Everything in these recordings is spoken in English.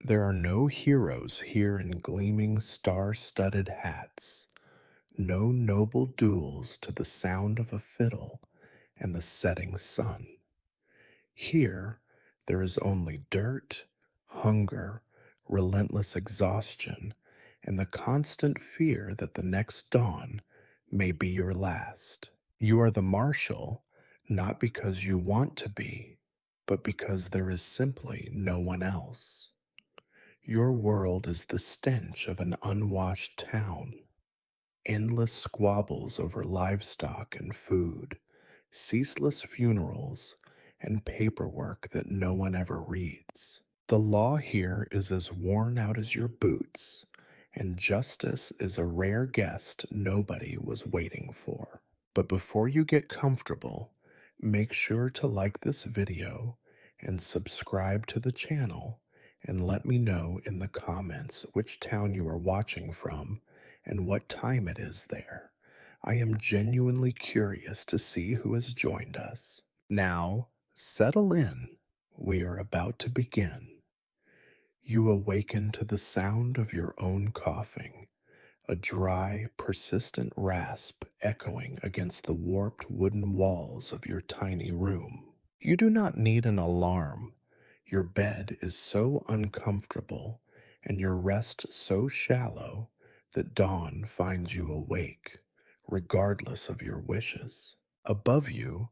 There are no heroes here in gleaming star-studded hats, no noble duels to the sound of a fiddle and the setting sun. Here, there is only dirt, hunger, relentless exhaustion, and the constant fear that the next dawn may be your last. You are the marshal, not because you want to be, but because there is simply no one else. Your world is the stench of an unwashed town, endless squabbles over livestock and food, ceaseless funerals, and paperwork that no one ever reads. The law here is as worn out as your boots, and justice is a rare guest nobody was waiting for. But before you get comfortable, make sure to like this video and subscribe to the channel, and let me know in the comments which town you are watching from and what time it is there. I am genuinely curious to see who has joined us. Now, settle in. We are about to begin. You awaken to the sound of your own coughing, a dry, persistent rasp echoing against the warped wooden walls of your tiny room. You do not need an alarm. Your bed is so uncomfortable and your rest so shallow that dawn finds you awake, regardless of your wishes. Above you,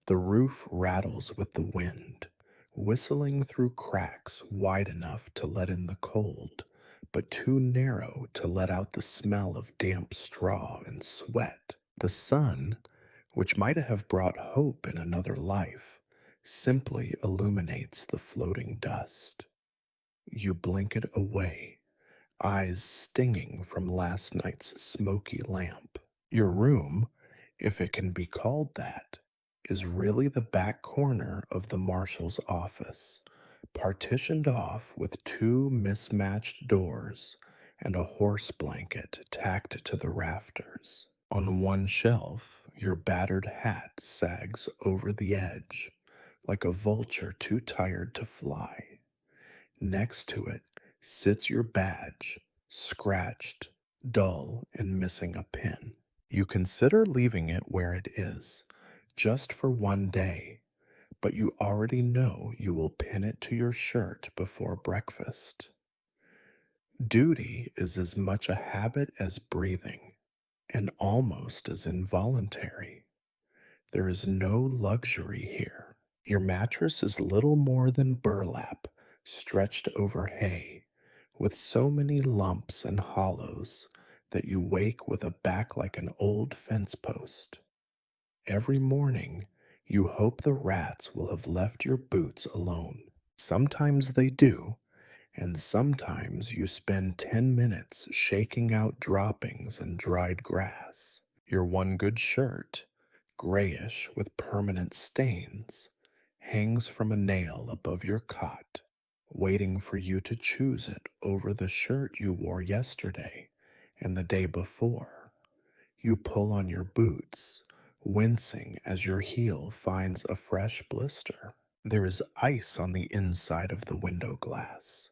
the roof rattles with the wind, whistling through cracks wide enough to let in the cold, but too narrow to let out the smell of damp straw and sweat. The sun, which might have brought hope in another life, simply illuminates the floating dust. You blink it away, eyes stinging from last night's smoky lamp. Your room, if it can be called that, is really the back corner of the marshal's office, partitioned off with two mismatched doors and a horse blanket tacked to the rafters. On one shelf, your battered hat sags over the edge, like a vulture too tired to fly. Next to it sits your badge, scratched, dull, and missing a pin. You consider leaving it where it is, just for one day, but you already know you will pin it to your shirt before breakfast. Duty is as much a habit as breathing, and almost as involuntary. There is no luxury here. Your mattress is little more than burlap stretched over hay, with so many lumps and hollows that you wake with a back like an old fence post. Every morning, you hope the rats will have left your boots alone. Sometimes they do, and sometimes you spend 10 minutes shaking out droppings and dried grass. Your one good shirt, grayish with permanent stains, hangs from a nail above your cot, waiting for you to choose it over the shirt you wore yesterday and the day before. You pull on your boots, wincing as your heel finds a fresh blister. There is ice on the inside of the window glass,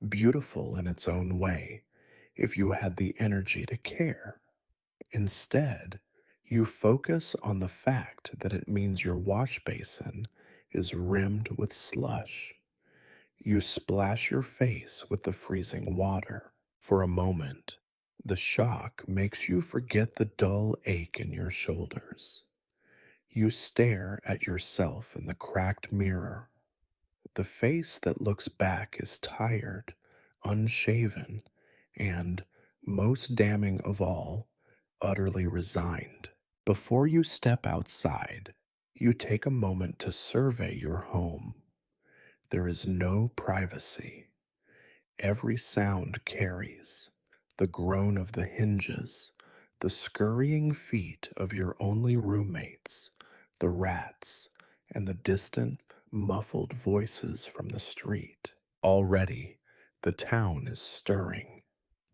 beautiful in its own way, if you had the energy to care. Instead, you focus on the fact that it means your wash basin is rimmed with slush. You splash your face with the freezing water. For a moment, the shock makes you forget the dull ache in your shoulders. You stare at yourself in the cracked mirror. The face that looks back is tired, unshaven, and, most damning of all, utterly resigned. Before you step outside, you take a moment to survey your home. There is no privacy. Every sound carries: the groan of the hinges, the scurrying feet of your only roommates, the rats, and the distant, muffled voices from the street. Already, the town is stirring.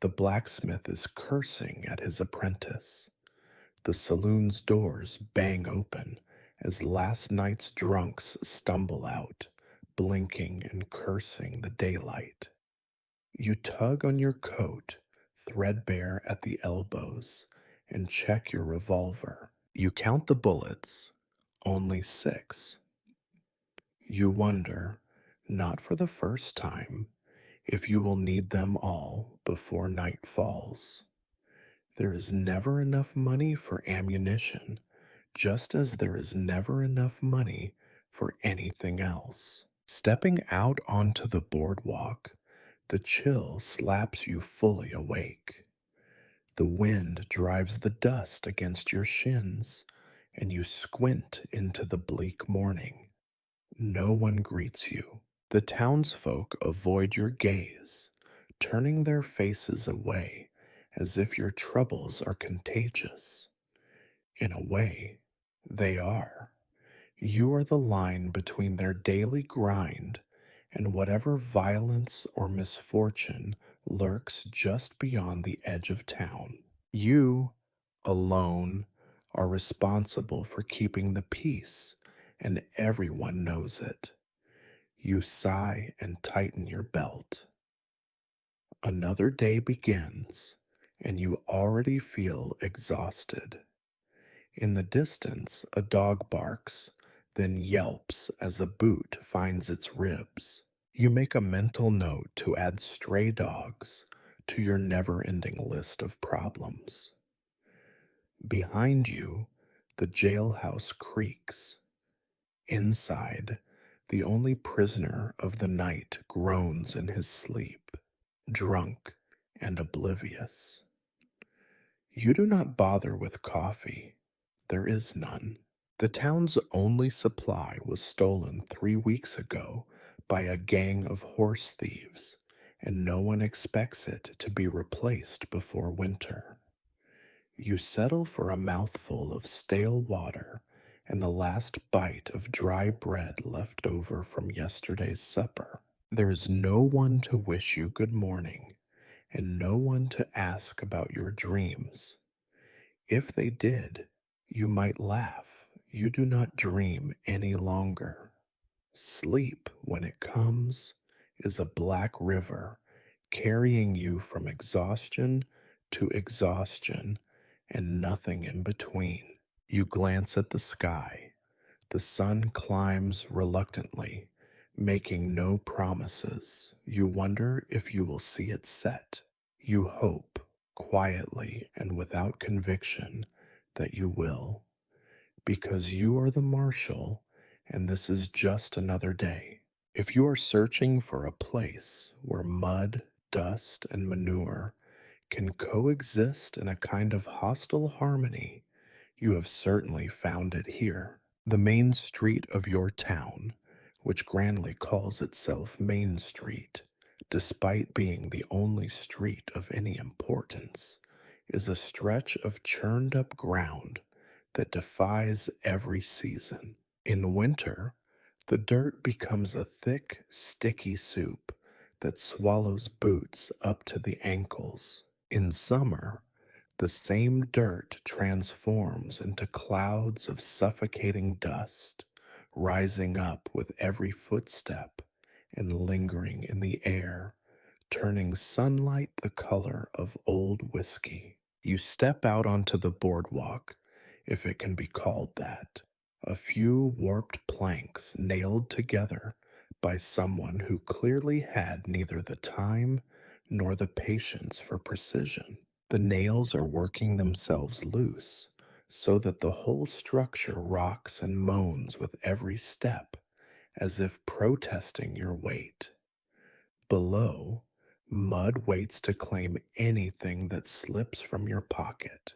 The blacksmith is cursing at his apprentice. The saloon's doors bang open as last night's drunks stumble out, blinking and cursing the daylight. You tug on your coat, threadbare at the elbows, and check your revolver. You count the bullets, only 6. You wonder, not for the first time, if you will need them all before night falls. There is never enough money for ammunition, just as there is never enough money for anything else. Stepping out onto the boardwalk, the chill slaps you fully awake. The wind drives the dust against your shins, and you squint into the bleak morning. No one greets you. The townsfolk avoid your gaze, turning their faces away as if your troubles are contagious. In a way, they are. You are the line between their daily grind and whatever violence or misfortune lurks just beyond the edge of town. You, alone, are responsible for keeping the peace, and everyone knows it. You sigh and tighten your belt. Another day begins, and you already feel exhausted. In the distance, a dog barks, then yelps as a boot finds its ribs. You make a mental note to add stray dogs to your never ending list of problems. Behind you, the jailhouse creaks. Inside, the only prisoner of the night groans in his sleep, drunk and oblivious. You do not bother with coffee. There is none. The town's only supply was stolen 3 weeks ago by a gang of horse thieves, and no one expects it to be replaced before winter. You settle for a mouthful of stale water and the last bite of dry bread left over from yesterday's supper. There is no one to wish you good morning, and no one to ask about your dreams. If they did, you might laugh. You do not dream any longer. Sleep, when it comes, is a black river carrying you from exhaustion to exhaustion and nothing in between. You glance at the sky. The sun climbs reluctantly, making no promises. You wonder if you will see it set. You hope, quietly and without conviction, that you will, because you are the marshal and this is just another day. If you are searching for a place where mud, dust, and manure can coexist in a kind of hostile harmony, you have certainly found it here. The main street of your town, which grandly calls itself Main Street, despite being the only street of any importance, is a stretch of churned up ground that defies every season. In winter, the dirt becomes a thick, sticky soup that swallows boots up to the ankles. In summer, the same dirt transforms into clouds of suffocating dust, rising up with every footstep and lingering in the air, turning sunlight the color of old whiskey. You step out onto the boardwalk, if it can be called that, a few warped planks nailed together by someone who clearly had neither the time nor the patience for precision. The nails are working themselves loose, so that the whole structure rocks and moans with every step, as if protesting your weight. Below, mud waits to claim anything that slips from your pocket.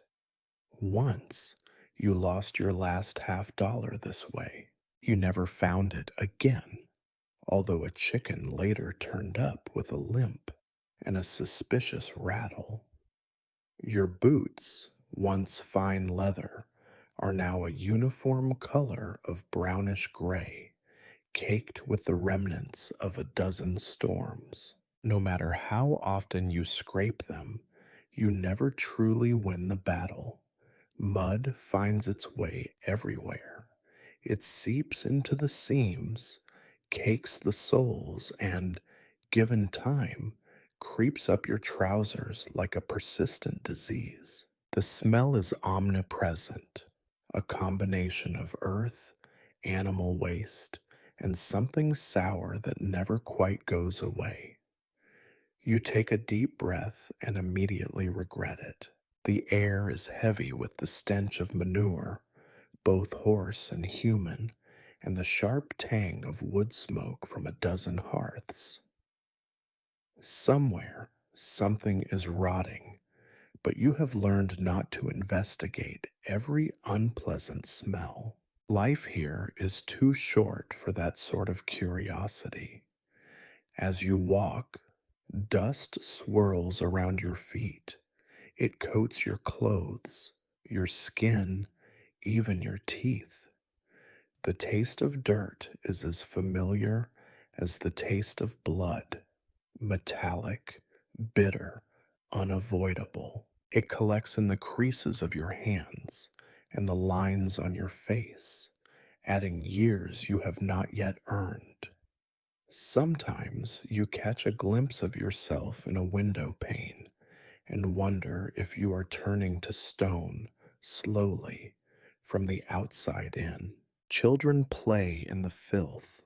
Once, you lost your last $50 this way. You never found it again, although a chicken later turned up with a limp and a suspicious rattle. Your boots, once fine leather, are now a uniform color of brownish gray, caked with the remnants of a dozen storms. No matter how often you scrape them, you never truly win the battle. Mud finds its way everywhere. It seeps into the seams, cakes the soles, and, given time, creeps up your trousers like a persistent disease. The smell is omnipresent, a combination of earth, animal waste, and something sour that never quite goes away. You take a deep breath and immediately regret it. The air is heavy with the stench of manure, both horse and human, and the sharp tang of wood smoke from a dozen hearths. Somewhere, something is rotting, but you have learned not to investigate every unpleasant smell. Life here is too short for that sort of curiosity. As you walk, dust swirls around your feet. It coats your clothes, your skin, even your teeth. The taste of dirt is as familiar as the taste of blood, metallic, bitter, unavoidable. It collects in the creases of your hands and the lines on your face, adding years you have not yet earned. Sometimes you catch a glimpse of yourself in a window pane and wonder if you are turning to stone slowly from the outside in. Children play in the filth,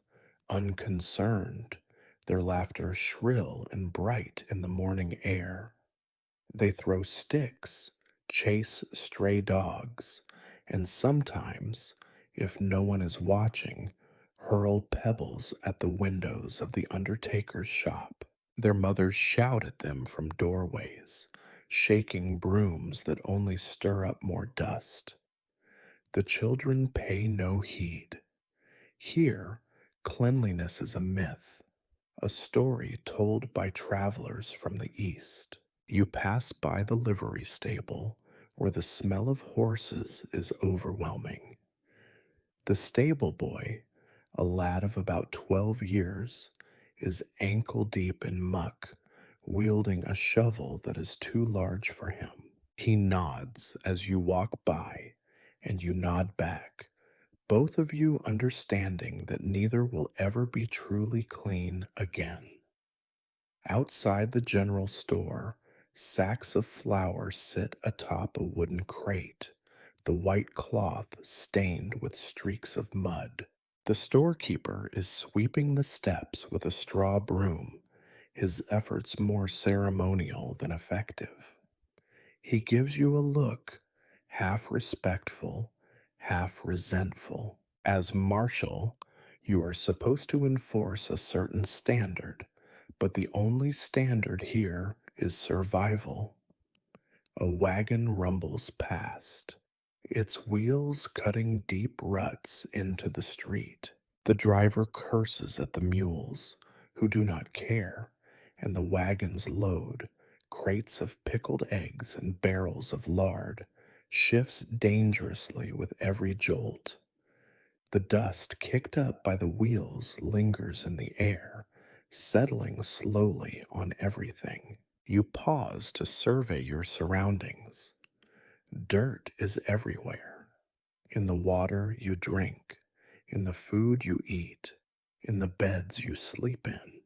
unconcerned, their laughter shrill and bright in the morning air. They throw sticks, chase stray dogs, and sometimes, if no one is watching, hurl pebbles at the windows of the undertaker's shop. Their mothers shout at them from doorways, shaking brooms that only stir up more dust. The children pay no heed. Here, cleanliness is a myth, a story told by travelers from the East. You pass by the livery stable, where the smell of horses is overwhelming. The stable boy, a lad of about 12 years, is ankle deep in muck, wielding a shovel that is too large for him. He nods as you walk by, and you nod back, both of you understanding that neither will ever be truly clean again. Outside the general store, sacks of flour sit atop a wooden crate, the white cloth stained with streaks of mud. The storekeeper is sweeping the steps with a straw broom, his efforts more ceremonial than effective. He gives you a look, half respectful, half resentful. As marshal, you are supposed to enforce a certain standard, but the only standard here is survival. A wagon rumbles past, its wheels cutting deep ruts into the street. The driver curses at the mules, who do not care, and the wagon's load, crates of pickled eggs and barrels of lard, shifts dangerously with every jolt. The dust kicked up by the wheels lingers in the air, settling slowly on everything. You pause to survey your surroundings. Dirt is everywhere. In the water you drink, in the food you eat, in the beds you sleep in.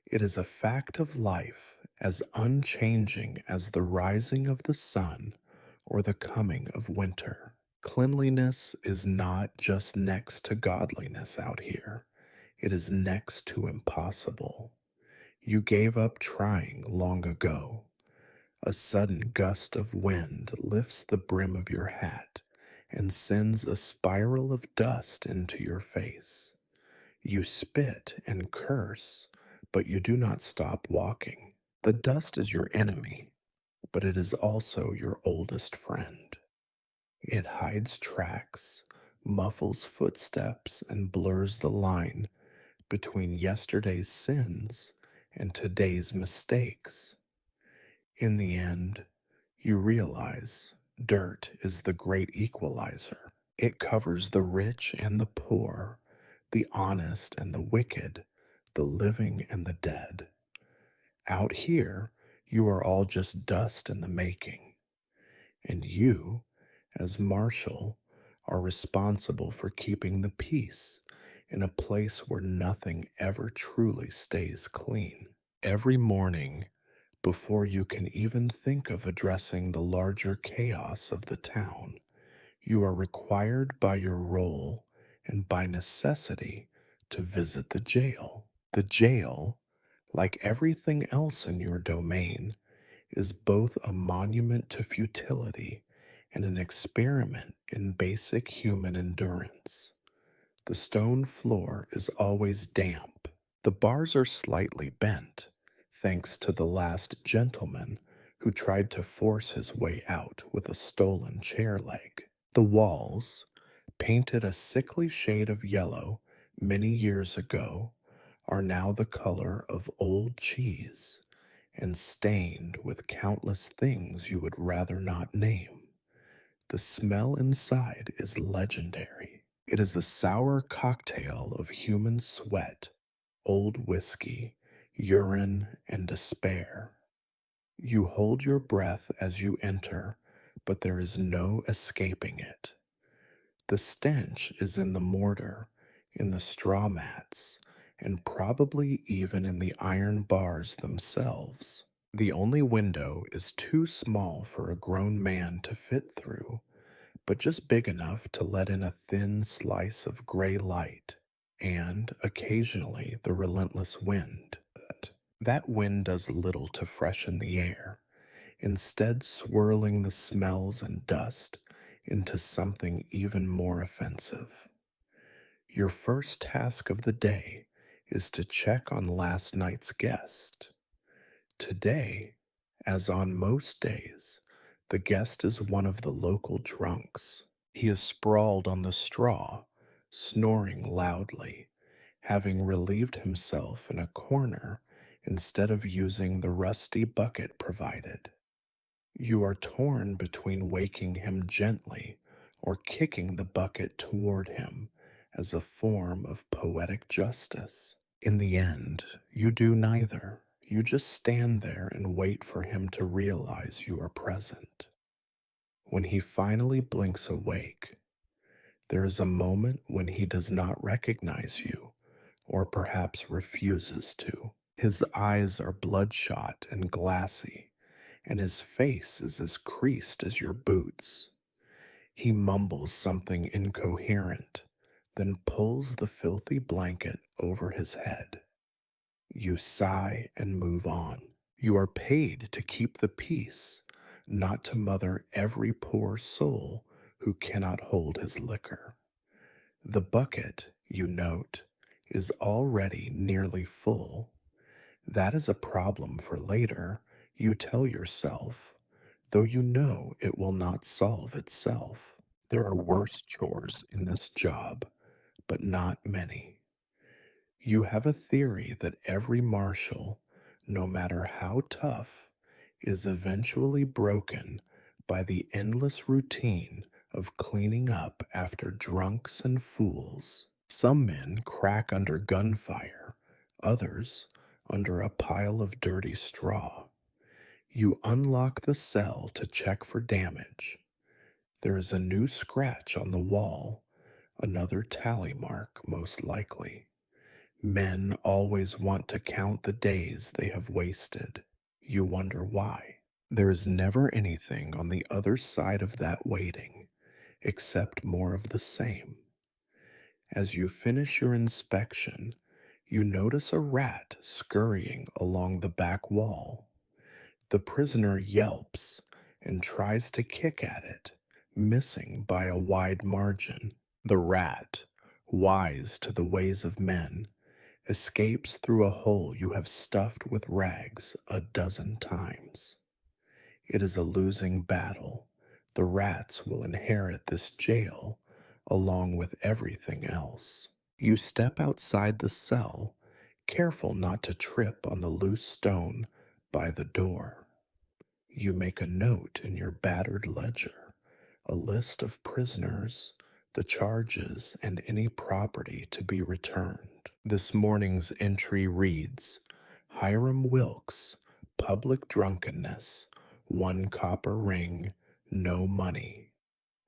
It is a fact of life as unchanging as the rising of the sun or the coming of winter. Cleanliness is not just next to godliness out here, it is next to impossible. You gave up trying long ago. A sudden gust of wind lifts the brim of your hat and sends a spiral of dust into your face. You spit and curse, but you do not stop walking. The dust is your enemy, but it is also your oldest friend. It hides tracks, muffles footsteps, and blurs the line between yesterday's sins and today's mistakes. In the end, you realize dirt is the great equalizer. It covers the rich and the poor, the honest and the wicked, the living and the dead. Out here, you are all just dust in the making, and you, as marshal, are responsible for keeping the peace in a place where nothing ever truly stays clean. Every morning, Before you can even think of addressing the larger chaos of the town, you are required by your role and by necessity to visit the jail. The jail, like everything else in your domain, is both a monument to futility and an experiment in basic human endurance. The stone floor is always damp. The bars are slightly bent, thanks to the last gentleman who tried to force his way out with a stolen chair leg. The walls, painted a sickly shade of yellow many years ago, are now the color of old cheese and stained with countless things you would rather not name. The smell inside is legendary. It is a sour cocktail of human sweat, old whiskey, urine, and despair. You hold your breath as you enter, but there is no escaping it. The stench is in the mortar, in the straw mats, and probably even in the iron bars themselves. The only window is too small for a grown man to fit through, but just big enough to let in a thin slice of gray light, and occasionally the relentless wind. That wind does little to freshen the air, instead swirling the smells and dust into something even more offensive. Your first task of the day is to check on last night's guest. Today, as on most days, the guest is one of the local drunks. He is sprawled on the straw, snoring loudly, having relieved himself in a corner instead of using the rusty bucket provided. You are torn between waking him gently or kicking the bucket toward him as a form of poetic justice. In the end, you do neither. You just stand there and wait for him to realize you are present. When he finally blinks awake, there is a moment when he does not recognize you, or perhaps refuses to. His eyes are bloodshot and glassy, and his face is as creased as your boots. He mumbles something incoherent, then pulls the filthy blanket over his head. You sigh and move on. You are paid to keep the peace, not to mother every poor soul who cannot hold his liquor. The bucket, you note, is already nearly full. That is a problem for later, you tell yourself, though you know it will not solve itself. There are worse chores in this job, but not many. You have a theory that every marshal, no matter how tough, is eventually broken by the endless routine of cleaning up after drunks and fools. Some men crack under gunfire, others under a pile of dirty straw. You unlock the cell to check for damage. There is a new scratch on the wall, another tally mark, most likely. Men always want to count the days they have wasted. You wonder why. There is never anything on the other side of that waiting, except more of the same. As you finish your inspection, you notice a rat scurrying along the back wall. The prisoner yelps and tries to kick at it, missing by a wide margin. The rat, wise to the ways of men, escapes through a hole you have stuffed with rags a dozen times. It is a losing battle. The rats will inherit this jail along with everything else. You step outside the cell, careful not to trip on the loose stone by the door. You make a note in your battered ledger, a list of prisoners, the charges, and any property to be returned. This morning's entry reads, Hiram Wilkes, public drunkenness, 1 copper ring, no money.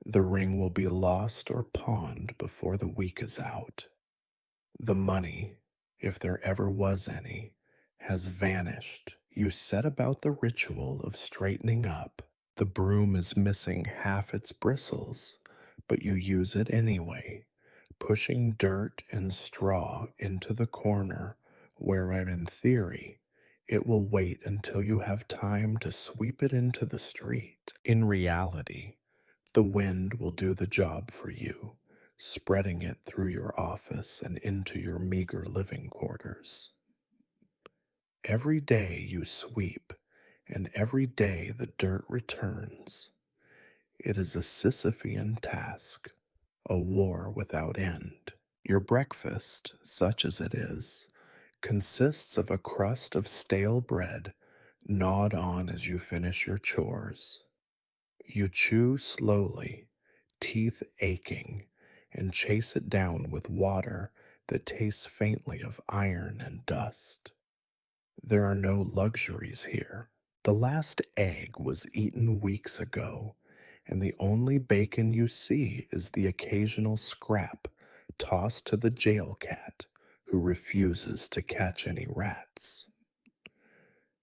The ring will be lost or pawned before the week is out. The money, if there ever was any, has vanished You set about the ritual of straightening up. The broom is missing half its bristles, but you use it anyway, pushing dirt and straw into the corner where, in theory, it will wait until you have time to sweep it into the street. In reality, the wind will do the job for you, spreading it through your office and into your meager living quarters. Every day you sweep, and every day the dirt returns. It is a Sisyphean task, a war without end. Your breakfast, such as it is, consists of a crust of stale bread gnawed on as you finish your chores. You chew slowly, teeth aching, and chase it down with water that tastes faintly of iron and dust. There are no luxuries here. The last egg was eaten weeks ago, and the only bacon you see is the occasional scrap tossed to the jail cat who refuses to catch any rats.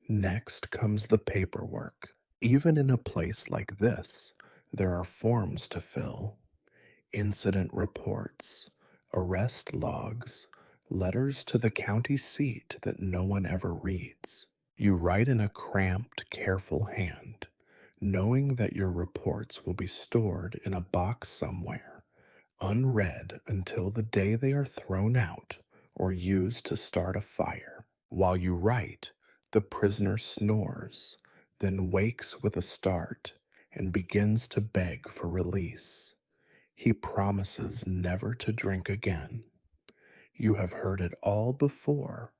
Next comes the paperwork. Even in a place like this, there are forms to fill: incident reports, arrest logs, letters to the county seat that no one ever reads. You write in a cramped, careful hand, knowing that your reports will be stored in a box somewhere, unread until the day they are thrown out or used to start a fire. While you write, the prisoner snores, then wakes with a start and begins to beg for release. He promises never to drink again. You have heard it all before.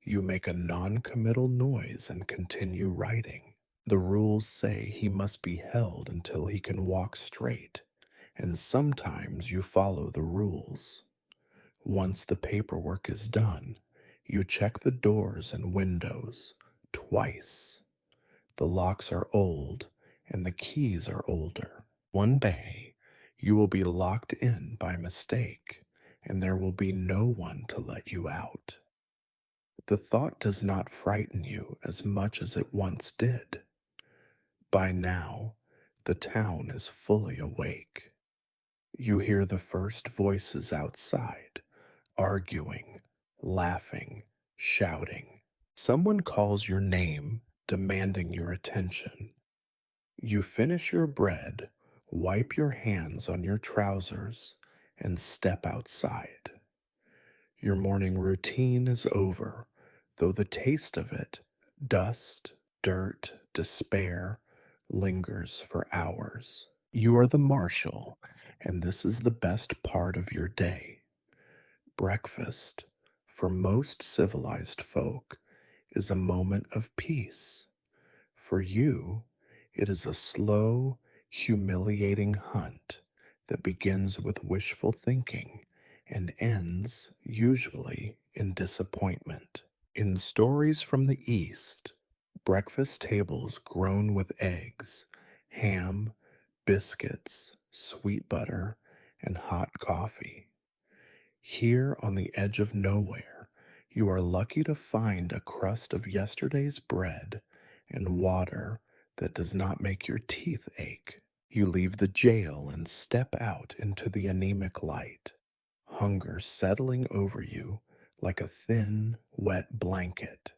You make a non-committal noise and continue writing. The rules say he must be held until he can walk straight, and sometimes you follow the rules. Once the paperwork is done, you check the doors and windows twice. The locks are old and the keys are older. One day, you will be locked in by mistake, and there will be no one to let you out. The thought does not frighten you as much as it once did. By now, the town is fully awake. You hear the first voices outside, arguing, laughing, shouting. Someone calls your name, demanding your attention. You finish your bread, wipe your hands on your trousers, and step outside. Your morning routine is over, though the taste of it, dust, dirt, despair, lingers for hours. You are the marshal, and this is the best part of your day. Breakfast, for most civilized folk, is a moment of peace. For you, it is a slow, humiliating hunt that begins with wishful thinking and ends, usually, in disappointment. In stories from the East, breakfast tables groan with eggs, ham, biscuits, sweet butter, and hot coffee. Here on the edge of nowhere, you are lucky to find a crust of yesterday's bread and water that does not make your teeth ache. You leave the jail and step out into the anemic light, hunger settling over you like a thin, wet blanket.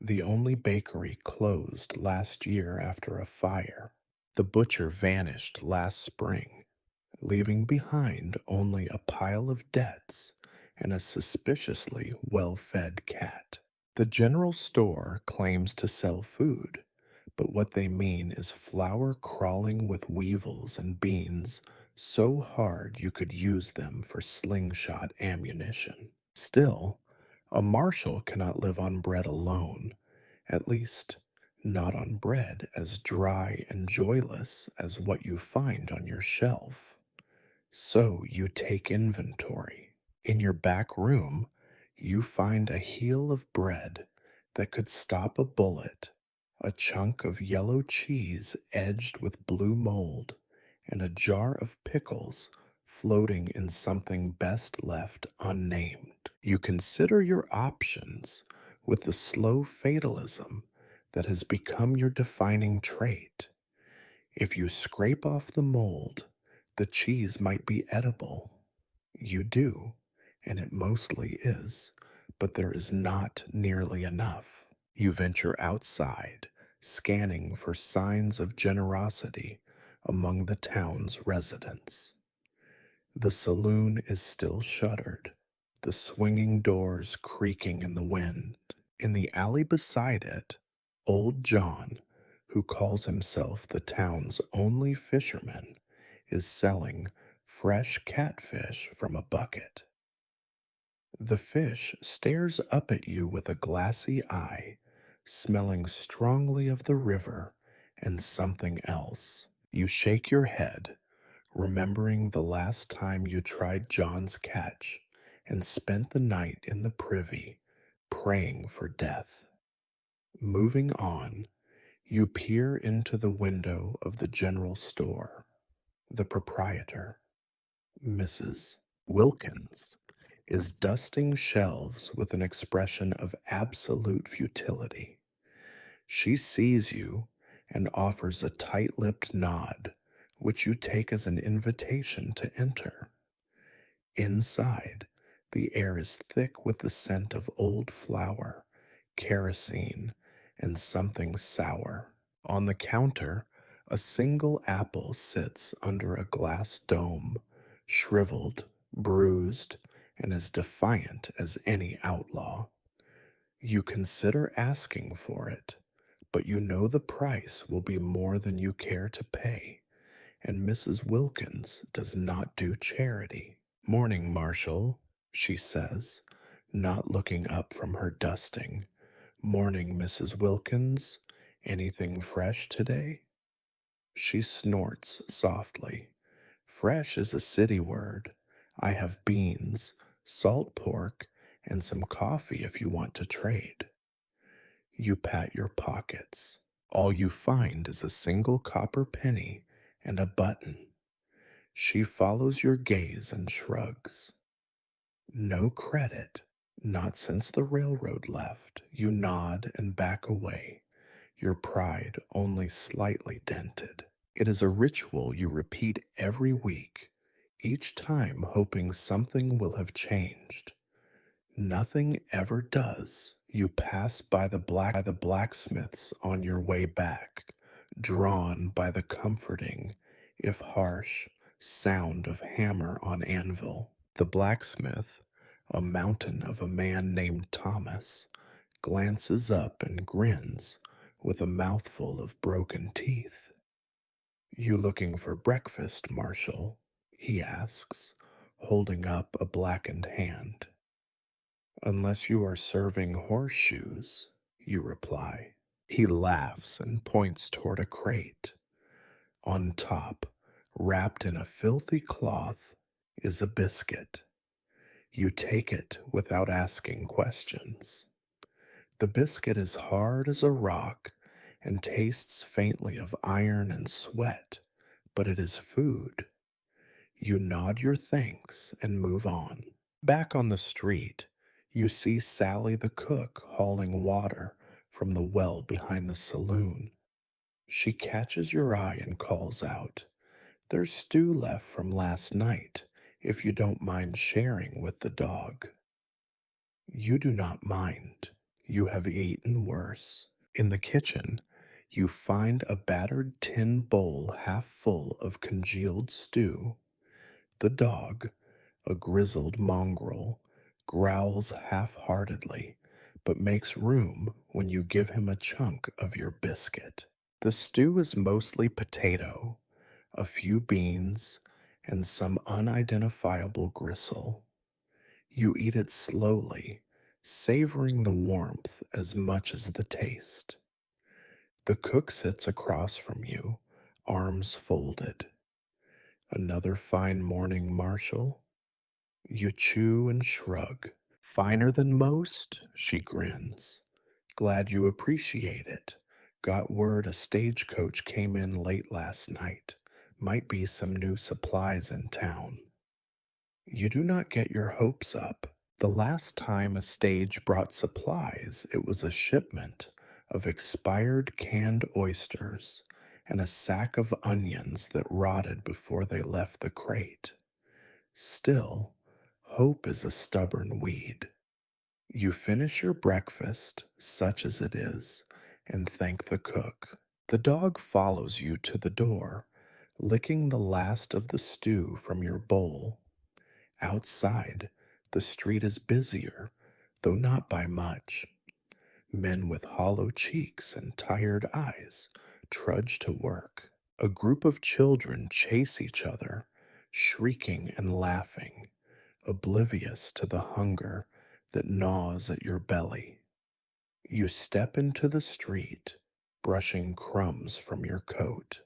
The only bakery closed last year after a fire. The butcher vanished last spring, leaving behind only a pile of debts and a suspiciously well-fed cat. The general store claims to sell food, but what they mean is flour crawling with weevils and beans so hard you could use them for slingshot ammunition. Still, a marshal cannot live on bread alone, at least not on bread as dry and joyless as what you find on your shelf. So you take inventory. In your back room, you find a heel of bread that could stop a bullet, a chunk of yellow cheese edged with blue mold, and a jar of pickles floating in something best left unnamed. You consider your options with the slow fatalism that has become your defining trait. If you scrape off the mold, the cheese might be edible. You do, and it mostly is, but there is not nearly enough. You venture outside, scanning for signs of generosity among the town's residents. The saloon is still shuttered, the swinging doors creaking in the wind. In the alley beside it, old John, who calls himself the town's only fisherman, is selling fresh catfish from a bucket. The fish stares up at you with a glassy eye, smelling strongly of the river and something else. You shake your head, remembering the last time you tried John's catch and spent the night in the privy, praying for death. Moving on, you peer into the window of the general store. The proprietor, Mrs. Wilkins, is dusting shelves with an expression of absolute futility. She sees you and offers a tight lipped nod, which you take as an invitation to enter. Inside, the air is thick with the scent of old flour, kerosene, and something sour. On the counter, a single apple sits under a glass dome, shriveled, bruised, and as defiant as any outlaw. You consider asking for it, but you know the price will be more than you care to pay, and Mrs. Wilkins does not do charity. Morning, Marshal, she says, not looking up from her dusting. Morning, Mrs. Wilkins. Anything fresh today? She snorts softly. Fresh is a city word. I have beans, salt pork, and some coffee if you want to trade. You pat your pockets. All you find is a single copper penny and a button. She follows your gaze and shrugs. No credit, not since the railroad left. You nod and back away, your pride only slightly dented. It is a ritual you repeat every week, each time hoping something will have changed. Nothing ever does. You pass by the blacksmiths on your way back, drawn by the comforting, if harsh, sound of hammer on anvil. The blacksmith, a mountain of a man named Thomas, glances up and grins with a mouthful of broken teeth. You looking for breakfast, Marshal? He asks, holding up a blackened hand. Unless you are serving horseshoes, you reply. He laughs and points toward a crate. On top, wrapped in a filthy cloth, is a biscuit. You take it without asking questions. The biscuit is hard as a rock and tastes faintly of iron and sweat, but it is food. You nod your thanks and move on. Back on the street, you see Sally the cook hauling water from the well behind the saloon. She catches your eye and calls out, "There's stew left from last night, if you don't mind sharing with the dog." You do not mind. You have eaten worse. In the kitchen, you find a battered tin bowl half full of congealed stew. The dog, a grizzled mongrel, growls half-heartedly, but makes room when you give him a chunk of your biscuit. The stew is mostly potato, a few beans, and some unidentifiable gristle. You eat it slowly, savoring the warmth as much as the taste. The cook sits across from you, arms folded. Another fine morning, Marshal? You chew and shrug. Finer than most? She grins. Glad you appreciate it. Got word a stagecoach came in late last night. Might be some new supplies in town. You do not get your hopes up. The last time a stage brought supplies, it was a shipment of expired canned oysters and a sack of onions that rotted before they left the crate. Still, hope is a stubborn weed. You finish your breakfast, such as it is, and thank the cook. The dog follows you to the door, licking the last of the stew from your bowl. Outside, the street is busier, though not by much. Men with hollow cheeks and tired eyes trudge to work. A group of children chase each other, shrieking and laughing, oblivious to the hunger that gnaws at your belly. You step into the street, brushing crumbs from your coat.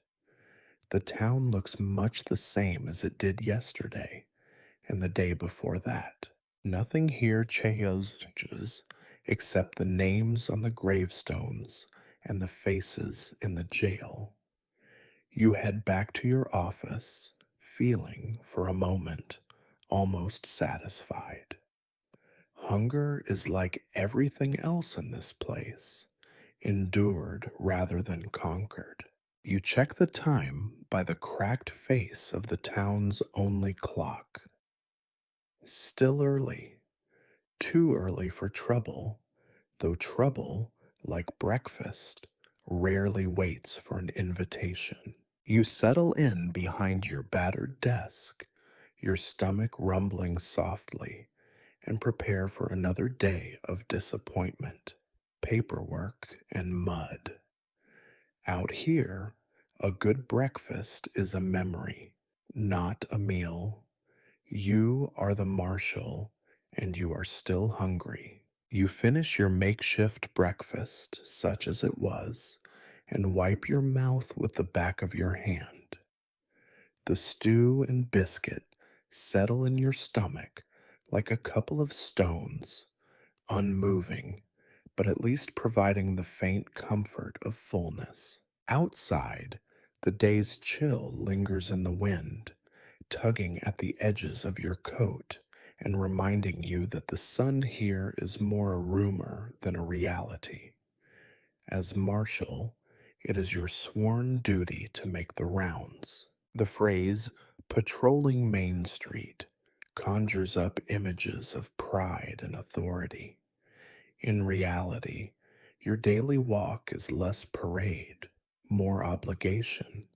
The town looks much the same as it did yesterday and the day before that. Nothing here changes except the names on the gravestones and the faces in the jail. You head back to your office, feeling, for a moment, almost satisfied. Hunger is like everything else in this place, endured rather than conquered. You check the time by the cracked face of the town's only clock. Still early, too early for trouble, though trouble, like breakfast, rarely waits for an invitation. You settle in behind your battered desk, your stomach rumbling softly, and prepare for another day of disappointment, paperwork, and mud. Out here, a good breakfast is a memory, not a meal. You are the marshal, and you are still hungry. You finish your makeshift breakfast, such as it was, and wipe your mouth with the back of your hand. The stew and biscuit settle in your stomach like a couple of stones, unmoving, but at least providing the faint comfort of fullness. Outside, the day's chill lingers in the wind, tugging at the edges of your coat and reminding you that the sun here is more a rumor than a reality. As marshal, it is your sworn duty to make the rounds. The phrase, patrolling Main Street, conjures up images of pride and authority. In reality, your daily walk is less parade, more obligation,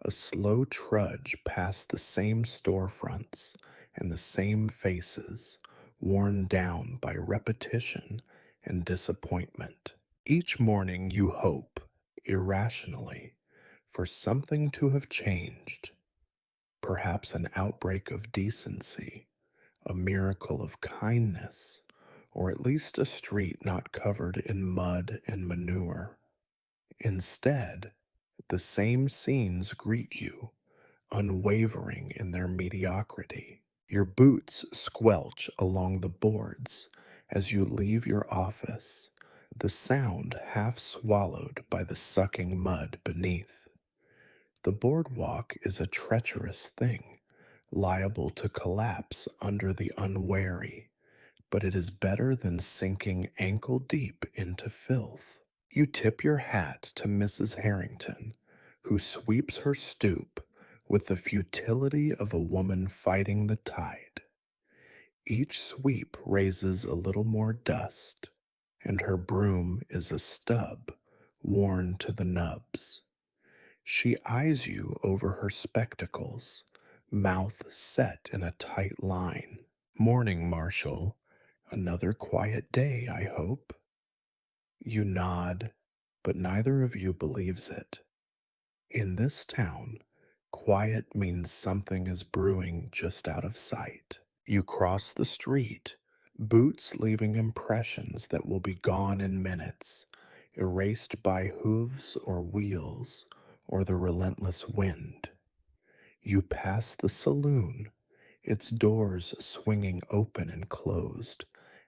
a slow trudge past the same storefronts and the same faces, worn down by repetition and disappointment. Each morning you hope, irrationally, for something to have changed, perhaps an outbreak of decency, a miracle of kindness, or at least a street not covered in mud and manure. Instead, the same scenes greet you, unwavering in their mediocrity. Your boots squelch along the boards as you leave your office, the sound half swallowed by the sucking mud beneath. The boardwalk is a treacherous thing, liable to collapse under the unwary, but it is better than sinking ankle deep into filth. You tip your hat to Mrs. Harrington, who sweeps her stoop with the futility of a woman fighting the tide. Each sweep raises a little more dust, and her broom is a stub, worn to the nubs. She eyes you over her spectacles, mouth set in a tight line. Morning, Marshal. Another quiet day, I hope. You nod, but neither of you believes it. In this town, quiet means something is brewing just out of sight. You cross the street, boots leaving impressions that will be gone in minutes, erased by hooves or wheels or the relentless wind. You pass the saloon, its doors swinging open and closed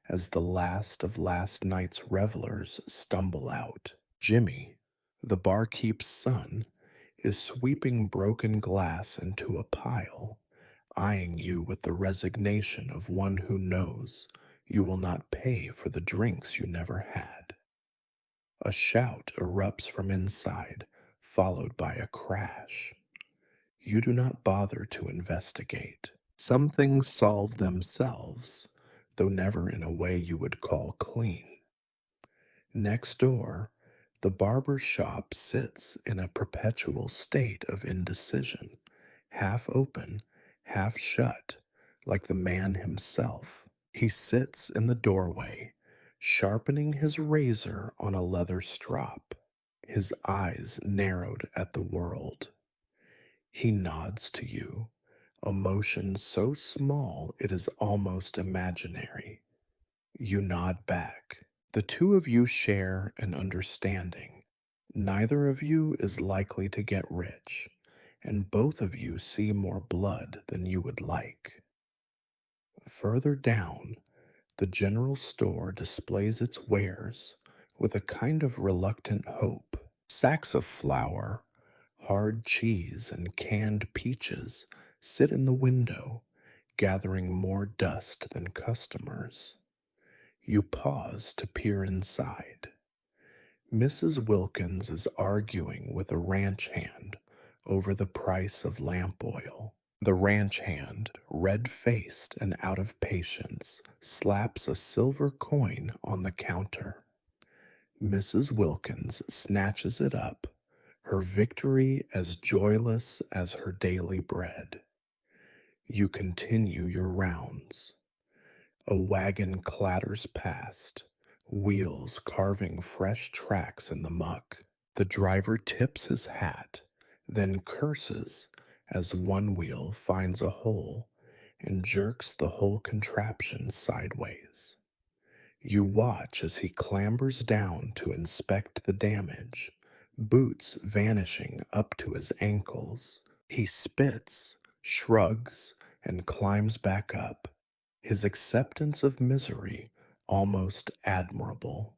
as the last of last night's revelers stumble out. Jimmy, the barkeep's son, is sweeping broken glass into a pile, eyeing you with the resignation of one who knows you will not pay for the drinks you never had. A shout erupts from inside, followed by a crash. You do not bother to investigate. Some things solve themselves, though never in a way you would call clean. Next door, the barber's shop sits in a perpetual state of indecision, half open, half shut, like the man himself. He sits in the doorway, sharpening his razor on a leather strop, his eyes narrowed at the world. He nods to you, a motion so small it is almost imaginary. You nod back. The two of you share an understanding. Neither of you is likely to get rich, and both of you see more blood than you would like. Further down, the general store displays its wares with a kind of reluctant hope. Sacks of flour, hard cheese, and canned peaches sit in the window, gathering more dust than customers. You pause to peer inside. Mrs. Wilkins is arguing with a ranch hand over the price of lamp oil. The ranch hand, red faced and out of patience, slaps a silver coin on the counter. Mrs. Wilkins snatches it up, her victory as joyless as her daily bread. You continue your rounds. A wagon clatters past, wheels carving fresh tracks in the muck. The driver tips his hat, then curses as one wheel finds a hole and jerks the whole contraption sideways. You watch as he clambers down to inspect the damage, boots vanishing up to his ankles. He spits, shrugs, and climbs back up, his acceptance of misery almost admirable.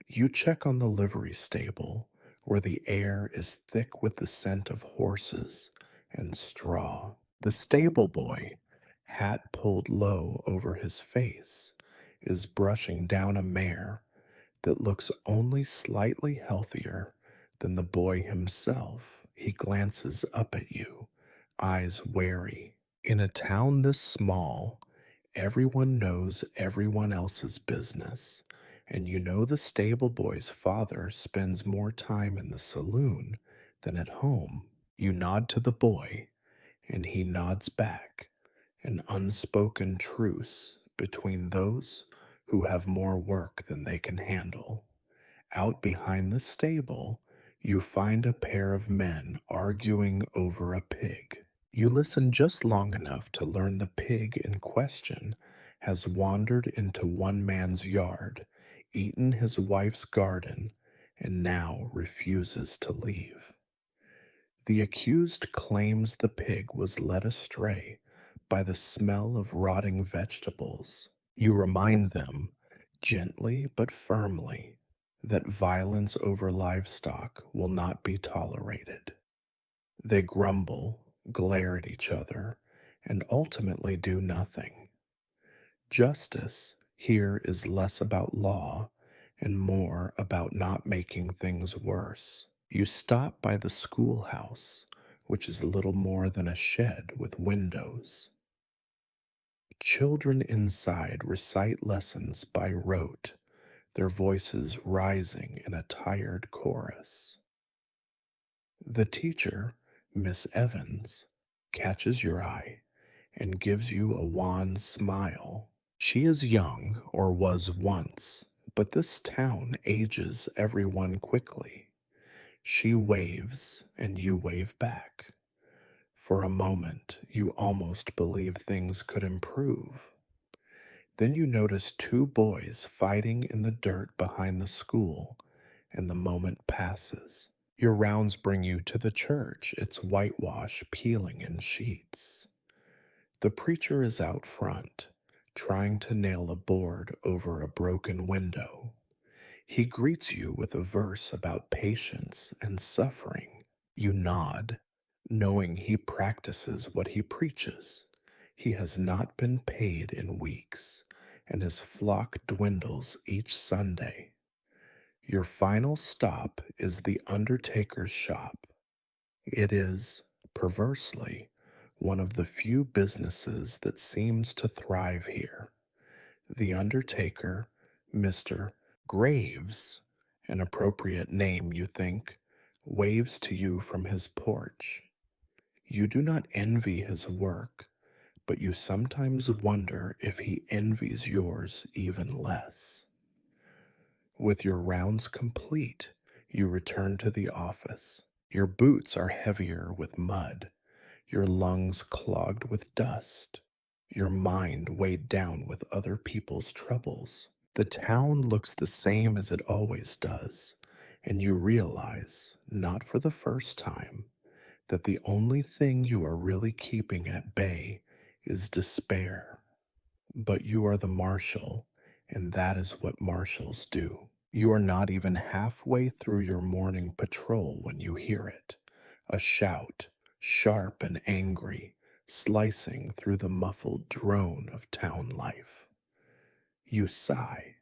You check on the livery stable, where the air is thick with the scent of horses and straw. The stable boy, hat pulled low over his face, is brushing down a mare that looks only slightly healthier than the boy himself. He glances up at you, eyes wary. In a town this small, everyone knows everyone else's business, and you know the stable boy's father spends more time in the saloon than at home. You nod to the boy, and he nods back, an unspoken truce between those who have more work than they can handle. Out behind the stable, you find a pair of men arguing over a pig. You listen just long enough to learn the pig in question has wandered into one man's yard, eaten his wife's garden, and now refuses to leave. The accused claims the pig was led astray by the smell of rotting vegetables. You remind them, gently but firmly, that violence over livestock will not be tolerated. They grumble, glare at each other, and ultimately do nothing. Justice here is less about law and more about not making things worse. You stop by the schoolhouse, which is little more than a shed with windows. Children inside recite lessons by rote, their voices rising in a tired chorus. The teacher, Miss Evans, catches your eye and gives you a wan smile. She is young, or was once, but this town ages everyone quickly. She waves, and you wave back. For a moment, you almost believe things could improve. Then you notice two boys fighting in the dirt behind the school, and the moment passes. Your rounds bring you to the church, its whitewash peeling in sheets. The preacher is out front, trying to nail a board over a broken window. He greets you with a verse about patience and suffering. You nod, knowing he practices what he preaches. He has not been paid in weeks, and his flock dwindles each Sunday. Your final stop is the undertaker's shop. It is, perversely, one of the few businesses that seems to thrive here. The undertaker, Mr. Graves, an appropriate name, you think, waves to you from his porch. You do not envy his work, but you sometimes wonder if he envies yours even less. With your rounds complete, you return to the office. Your boots are heavier with mud, your lungs clogged with dust, your mind weighed down with other people's troubles. The town looks the same as it always does, and you realize, not for the first time, that the only thing you are really keeping at bay is despair. But you are the marshal, and that is what marshals do. You are not even halfway through your morning patrol when you hear it. A shout, sharp and angry, slicing through the muffled drone of town life. You sigh.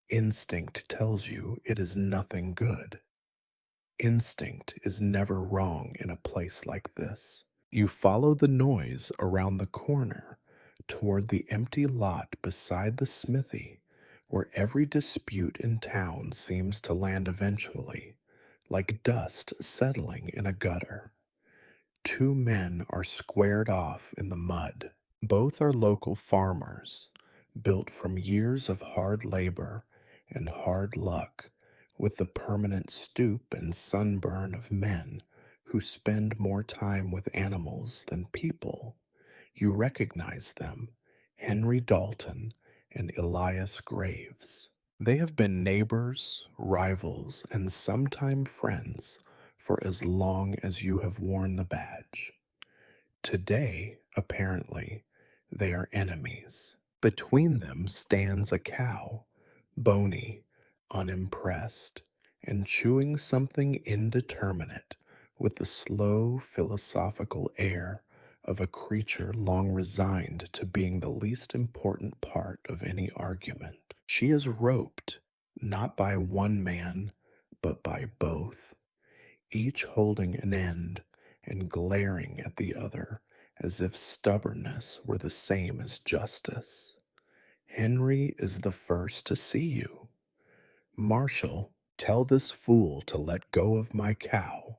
Instinct tells you it is nothing good. Instinct is never wrong in a place like this. You follow the noise around the corner toward the empty lot beside the smithy, where every dispute in town seems to land eventually, like dust settling in a gutter. Two men are squared off in the mud. Both are local farmers, built from years of hard labor and hard luck, with the permanent stoop and sunburn of men who spend more time with animals than people. You recognize them, Henry Dalton and Elias Graves. They have been neighbors, rivals, and sometime friends for as long as you have worn the badge. Today, apparently, they are enemies. Between them stands a cow, bony, unimpressed, and chewing something indeterminate with the slow philosophical air of a creature long resigned to being the least important part of any argument. She is roped, not by one man, but by both, each holding an end and glaring at the other as if stubbornness were the same as justice. Henry is the first to see you. Marshal, tell this fool to let go of my cow.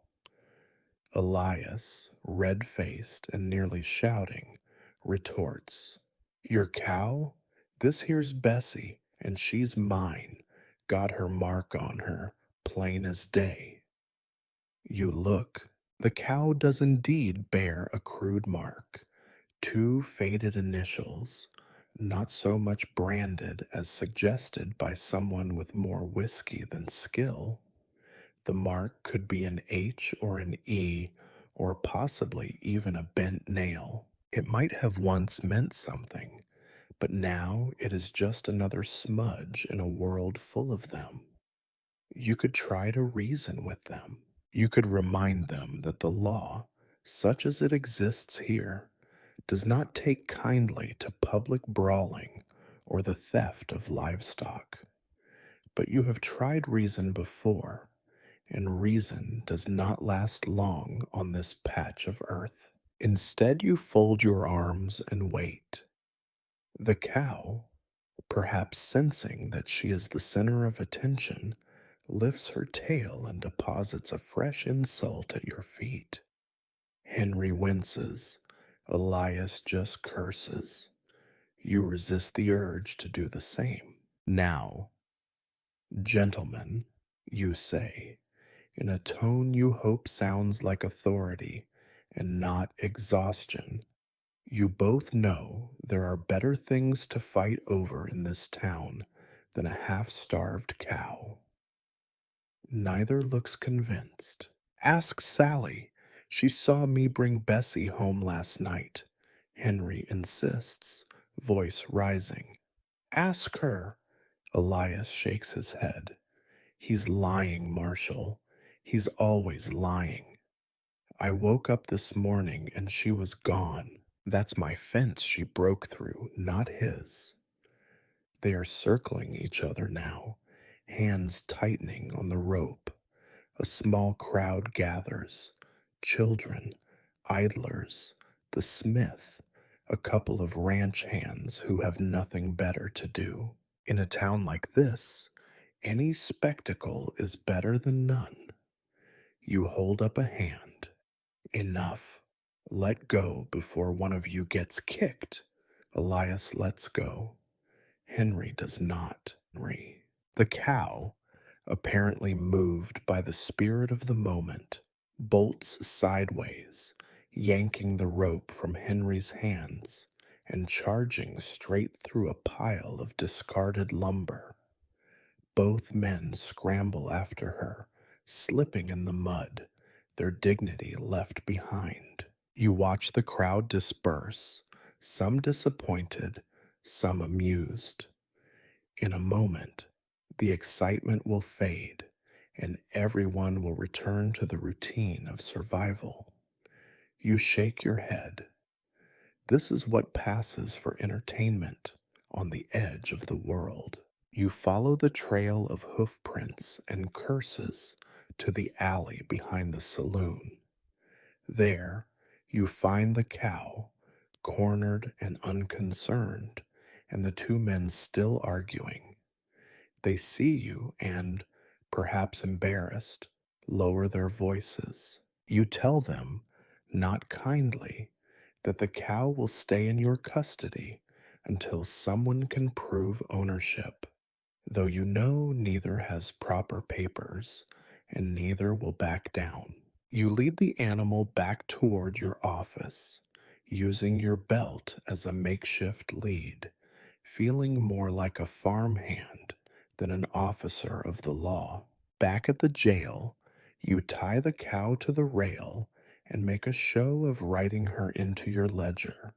Elias, red faced and nearly shouting, retorts, your cow? This here's Bessie, and she's mine. Got her mark on her, plain as day. You look. The cow does indeed bear a crude mark. Two faded initials, not so much branded as suggested by someone with more whiskey than skill. The mark could be an H or an E, or possibly even a bent nail. It might have once meant something, but now it is just another smudge in a world full of them. You could try to reason with them. You could remind them that the law, such as it exists here, does not take kindly to public brawling or the theft of livestock. But you have tried reason before, and reason does not last long on this patch of earth. Instead, you fold your arms and wait. The cow, perhaps sensing that she is the center of attention, lifts her tail and deposits a fresh insult at your feet. Henry winces. Elias just curses. You resist the urge to do the same. Now, gentlemen, you say, in a tone you hope sounds like authority and not exhaustion. You both know there are better things to fight over in this town than a half-starved cow. Neither looks convinced. Ask Sally. She saw me bring Bessie home last night. Henry insists, voice rising. Ask her. Elias shakes his head. He's lying, Marshal. He's always lying. I woke up this morning and she was gone. That's my fence she broke through, not his. They are circling each other now, hands tightening on the rope. A small crowd gathers: children, idlers, the smith, a couple of ranch hands who have nothing better to do. In a town like this, any spectacle is better than none. You hold up a hand. Enough. Let go before one of you gets kicked. Elias lets go. Henry does not. The cow, apparently moved by the spirit of the moment, bolts sideways, yanking the rope from Henry's hands and charging straight through a pile of discarded lumber. Both men scramble after her, slipping in the mud, their dignity left behind. You watch the crowd disperse, some disappointed, some amused. In a moment, the excitement will fade, and everyone will return to the routine of survival. You shake your head. This is what passes for entertainment on the edge of the world. You follow the trail of hoof prints and curses to the alley behind the saloon. There, you find the cow, cornered and unconcerned, and the two men still arguing. They see you and, perhaps embarrassed, lower their voices. You tell them, not kindly, that the cow will stay in your custody until someone can prove ownership, though you know neither has proper papers and neither will back down. You lead the animal back toward your office, using your belt as a makeshift lead, feeling more like a farmhand than an officer of the law. Back at the jail, you tie the cow to the rail and make a show of writing her into your ledger.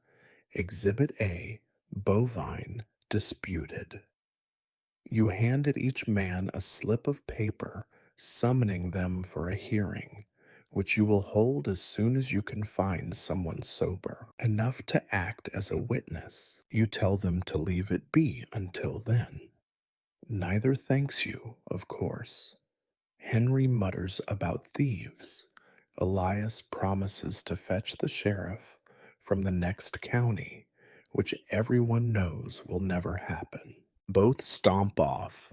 Exhibit A, bovine, disputed. You handed each man a slip of paper summoning them for a hearing, which you will hold as soon as you can find someone sober enough to act as a witness. You tell them to leave it be until then. Neither thanks you, of course. Henry mutters about thieves. Elias promises to fetch the sheriff from the next county, which everyone knows will never happen. Both stomp off,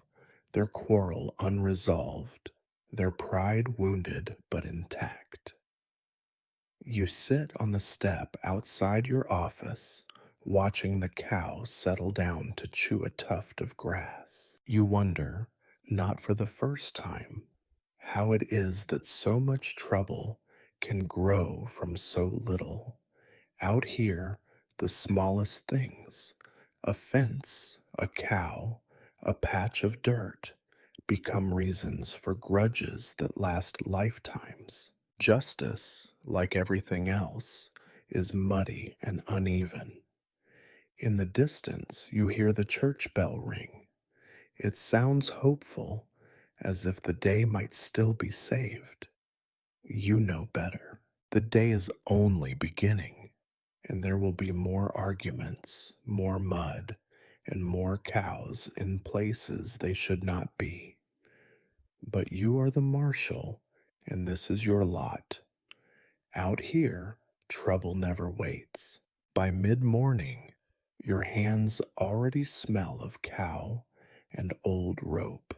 their quarrel unresolved, their pride wounded but intact. You sit on the step outside your office, watching the cow settle down to chew a tuft of grass. You wonder, not for the first time, how it is that so much trouble can grow from so little. Out here, the smallest things, a fence, a cow, a patch of dirt, become reasons for grudges that last lifetimes. Justice, like everything else, is muddy and uneven. In the distance, you hear the church bell ring. It sounds hopeful, as if the day might still be saved. You know better. The day is only beginning, and there will be more arguments, more mud, and more cows in places they should not be. But you are the marshal, and this is your lot. Out here, trouble never waits. By mid-morning, your hands already smell of cow and old rope,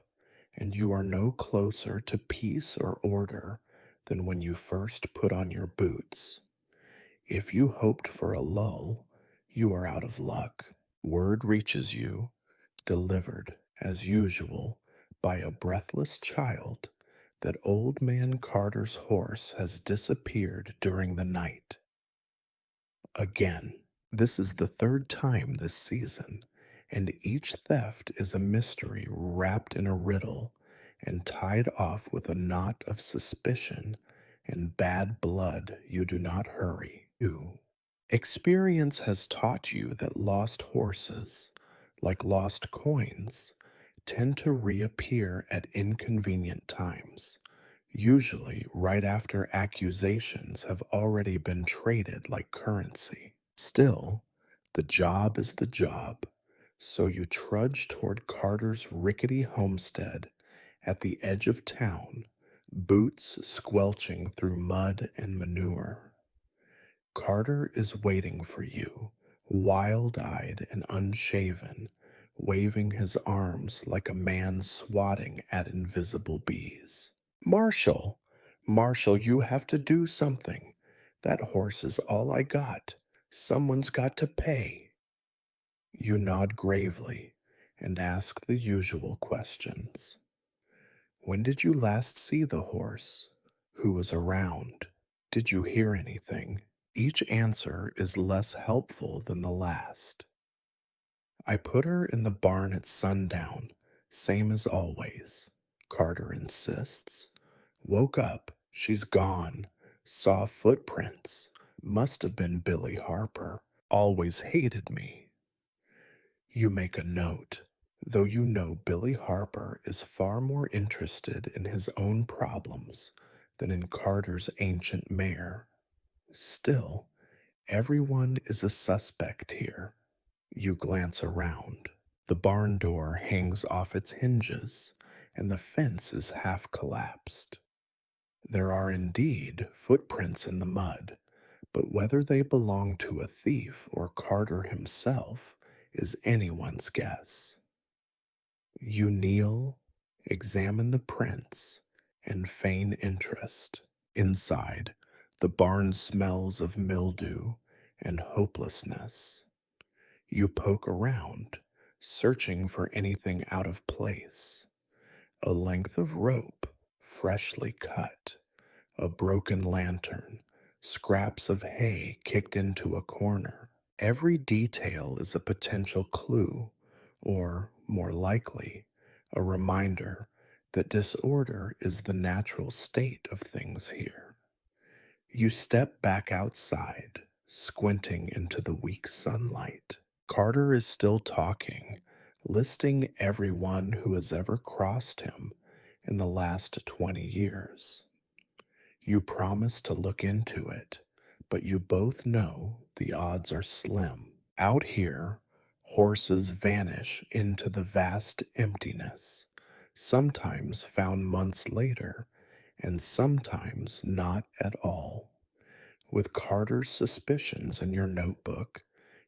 and you are no closer to peace or order than when you first put on your boots. If you hoped for a lull, you are out of luck. Word reaches you, delivered, as usual, by a breathless child, that old man Carter's horse has disappeared during the night. Again, this is the third time this season, and each theft is a mystery wrapped in a riddle and tied off with a knot of suspicion and bad blood you do not hurry to. Experience has taught you that lost horses, like lost coins, tend to reappear at inconvenient times, usually right after accusations have already been traded like currency. Still, the job is the job. So you trudge toward Carter's rickety homestead at the edge of town, boots squelching through mud and manure. Carter is waiting for you, wild eyed and unshaven, waving his arms like a man swatting at invisible bees. Marshal! Marshal, you have to do something. That horse is all I got. Someone's got to pay. You nod gravely and ask the usual questions. When did you last see the horse? Who was around? Did you hear anything? Each answer is less helpful than the last. I put her in the barn at sundown, same as always, Carter insists. Woke up, she's gone. Saw footprints. Must have been Billy Harper. Always hated me. You make a note, though you know Billy Harper is far more interested in his own problems than in Carter's ancient mare. Still, everyone is a suspect here. You glance around. The barn door hangs off its hinges, and the fence is half collapsed. There are indeed footprints in the mud, but whether they belong to a thief or Carter himself is anyone's guess. You kneel, examine the prints, and feign interest. Inside, the barn smells of mildew and hopelessness. You poke around, searching for anything out of place. A length of rope, freshly cut, a broken lantern, scraps of hay kicked into a corner. Every detail is a potential clue, or, more likely, a reminder that disorder is the natural state of things here. You step back outside, squinting into the weak sunlight. Carter is still talking, listing everyone who has ever crossed him in the last 20 years. You promise to look into it, but you both know the odds are slim. Out here, horses vanish into the vast emptiness, sometimes found months later, and sometimes not at all. With Carter's suspicions in your notebook,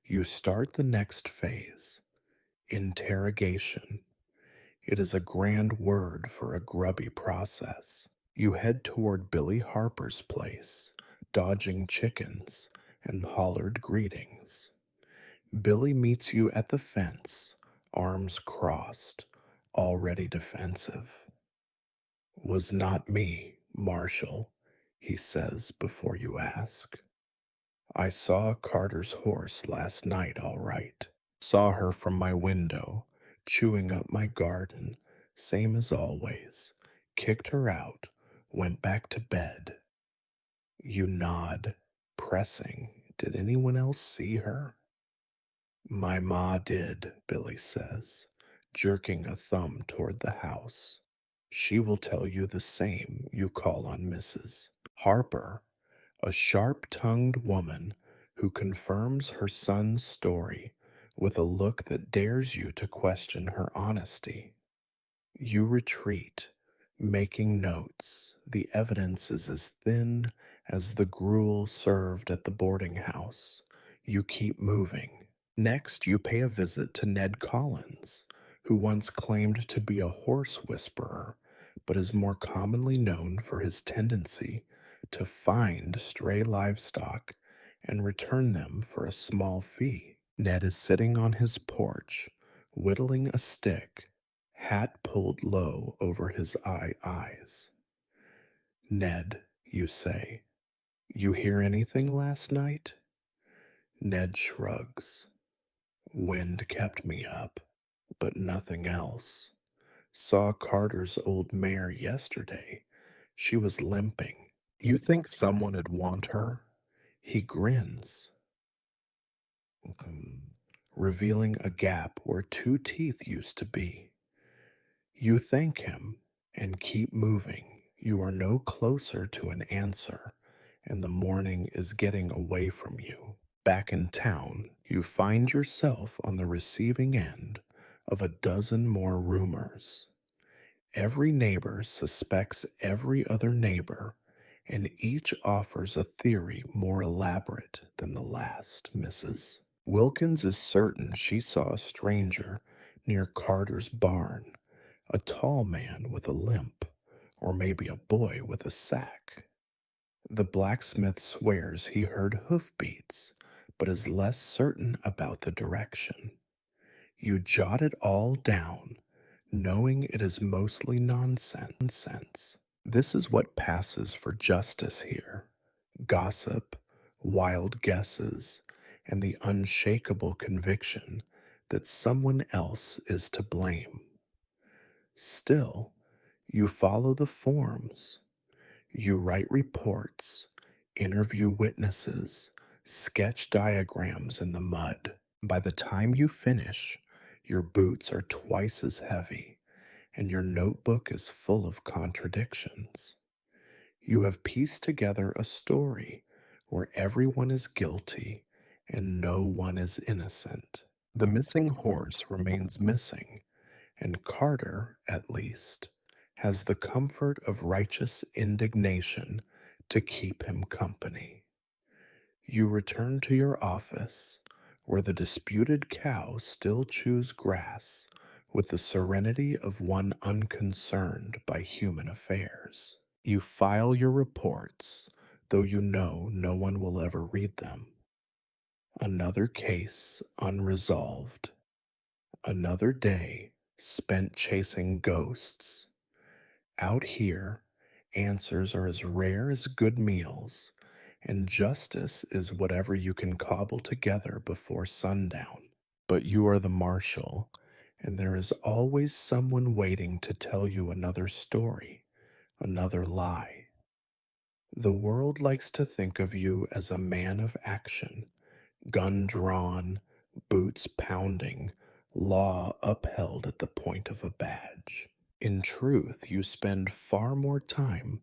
you start the next phase, interrogation. It is a grand word for a grubby process. You head toward Billy Harper's place, dodging chickens and hollered greetings. Billy meets you at the fence, arms crossed, already defensive. Was not me, Marshal, he says before you ask. I saw Carter's horse last night, all right. Saw her from my window, chewing up my garden, same as always. Kicked her out, went back to bed. You nod, pressing. Did anyone else see her? My ma did, Billy says, jerking a thumb toward the house. She will tell you the same. You call on Mrs. Harper, a sharp-tongued woman who confirms her son's story with a look that dares you to question her honesty. You retreat, making notes. The evidence is as thin as the gruel served at the boarding house. You keep moving. Next, you pay a visit to Ned Collins, who once claimed to be a horse whisperer, but is more commonly known for his tendency to find stray livestock and return them for a small fee. Ned is sitting on his porch, whittling a stick, hat pulled low over his eyes. Ned, you say, you hear anything last night? Ned shrugs. Wind kept me up, but nothing else. Saw Carter's old mare yesterday. She was limping. You think someone would want her? He grins, revealing a gap where two teeth used to be. You thank him and keep moving. You are no closer to an answer, and the morning is getting away from you. Back in town, You find yourself on the receiving end of a dozen more rumors. Every neighbor suspects every other neighbor, and each offers a theory more elaborate than the last, Mrs. Wilkins is certain she saw a stranger near Carter's barn, a tall man with a limp, or maybe a boy with a sack. The blacksmith swears he heard hoofbeats, but is less certain about the direction. You jot it all down, knowing it is mostly nonsense. This is what passes for justice here: gossip, wild guesses, and the unshakable conviction that someone else is to blame. Still, you follow the forms. You write reports, interview witnesses, sketch diagrams in the mud. By the time you finish, your boots are twice as heavy, and your notebook is full of contradictions. You have pieced together a story where everyone is guilty and no one is innocent. The missing horse remains missing, and Carter, at least, has the comfort of righteous indignation to keep him company. You return to your office, where the disputed cow still chews grass with the serenity of one unconcerned by human affairs. You file your reports, though you know no one will ever read them. Another case unresolved. Another day spent chasing ghosts. Out here, answers are as rare as good meals, and justice is whatever you can cobble together before sundown. But you are the marshal, and there is always someone waiting to tell you another story, another lie. The world likes to think of you as a man of action, gun drawn, boots pounding, law upheld at the point of a badge. In truth, you spend far more time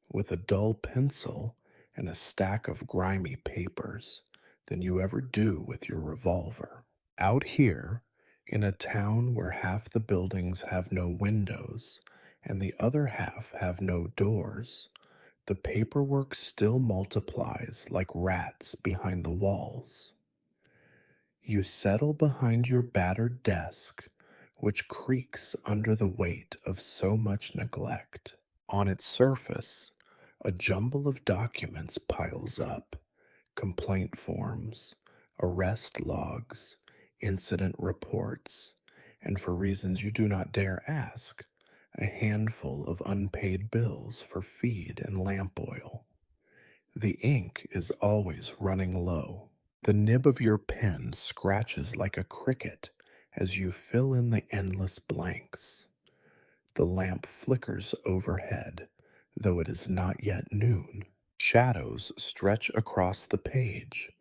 with a dull pencil and a stack of grimy papers than you ever do with your revolver. Out here, in a town where half the buildings have no windows and the other half have no doors, the paperwork still multiplies like rats behind the walls. You settle behind your battered desk, which creaks under the weight of so much neglect. On its surface, a jumble of documents piles up: complaint forms, arrest logs, incident reports, and for reasons you do not dare ask, a handful of unpaid bills for feed and lamp oil. The ink is always running low. The nib of your pen scratches like a cricket as you fill in the endless blanks. The lamp flickers overhead, though it is not yet noon. Shadows stretch across the page,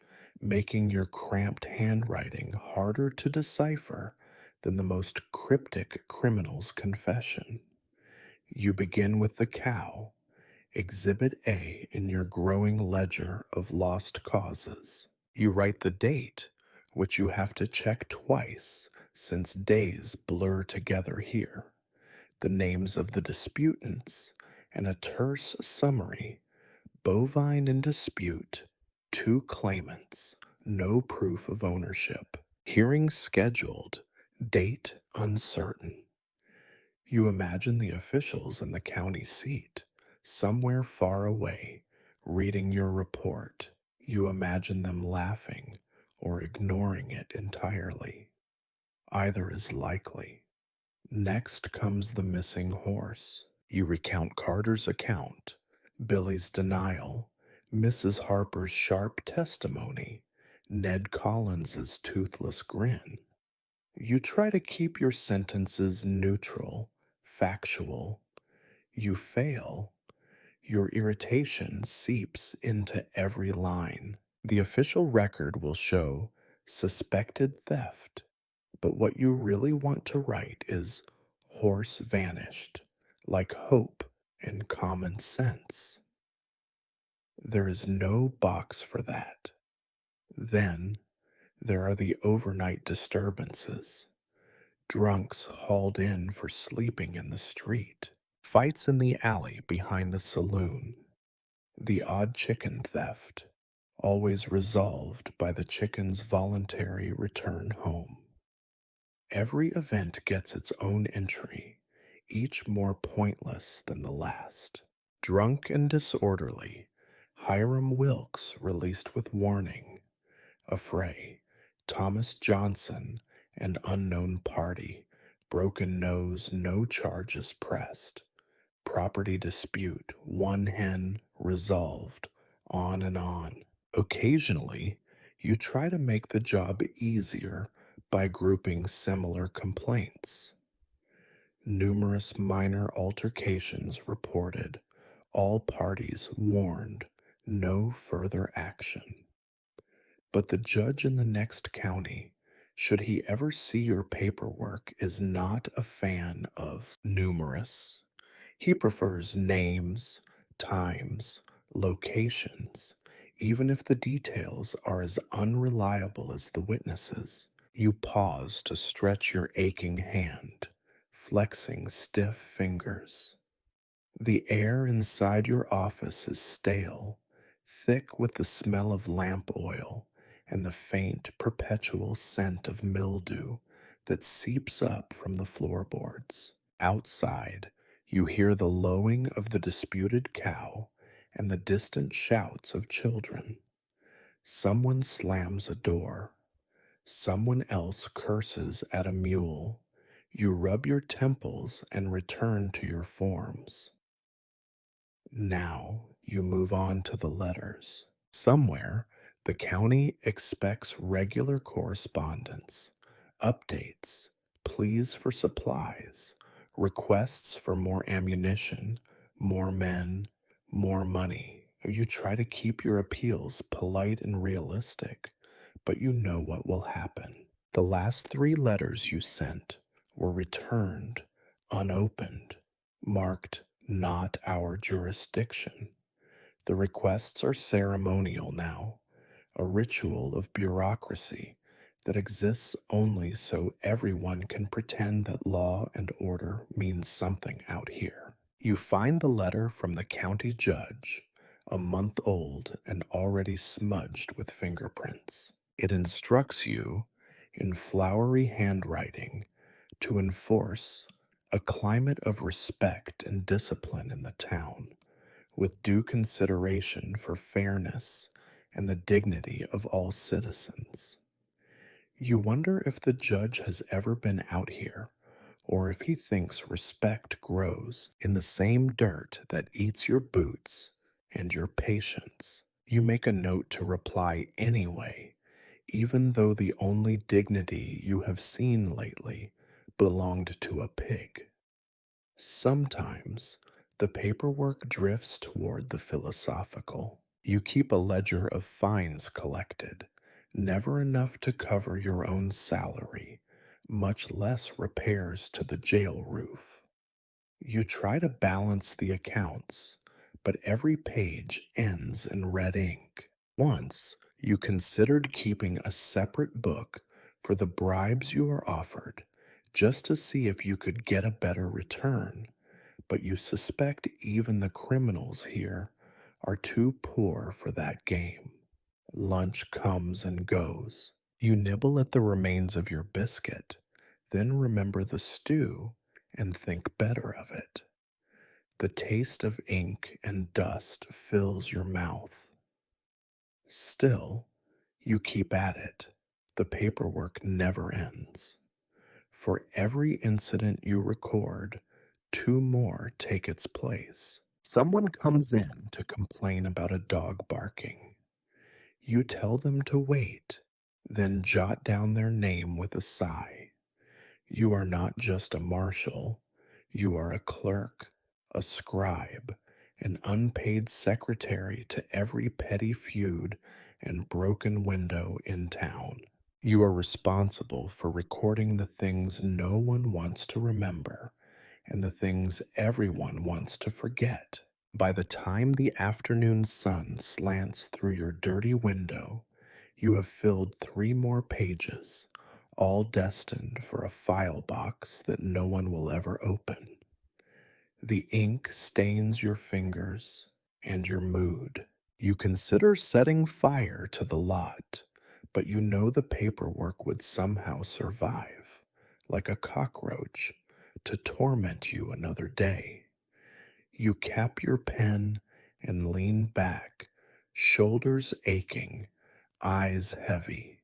making your cramped handwriting harder to decipher than the most cryptic criminal's confession. You begin with the cow, Exhibit A in your growing ledger of lost causes. You write the date, which you have to check twice since days blur together here, the names of the disputants, and a terse summary: bovine in dispute, two claimants, no proof of ownership, hearing scheduled, date uncertain. You imagine the officials in the county seat, somewhere far away, reading your report. You imagine them laughing or ignoring it entirely. Either is likely. Next comes the missing horse. You recount Carter's account, Billy's denial, Mrs. Harper's sharp testimony, Ned Collins's toothless grin. You try to keep your sentences neutral, factual. You fail. Your irritation seeps into every line. The official record will show suspected theft, but what you really want to write is horse vanished, like hope and common sense. There is no box for that. Then There are the overnight disturbances, drunks hauled in for sleeping in the street, fights in the alley behind the saloon, the odd chicken theft, always resolved by the chicken's voluntary return home. Every event gets its own entry, each more pointless than the last. Drunk and disorderly, Hiram Wilkes released with warning. Affray, Thomas Johnson, and unknown party. Broken nose, no charges pressed. Property dispute, one hen, resolved. On and on. Occasionally, you try to make the job easier by grouping similar complaints. Numerous minor altercations reported, all parties warned, no further action. But the judge in the next county, should he ever see your paperwork, is not a fan of numerous. He prefers names, times, locations, even if the details are as unreliable as the witnesses. You pause to stretch your aching hand, flexing stiff fingers. The air inside your office is stale, thick with the smell of lamp oil and the faint, perpetual scent of mildew that seeps up from the floorboards. Outside, you hear the lowing of the disputed cow and the distant shouts of children. Someone slams a door. Someone else curses at a mule. You rub your temples and return to your forms. Now you move on to the letters. Somewhere, the county expects regular correspondence, updates, pleas for supplies, requests for more ammunition, more men, more money. You try to keep your appeals polite and realistic, but you know what will happen. The last 3 letters you sent were returned, unopened, marked not our jurisdiction. The requests are ceremonial now, a ritual of bureaucracy that exists only so everyone can pretend that law and order means something out here. You find the letter from the county judge, a month old and already smudged with fingerprints. It instructs you, in flowery handwriting, to enforce a climate of respect and discipline in the town, with due consideration for fairness and the dignity of all citizens. You wonder if the judge has ever been out here, or if he thinks respect grows in the same dirt that eats your boots and your patience. You make a note to reply anyway, even though the only dignity you have seen lately belonged to a pig. Sometimes the paperwork drifts toward the philosophical. You keep a ledger of fines collected, never enough to cover your own salary, much less repairs to the jail roof. You try to balance the accounts, but every page ends in red ink. Once, you considered keeping a separate book for the bribes you were offered, just to see if you could get a better return, but you suspect even the criminals here are too poor for that game. Lunch comes and goes. You nibble at the remains of your biscuit, then remember the stew and think better of it. The taste of ink and dust fills your mouth. Still, you keep at it. The paperwork never ends. For every incident you record, 2 more take its place. Someone comes in to complain about a dog barking. You tell them to wait, then jot down their name with a sigh. You are not just a marshal, you are a clerk, a scribe, an unpaid secretary to every petty feud and broken window in town. You are responsible for recording the things no one wants to remember and the things everyone wants to forget. By the time the afternoon sun slants through your dirty window, You have filled 3 more pages, all destined for a file box that no one will ever open. The ink stains your fingers and your mood. You consider setting fire to the lot, but you know the paperwork would somehow survive, like a cockroach, to torment you another day. You cap your pen and lean back, shoulders aching, eyes heavy.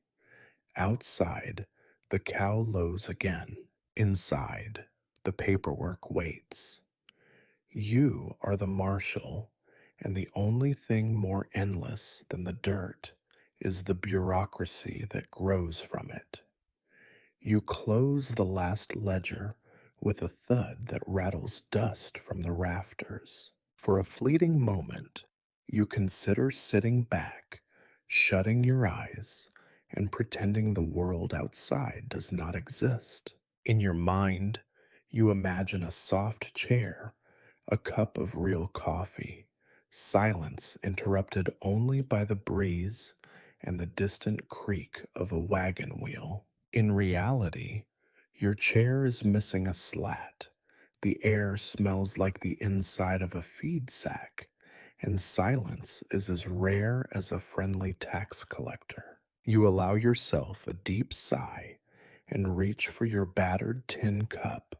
Outside, the cow lows again. Inside, the paperwork waits. You are the marshal, and the only thing more endless than the dirt is the bureaucracy that grows from it. You close the last ledger with a thud that rattles dust from the rafters. For a fleeting moment, you consider sitting back, shutting your eyes, and pretending the world outside does not exist. In your mind, you imagine a soft chair, a cup of real coffee, silence interrupted only by the breeze and the distant creak of a wagon wheel. In reality, your chair is missing a slat. The air smells like the inside of a feed sack, and silence is as rare as a friendly tax collector. You allow yourself a deep sigh and reach for your battered tin cup,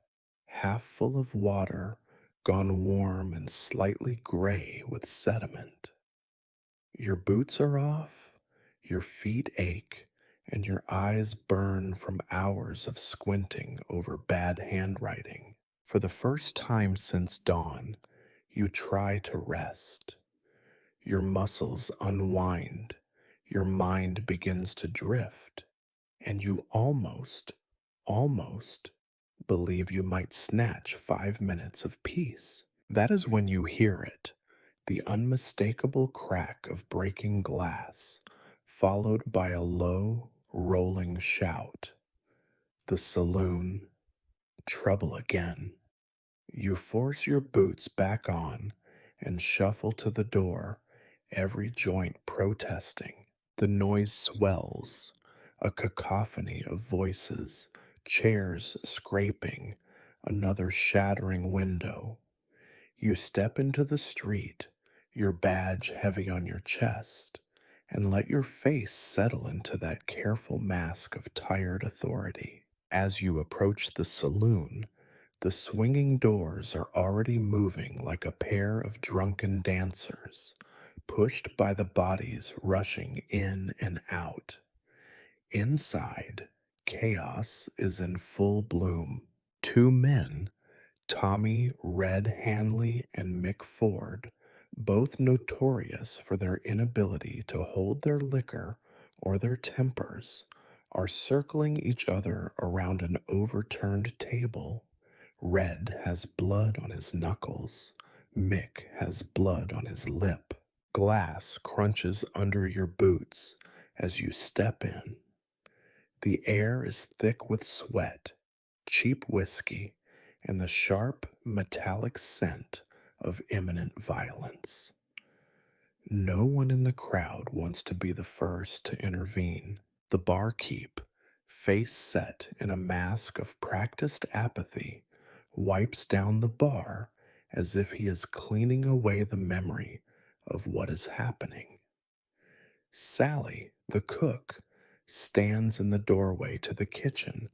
half full of water, gone warm and slightly gray with sediment. Your boots are off, your feet ache, and your eyes burn from hours of squinting over bad handwriting. For the first time since dawn, you try to rest. Your muscles unwind, your mind begins to drift, and you almost believe you might snatch 5 minutes of peace. That is when you hear it, the unmistakable crack of breaking glass, followed by a low, rolling shout. The saloon, trouble again. You force your boots back on and shuffle to the door, every joint protesting. The noise swells, a cacophony of voices, chairs scraping, another shattering window. You step into the street, your badge heavy on your chest, and let your face settle into that careful mask of tired authority. As you approach the saloon, the swinging doors are already moving like a pair of drunken dancers, pushed by the bodies rushing in and out. Inside, chaos is in full bloom. 2 men, Tommy Red Hanley and Mick Ford, both notorious for their inability to hold their liquor or their tempers, are circling each other around an overturned table. Red has blood on his knuckles. Mick has blood on his lip. Glass crunches under your boots as you step in. The air is thick with sweat, cheap whiskey, and the sharp, metallic scent of imminent violence. No one in the crowd wants to be the first to intervene. The barkeep, face set in a mask of practiced apathy, wipes down the bar as if he is cleaning away the memory of what is happening. Sally, the cook, stands in the doorway to the kitchen,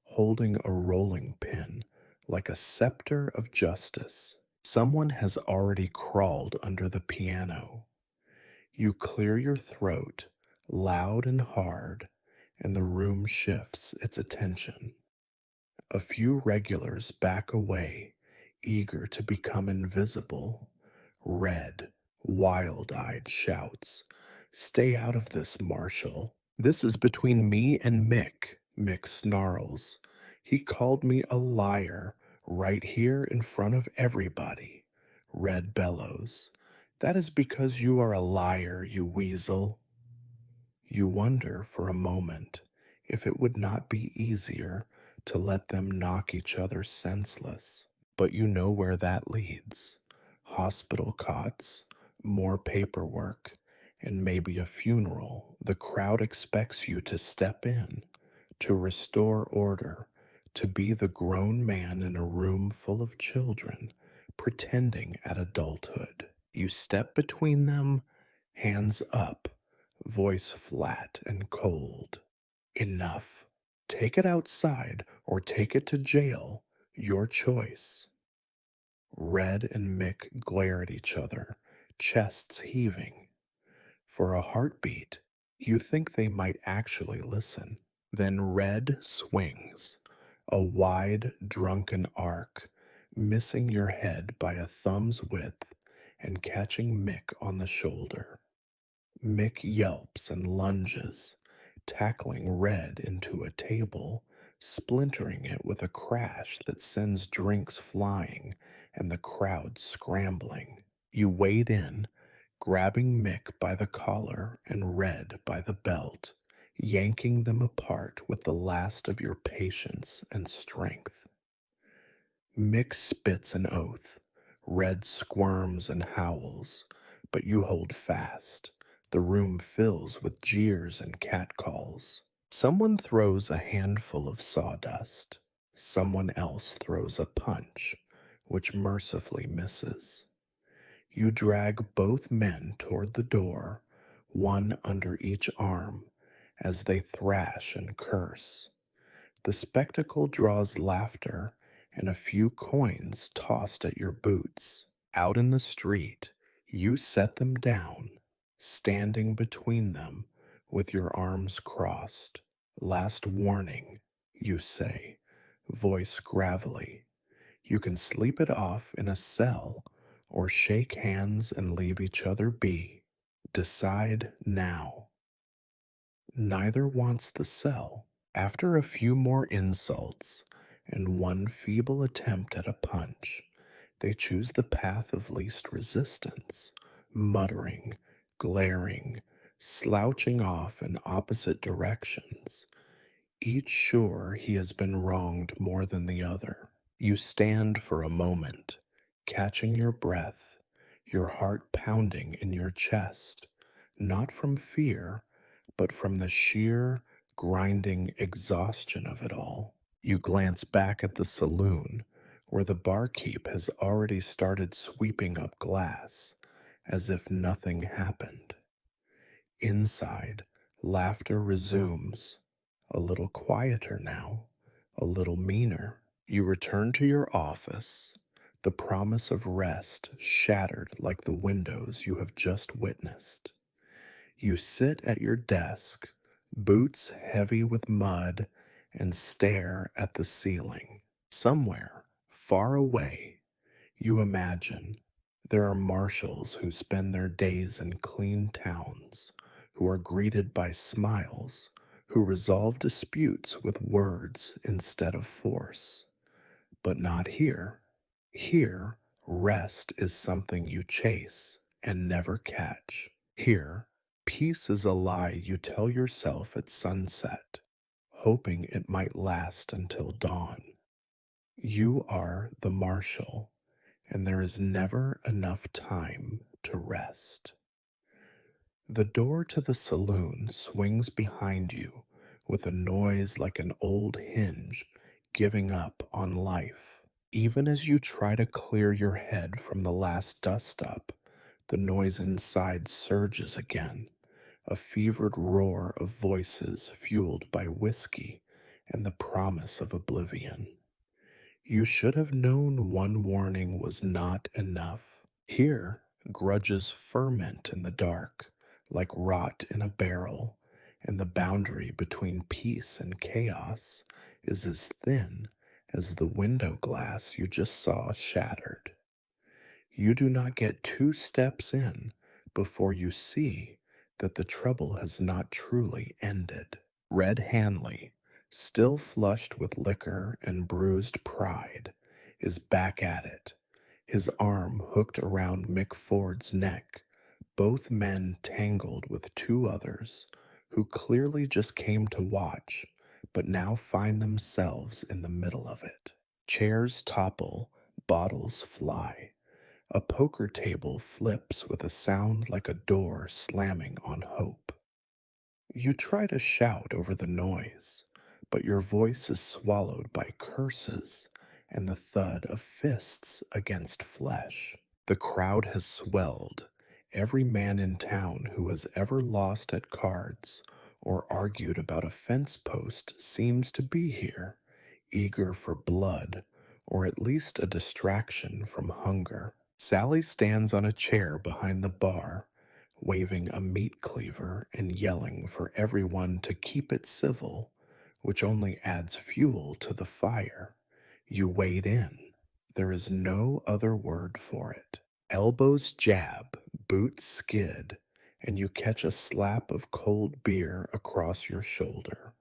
holding a rolling pin like a scepter of justice. Someone has already crawled under the piano. You clear your throat, loud and hard, and the room shifts its attention. A few regulars back away, eager to become invisible. Red, wild-eyed shouts, "Stay out of this, Marshal. This is between me and Mick." Mick snarls. "He called me a liar right here in front of everybody." Red bellows. "That is because you are a liar, you weasel." You wonder for a moment if it would not be easier to let them knock each other senseless. But you know where that leads. Hospital cots, more paperwork, and maybe a funeral, the crowd expects you to step in, to restore order, to be the grown man in a room full of children, pretending at adulthood. You step between them, hands up, voice flat and cold. Enough. Take it outside or take it to jail. Your choice. Red and Mick glare at each other, chests heaving. For a heartbeat, you think they might actually listen. Then Red swings, a wide, drunken arc, missing your head by a thumb's width and catching Mick on the shoulder. Mick yelps and lunges, tackling Red into a table, splintering it with a crash that sends drinks flying and the crowd scrambling. You wade in, grabbing Mick by the collar and Red by the belt, yanking them apart with the last of your patience and strength. Mick spits an oath. Red squirms and howls, but you hold fast. The room fills with jeers and catcalls. Someone throws a handful of sawdust. Someone else throws a punch, which mercifully misses. You drag both men toward the door, one under each arm, as they thrash and curse. The spectacle draws laughter and a few coins tossed at your boots. Out in the street, you set them down, standing between them with your arms crossed. Last warning, you say, voice gravelly. You can sleep it off in a cell or shake hands and leave each other be. Decide now. Neither wants the cell. After a few more insults and one feeble attempt at a punch, they choose the path of least resistance, muttering, glaring, slouching off in opposite directions, each sure he has been wronged more than the other. You stand for a moment, catching your breath, your heart pounding in your chest, not from fear, but from the sheer, grinding exhaustion of it all. You glance back at the saloon, where the barkeep has already started sweeping up glass, as if nothing happened. Inside, laughter resumes, a little quieter now, a little meaner. You return to your office, the promise of rest shattered like the windows you have just witnessed. You sit at your desk, boots heavy with mud, and stare at the ceiling. Somewhere, far away, you imagine there are marshals who spend their days in clean towns, who are greeted by smiles, who resolve disputes with words instead of force. But not here. Here, rest is something you chase and never catch. Here, peace is a lie you tell yourself at sunset, hoping it might last until dawn. You are the marshal, and there is never enough time to rest. The door to the saloon swings behind you with a noise like an old hinge giving up on life. Even as you try to clear your head from the last dust up, the noise inside surges again, a fevered roar of voices fueled by whiskey and the promise of oblivion. You should have known one warning was not enough. Here, grudges ferment in the dark, like rot in a barrel, and the boundary between peace and chaos is as thin as the window glass you just saw shattered. You do not get 2 steps in before you see that the trouble has not truly ended. Red Hanley, still flushed with liquor and bruised pride, is back at it, his arm hooked around Mick Ford's neck, both men tangled with 2 others who clearly just came to watch, but now find themselves in the middle of it. Chairs topple, bottles fly. A poker table flips with a sound like a door slamming on hope. You try to shout over the noise, but your voice is swallowed by curses and the thud of fists against flesh. The crowd has swelled. Every man in town who has ever lost at cards or argued about a fence post seems to be here, eager for blood or at least a distraction from hunger. Sally stands on a chair behind the bar, waving a meat cleaver and yelling for everyone to keep it civil, which only adds fuel to the fire. You wade in. There is no other word for it. Elbows jab, boots skid, and you catch a slap of cold beer across your shoulder.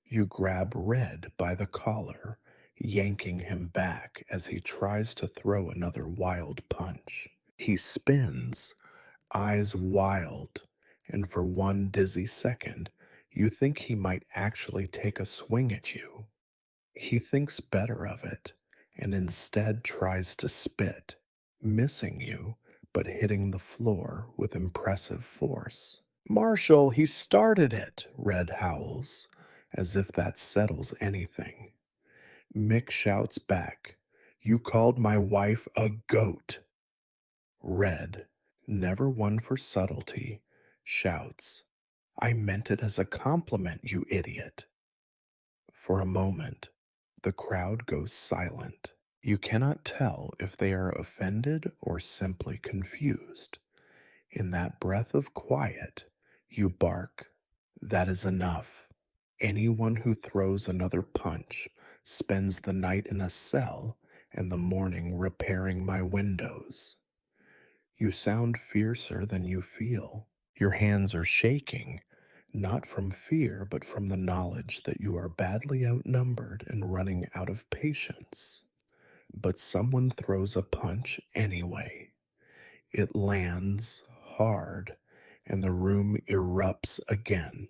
You grab Red by the collar, yanking him back as he tries to throw another wild punch. He spins, eyes wild, and for one dizzy second, you think he might actually take a swing at you. He thinks better of it and instead tries to spit, missing you but hitting the floor with impressive force. Marshal, he started it, Red howls, as if that settles anything. Mick shouts back, "You called my wife a goat." Red, never one for subtlety, shouts, "I meant it as a compliment, you idiot." For a moment, the crowd goes silent. You cannot tell if they are offended or simply confused. In that breath of quiet, you bark, "That is enough. Anyone who throws another punch spends the night in a cell and the morning repairing my windows." You sound fiercer than you feel. Your hands are shaking, not from fear, but from the knowledge that you are badly outnumbered and running out of patience. But someone throws a punch anyway. It lands hard, and the room erupts again.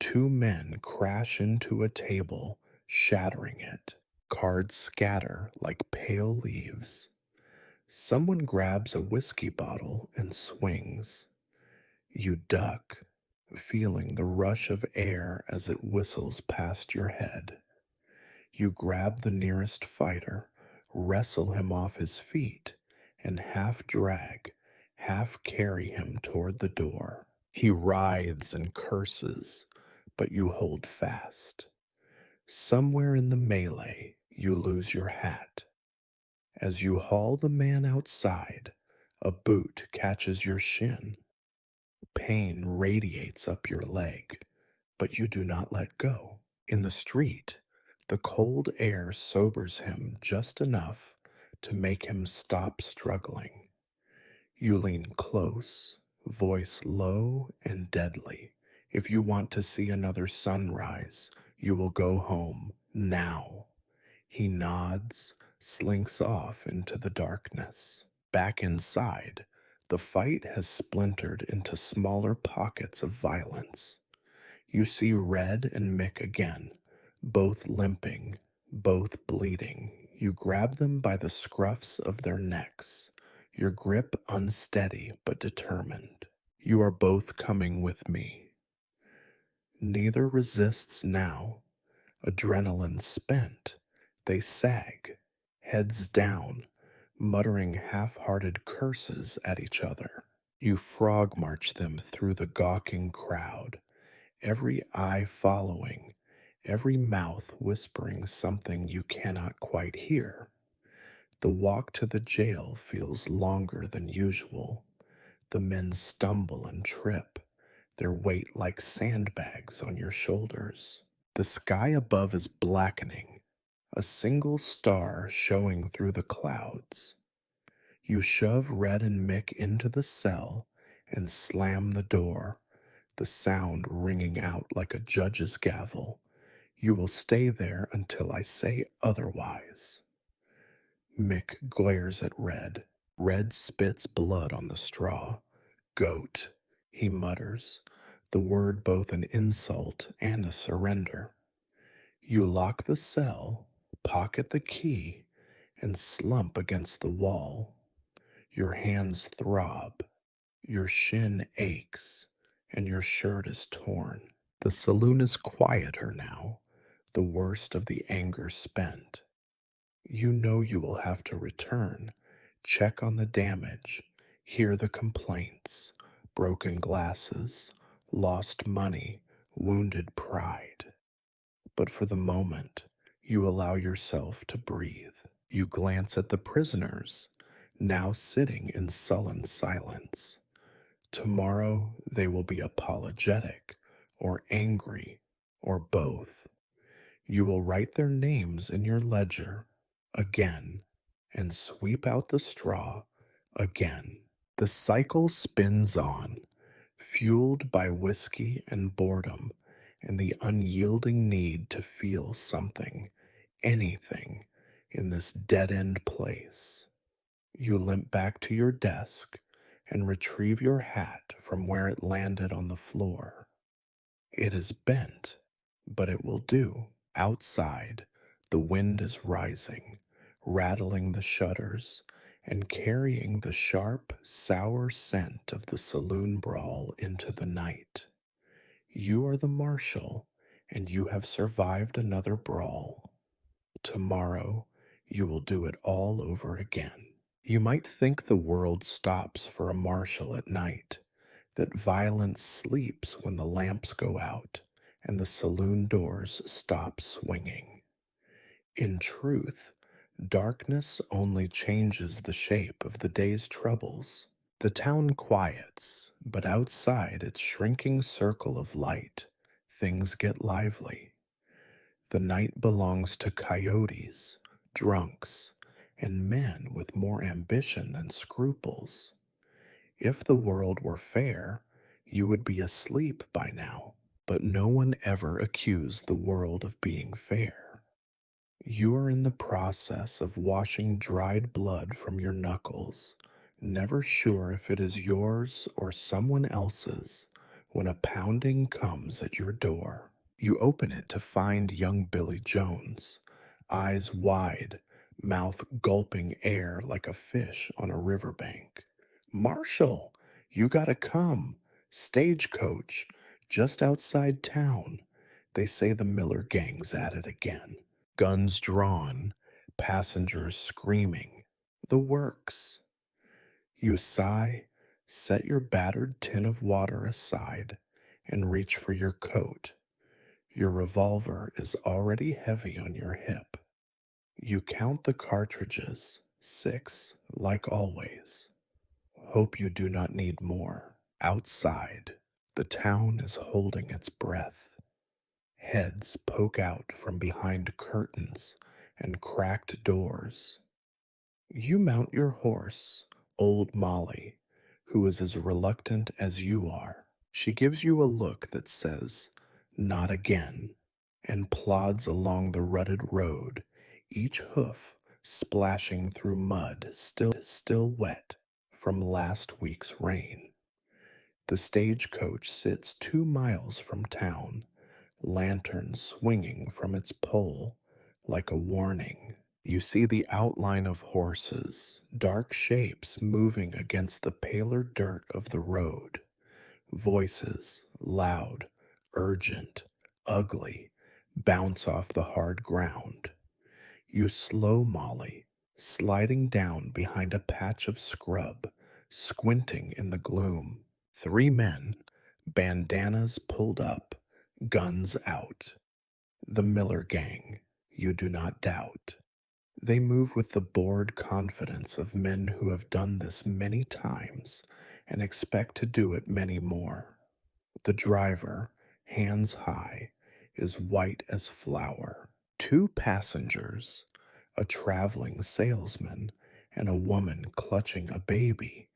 Two men crash into a table, shattering it. Cards scatter like pale leaves. Someone grabs a whiskey bottle and swings. You duck, feeling the rush of air as it whistles past your head. You grab the nearest fighter, wrestle him off his feet, and half drag, half carry him toward the door. He writhes and curses, but you hold fast. Somewhere in the melee, you lose your hat. As you haul the man outside, a boot catches your shin. Pain radiates up your leg, but you do not let go. In the street, the cold air sobers him just enough to make him stop struggling. You lean close, voice low and deadly. "If you want to see another sunrise, you will go home now." He nods, slinks off into the darkness. Back inside, the fight has splintered into smaller pockets of violence. You see Red and Mick again, both limping, both bleeding. You grab them by the scruffs of their necks, your grip unsteady but determined. "You are both coming with me." Neither resists now. Adrenaline spent, they sag, heads down, muttering half-hearted curses at each other. You frog march them through the gawking crowd, every eye following, every mouth whispering something you cannot quite hear. The walk to the jail feels longer than usual. The men stumble and trip, their weight like sandbags on your shoulders. The sky above is blackening, a single star showing through the clouds. You shove Red and Mick into the cell and slam the door, the sound ringing out like a judge's gavel. "You will stay there until I say otherwise." Mick glares at Red. Red spits blood on the straw. "Goat," he mutters, the word both an insult and a surrender. You lock the cell, pocket the key, and slump against the wall. Your hands throb, your shin aches, and your shirt is torn. The saloon is quieter now, the worst of the anger spent. You know you will have to return, check on the damage, hear the complaints, broken glasses, lost money, wounded pride. But for the moment, you allow yourself to breathe. You glance at the prisoners, now sitting in sullen silence. Tomorrow they will be apologetic, or angry, or both. You will write their names in your ledger again and sweep out the straw again. The cycle spins on, fueled by whiskey and boredom and the unyielding need to feel something, anything, in this dead end place. You limp back to your desk and retrieve your hat from where it landed on the floor. It is bent, but it will do. Outside, the wind is rising, rattling the shutters and carrying the sharp, sour scent of the saloon brawl into the night. You are the marshal, and you have survived another brawl. Tomorrow, you will do it all over again. You might think the world stops for a marshal at night, that violence sleeps when the lamps go out and the saloon doors stop swinging. In truth, darkness only changes the shape of the day's troubles. The town quiets, but outside its shrinking circle of light, things get lively. The night belongs to coyotes, drunks, and men with more ambition than scruples. If the world were fair, you would be asleep by now, but no one ever accused the world of being fair. You are in the process of washing dried blood from your knuckles, never sure if it is yours or someone else's, when a pounding comes at your door. You open it to find young Billy Jones, eyes wide, mouth gulping air like a fish on a riverbank. Marshal, you gotta come. Stagecoach, just outside town. They say the Miller gang's at it again. Guns drawn, passengers screaming. The works. You sigh, set your battered tin of water aside, and reach for your coat. Your revolver is already heavy on your hip. You count the cartridges, 6, like always. Hope you do not need more. Outside, the town is holding its breath. Heads poke out from behind curtains and cracked doors. You mount your horse, old Molly, who is as reluctant as you are. She gives you a look that says, "Not again," and plods along the rutted road, each hoof splashing through mud still wet from last week's rain. The stagecoach sits 2 miles from town, lantern swinging from its pole like a warning. You see the outline of horses, dark shapes moving against the paler dirt of the road. Voices, loud, urgent, ugly, bounce off the hard ground. You slow Molly, sliding down behind a patch of scrub, squinting in the gloom. 3 men, bandanas pulled up, guns out. The Miller gang, you do not doubt. They move with the bored confidence of men who have done this many times and expect to do it many more. The driver, hands high, is white as flour. 2 passengers, a traveling salesman and a woman clutching a baby,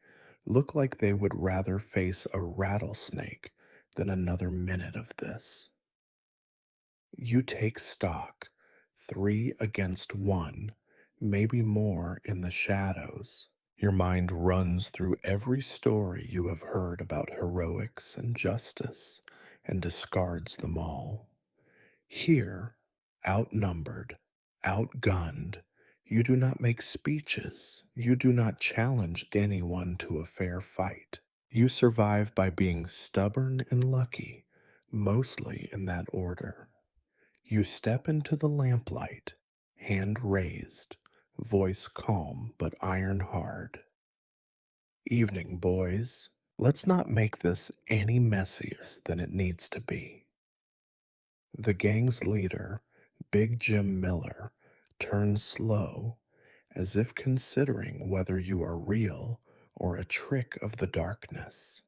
look like they would rather face a rattlesnake than another minute of this. You take stock, 3 against 1, maybe more in the shadows. Your mind runs through every story you have heard about heroics and justice and discards them all. Here, outnumbered, outgunned, You do not make speeches. You do not challenge anyone to a fair fight. You survive by being stubborn and lucky, mostly in that order. You step into the lamplight, hand raised, voice calm but iron hard. Evening, boys. Let's not make this any messier than it needs to be. The gang's leader, Big Jim Miller, turns slow, as if considering whether you are real or a trick of the darkness.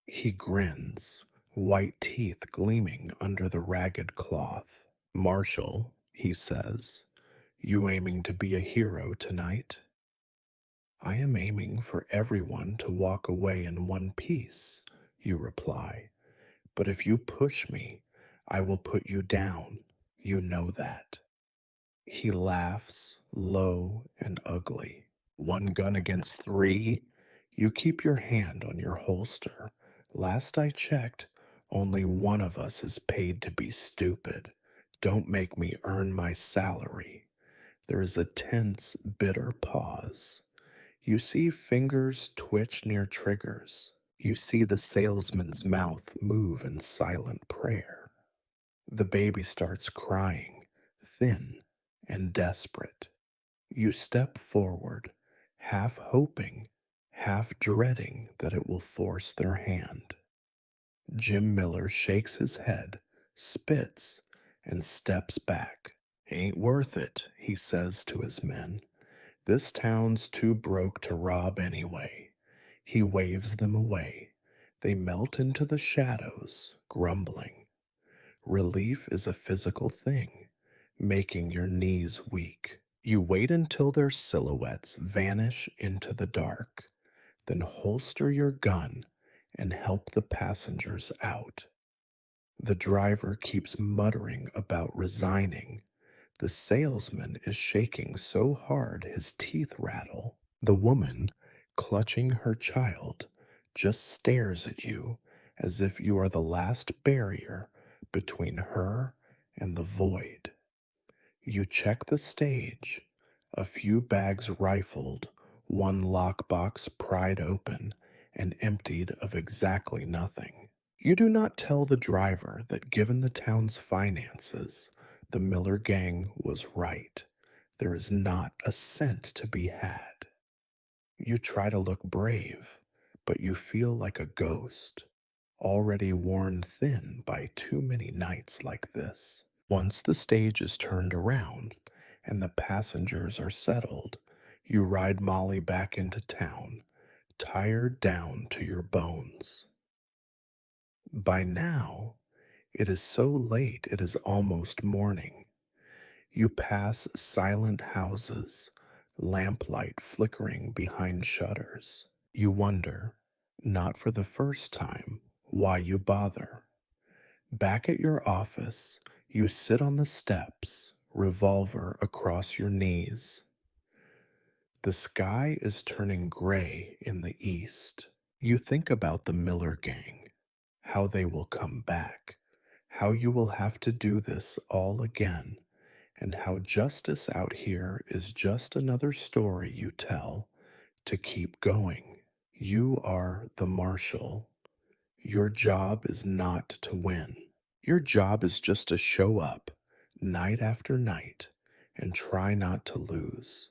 He grins, white teeth gleaming under the ragged cloth. Marshal, he says, you aiming to be a hero tonight? I am aiming for everyone to walk away in one piece, you reply. But if you push me, I will put you down. You know that. He laughs, low and ugly. One gun against three? You keep your hand on your holster. Last I checked, only one of us is paid to be stupid. Don't make me earn my salary. There is a tense, bitter pause. You see fingers twitch near triggers. You see the salesman's mouth move in silent prayer. The baby starts crying, thin and desperate. You step forward, half hoping, half dreading that it will force their hand. Jim Miller shakes his head, spits, and steps back. Ain't worth it, he says to his men. This town's too broke to rob anyway. He waves them away. They melt into the shadows, grumbling. Relief is a physical thing, making your knees weak. You wait until their silhouettes vanish into the dark, then holster your gun and help the passengers out. The driver keeps muttering about resigning. The salesman is shaking so hard his teeth rattle. The woman, clutching her child, just stares at you as if you are the last barrier between her and the void. You check the stage, a few bags rifled, one lockbox pried open and emptied of exactly nothing. You do not tell the driver that given the town's finances, the Miller gang was right. There is not a cent to be had. You try to look brave, but you feel like a ghost, already worn thin by too many nights like this. Once the stage is turned around and the passengers are settled, you ride Molly back into town, tired down to your bones. By now, it is so late it is almost morning. You pass silent houses, lamplight flickering behind shutters. You wonder, not for the first time, why you bother. Back at your office, you sit on the steps, revolver across your knees. The sky is turning gray in the east. You think about the Miller gang, how they will come back, how you will have to do this all again, and how justice out here is just another story you tell to keep going. You are the marshal. Your job is not to win. Your job is just to show up night after night and try not to lose.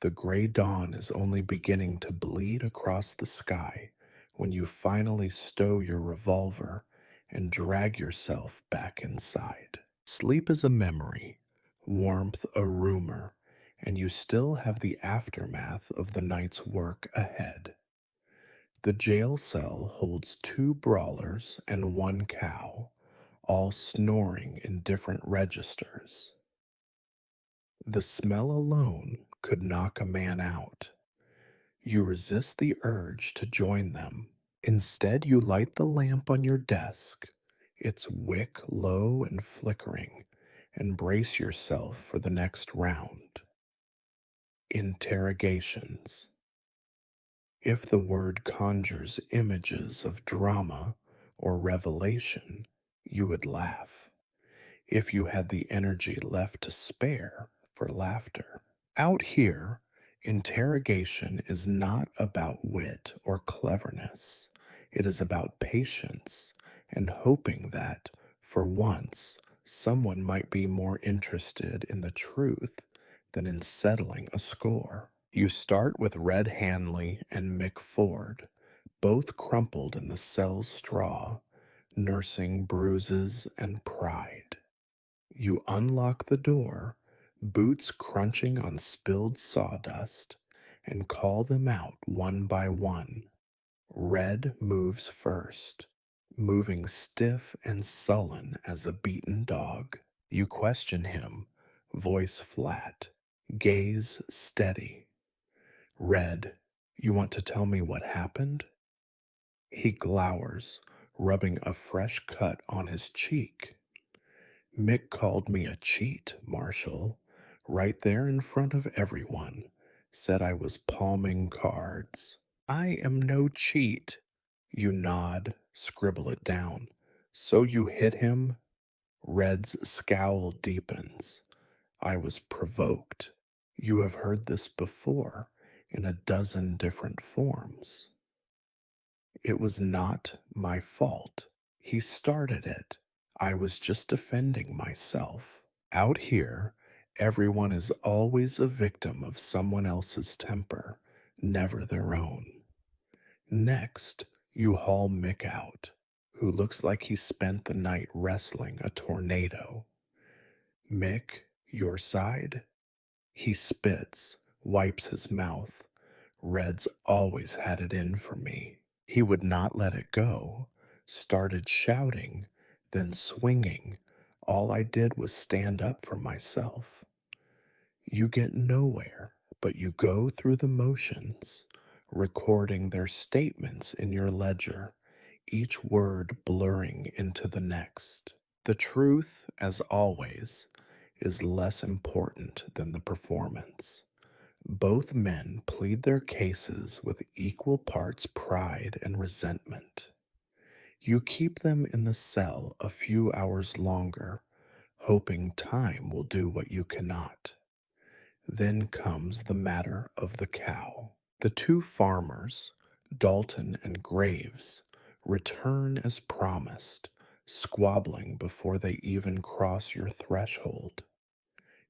The gray dawn is only beginning to bleed across the sky when you finally stow your revolver and drag yourself back inside. Sleep is a memory, warmth a rumor, and you still have the aftermath of the night's work ahead. The jail cell holds two brawlers and one cow, all snoring in different registers. The smell alone could knock a man out. You resist the urge to join them. Instead, you light the lamp on your desk, its wick low and flickering, and brace yourself for the next round. Interrogations. If the word conjures images of drama or revelation, you would laugh. If you had the energy left to spare for laughter. Out here, interrogation is not about wit or cleverness. It is about patience and hoping that, for once, someone might be more interested in the truth than in settling a score. You start with Red Hanley and Mick Ford, both crumpled in the cell's straw, nursing bruises and pride. You unlock the door, boots crunching on spilled sawdust, and call them out one by one. Red moves first, moving stiff and sullen as a beaten dog. You question him, voice flat, gaze steady. Red, you want to tell me what happened? He glowers, rubbing a fresh cut on his cheek. Mick called me a cheat, Marshal, right there in front of everyone. Said I was palming cards. I am no cheat. You nod, scribble it down. So you hit him? Red's scowl deepens. I was provoked. You have heard this before, in a dozen different forms. It was not my fault. He started it. I was just defending myself. Out here, everyone is always a victim of someone else's temper, never their own. Next, you haul Mick out, who looks like he spent the night wrestling a tornado. Mick, your side? He spits, wipes his mouth. Red's always had it in for me. He would not let it go, started shouting, then swinging. All I did was stand up for myself. You get nowhere, but you go through the motions, recording their statements in your ledger, each word blurring into the next. The truth, as always, is less important than the performance. Both men plead their cases with equal parts pride and resentment. You keep them in the cell a few hours longer, hoping time will do what you cannot. Then comes the matter of the cow. The two farmers, Dalton and Graves, return as promised, squabbling before they even cross your threshold.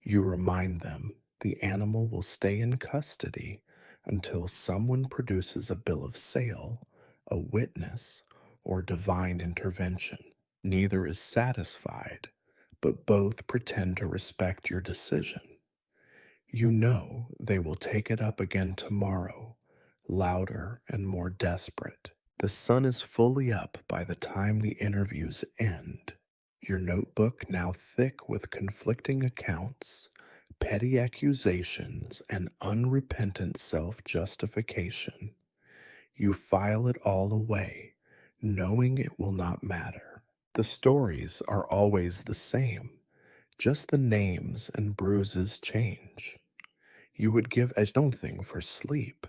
You remind them the animal will stay in custody until someone produces a bill of sale, a witness, or divine intervention. Neither is satisfied, but both pretend to respect your decision. You know they will take it up again tomorrow, louder and more desperate. The sun is fully up by the time the interviews end. Your notebook now thick with conflicting accounts, petty accusations, and unrepentant self justification. You file it all away, knowing it will not matter. The stories are always the same, just the names and bruises change. You would give as nothing for sleep,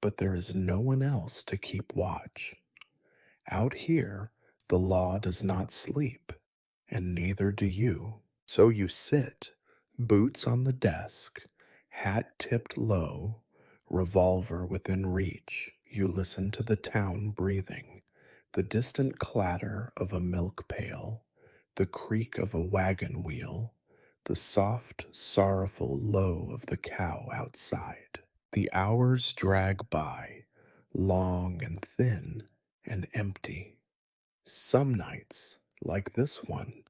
but there is no one else to keep watch. Out here, the law does not sleep, and neither do you. So you sit, boots on the desk, hat tipped low, revolver within reach. You listen to the town breathing, the distant clatter of a milk pail, the creak of a wagon wheel, the soft, sorrowful low of the cow outside. The hours drag by, long and thin and empty. Some nights, like this one,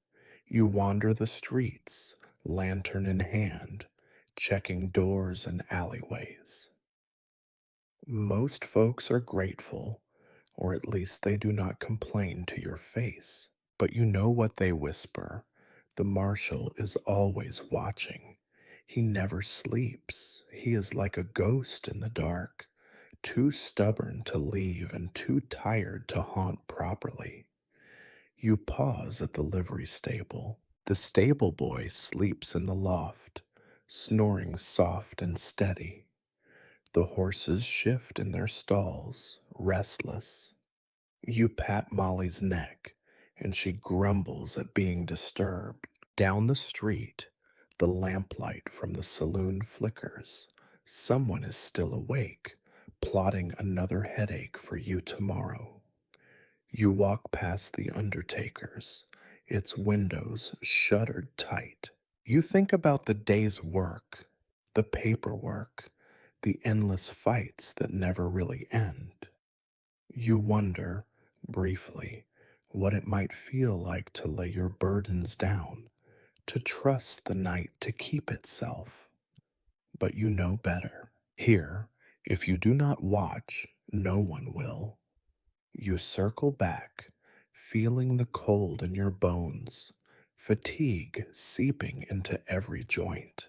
you wander the streets, lantern in hand, checking doors and alleyways. Most folks are grateful, or at least they do not complain to your face. But you know what they whisper. The marshal is always watching. He never sleeps. He is like a ghost in the dark, too stubborn to leave and too tired to haunt properly. You pause at the livery stable. The stable boy sleeps in the loft, snoring soft and steady. The horses shift in their stalls, restless. You pat Molly's neck, and she grumbles at being disturbed. Down the street, The lamplight from the saloon flickers. Someone is still awake, plotting another headache for you tomorrow. You walk past the undertaker's, its windows shuttered tight. You think about the day's work, the paperwork, the endless fights that never really end. You wonder, briefly, what it might feel like to lay your burdens down, to trust the night to keep itself. But you know better. Here, if you do not watch, no one will. You circle back, feeling the cold in your bones, fatigue seeping into every joint.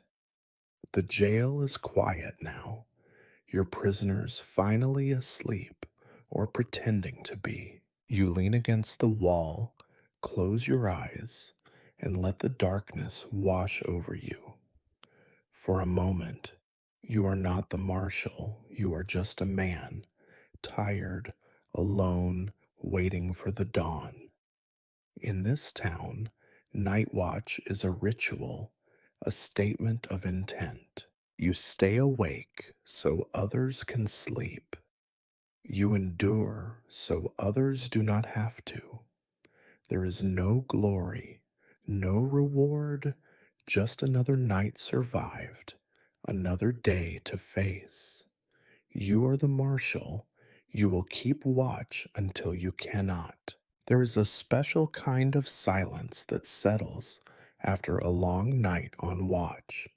The jail is quiet now, your prisoners finally asleep or pretending to be. You lean against the wall, close your eyes, and let the darkness wash over you. For a moment, you are not the marshal, you are just a man, tired, alone, waiting for the dawn. In this town, night watch is a ritual, a statement of intent. You stay awake so others can sleep. You endure so others do not have to. There is no glory, no reward, just another night survived, another day to face. You are the marshal. You will keep watch until you cannot. There is a special kind of silence that settles after a long night on watch,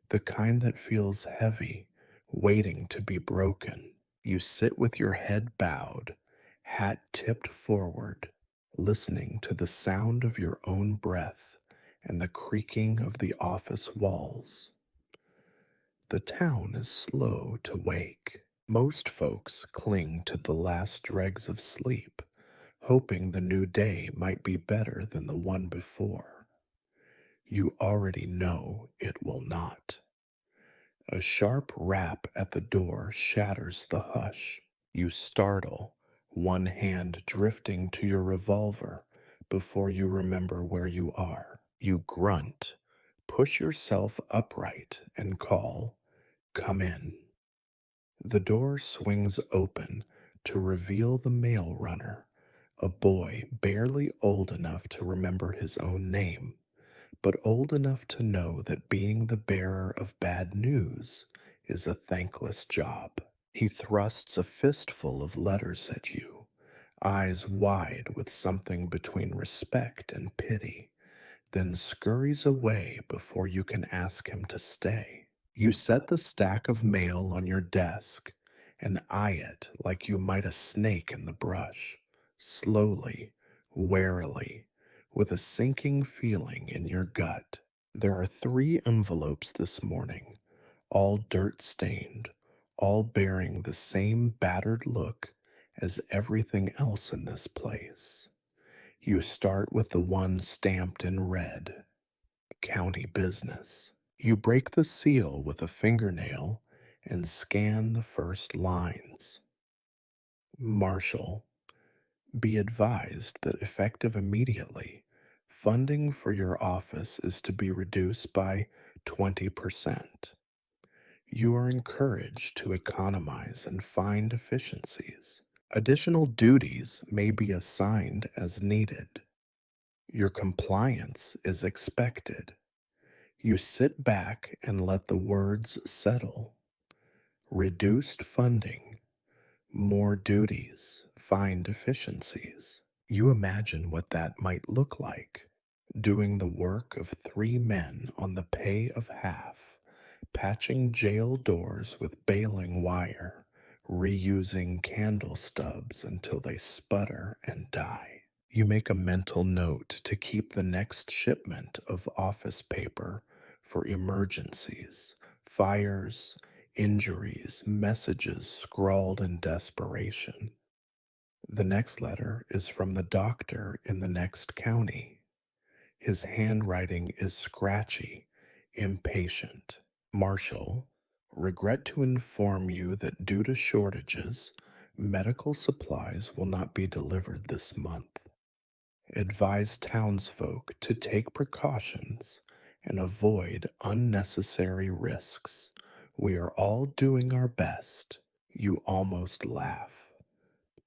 the kind that feels heavy, waiting to be broken. You sit with your head bowed, hat tipped forward, listening to the sound of your own breath and the creaking of the office walls. The town is slow to wake. Most folks cling to the last dregs of sleep, hoping the new day might be better than the one before. You already know it will not. A sharp rap at the door shatters the hush. You startle, one hand drifting to your revolver before you remember where you are. You grunt, push yourself upright, and call, "Come in." The door swings open to reveal the mail runner, a boy barely old enough to remember his own name, but old enough to know that being the bearer of bad news is a thankless job. He thrusts a fistful of letters at you, eyes wide with something between respect and pity, then scurries away before you can ask him to stay. You set the stack of mail on your desk and eye it like you might a snake in the brush, slowly, warily, with a sinking feeling in your gut. There are 3 envelopes this morning, all dirt stained, all bearing the same battered look as everything else in this place. You start with the one stamped in red, county business. You break the seal with a fingernail and scan the first lines. Marshal, be advised that effective immediately, funding for your office is to be reduced by 20%. You are encouraged to economize and find efficiencies. Additional duties may be assigned as needed. Your compliance is expected. You sit back and let the words settle. Reduced funding, more duties, find efficiencies. You imagine what that might look like. Doing the work of 3 men on the pay of half, patching jail doors with baling wire, reusing candle stubs until they sputter and die. You make a mental note to keep the next shipment of office paper for emergencies, fires, injuries, messages scrawled in desperation. The next letter is from the doctor in the next county. His handwriting is scratchy, impatient. Marshal, regret to inform you that due to shortages, medical supplies will not be delivered this month. Advise townsfolk to take precautions and avoid unnecessary risks. We are all doing our best. You almost laugh.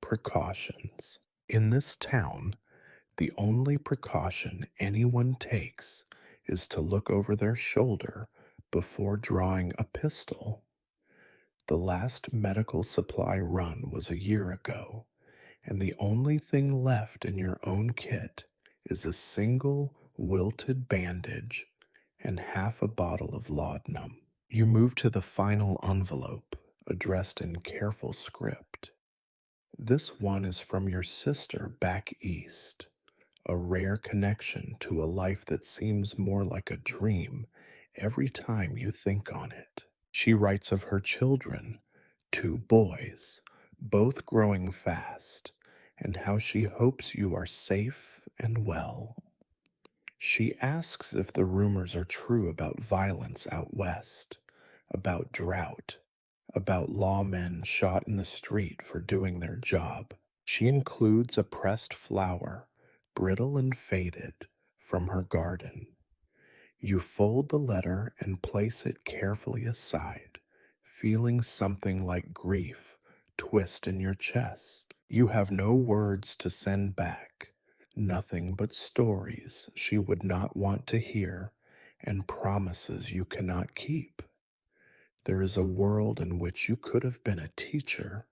Precautions. In this town, the only precaution anyone takes is to look over their shoulder before drawing a pistol. The last medical supply run was a year ago, and the only thing left in your own kit is a single wilted bandage and half a bottle of laudanum. You move to the final envelope, addressed in careful script. This one is from your sister back east, a rare connection to a life that seems more like a dream every time you think on it. She writes of her children, two boys, both growing fast, and how she hopes you are safe and well. She asks if the rumors are true about violence out west, about drought, about lawmen shot in the street for doing their job. She includes a pressed flower, brittle and faded, from her garden. You fold the letter and place it carefully aside, feeling something like grief twist in your chest. You have no words to send back, nothing but stories she would not want to hear and promises you cannot keep. There is a world in which you could have been a teacher,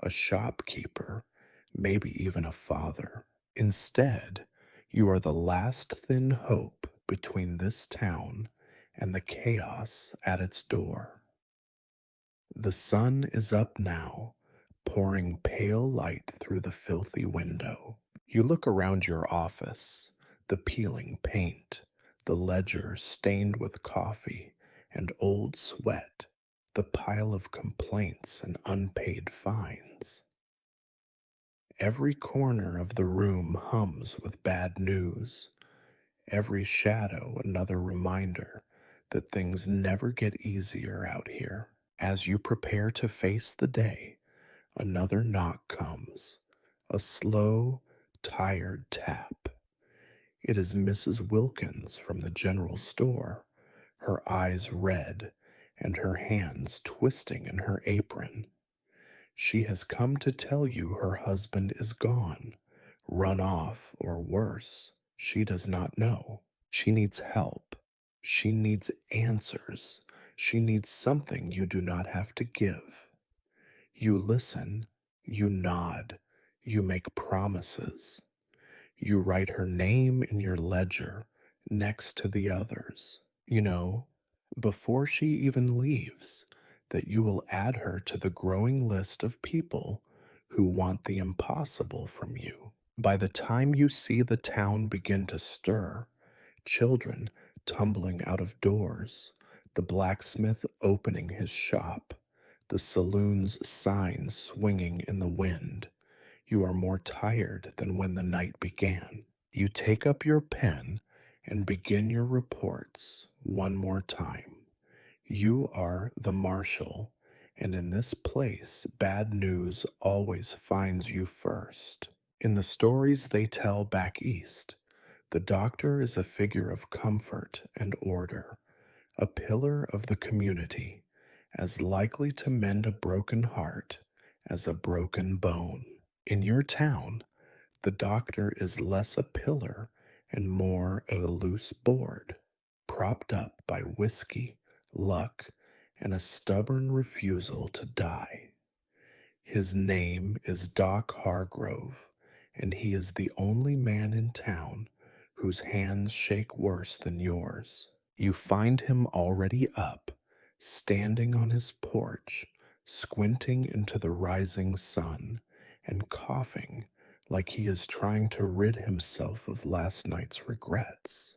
a shopkeeper, maybe even a father. Instead, you are the last thin hope between this town and the chaos at its door. The sun is up now, pouring pale light through the filthy window. You look around your office, the peeling paint, the ledger stained with coffee and old sweat, the pile of complaints and unpaid fines. Every corner of the room hums with bad news, every shadow another reminder that things never get easier out here. As you prepare to face the day, another knock comes, a slow, tired tap. It is Mrs. Wilkins from the general store, her eyes red and her hands twisting in her apron. She has come to tell you her husband is gone, run off, or worse. She does not know. She needs help. She needs answers. She needs something you do not have to give. You listen. You nod. You make promises. You write her name in your ledger next to the others. You know, before she even leaves, that you will add her to the growing list of people who want the impossible from you. By the time you see the town begin to stir, children tumbling out of doors, the blacksmith opening his shop, the saloon's sign swinging in the wind, you are more tired than when the night began. You take up your pen and begin your reports one more time. You are the marshal, and in this place, bad news always finds you first. In the stories they tell back east, the doctor is a figure of comfort and order, a pillar of the community, as likely to mend a broken heart as a broken bone. In your town, the doctor is less a pillar and more a loose board, propped up by whiskey, luck, and a stubborn refusal to die. His name is Doc Hargrove, and he is the only man in town whose hands shake worse than yours. You find him already up, standing on his porch, squinting into the rising sun, and coughing like he is trying to rid himself of last night's regrets.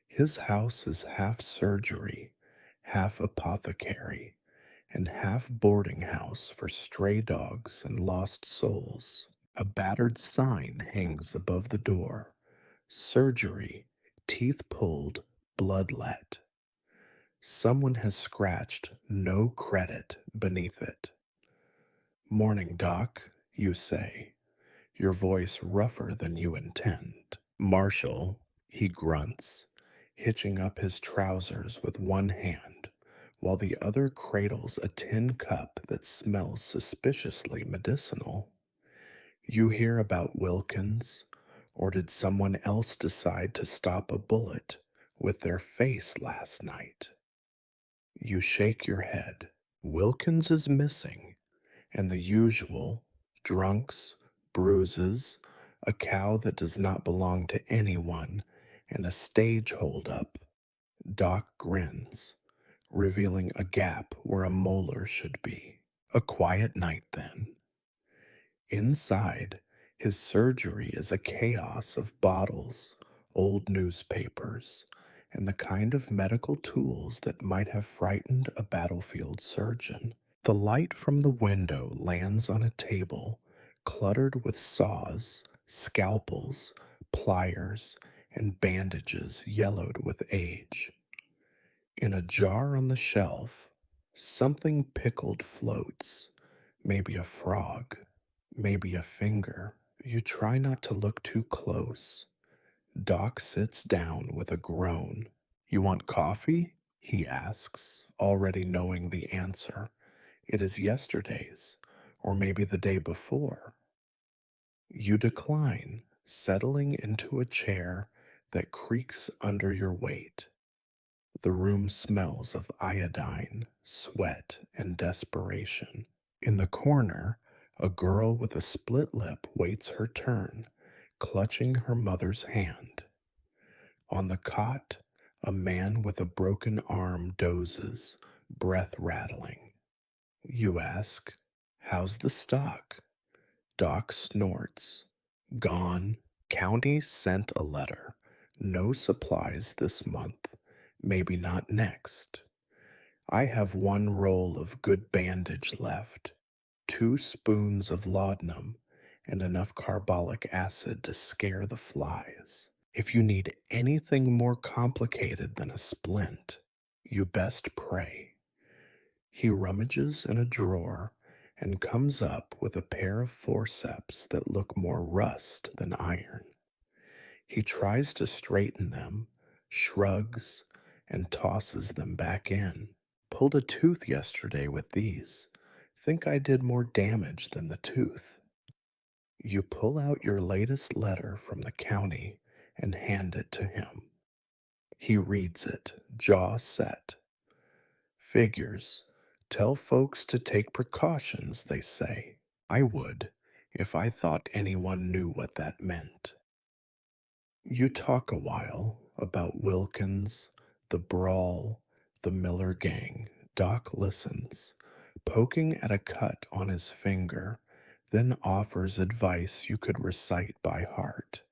His house is half surgery, half apothecary, and half boarding house for stray dogs and lost souls. A battered sign hangs above the door. Surgery, teeth pulled, bloodlet. Someone has scratched "no credit" beneath it. "Morning, Doc," you say, your voice rougher than you intend. "Marshal," he grunts, hitching up his trousers with one hand, while the other cradles a tin cup that smells suspiciously medicinal. You hear about Wilkins, or did someone else decide to stop a bullet with their face last night? You shake your head. Wilkins is missing, and the usual drunks, bruises, a cow that does not belong to anyone, and a stage holdup. Doc grins, revealing a gap where a molar should be. A quiet night, then. Inside, his surgery is a chaos of bottles, old newspapers, and the kind of medical tools that might have frightened a battlefield surgeon. The light from the window lands on a table cluttered with saws, scalpels, pliers, and bandages yellowed with age. In a jar on the shelf, something pickled floats, maybe a frog, maybe a finger. You try not to look too close. Doc sits down with a groan. You want coffee? He asks, already knowing the answer. It is yesterday's, or maybe the day before. You decline, settling into a chair that creaks under your weight. The room smells of iodine, sweat, and desperation. In the corner, a girl with a split lip waits her turn, clutching her mother's hand. On the cot, a man with a broken arm dozes, breath rattling. You ask, "How's the stock?" Doc snorts. "Gone. County sent a letter. No supplies this month. Maybe not next. I have one roll of good bandage left, 2 spoons of laudanum, and enough carbolic acid to scare the flies. If you need anything more complicated than a splint, you best pray." He rummages in a drawer and comes up with a pair of forceps that look more rust than iron. He tries to straighten them, shrugs, and tosses them back in. "Pulled a tooth yesterday with these. Think I did more damage than the tooth." You pull out your latest letter from the county and hand it to him. He reads it, jaw set. "Figures. Tell folks to take precautions," they say. I would, if I thought anyone knew what that meant. You talk a while about Wilkins, the brawl, the Miller gang. Doc listens, poking at a cut on his finger, then offers advice you could recite by heart.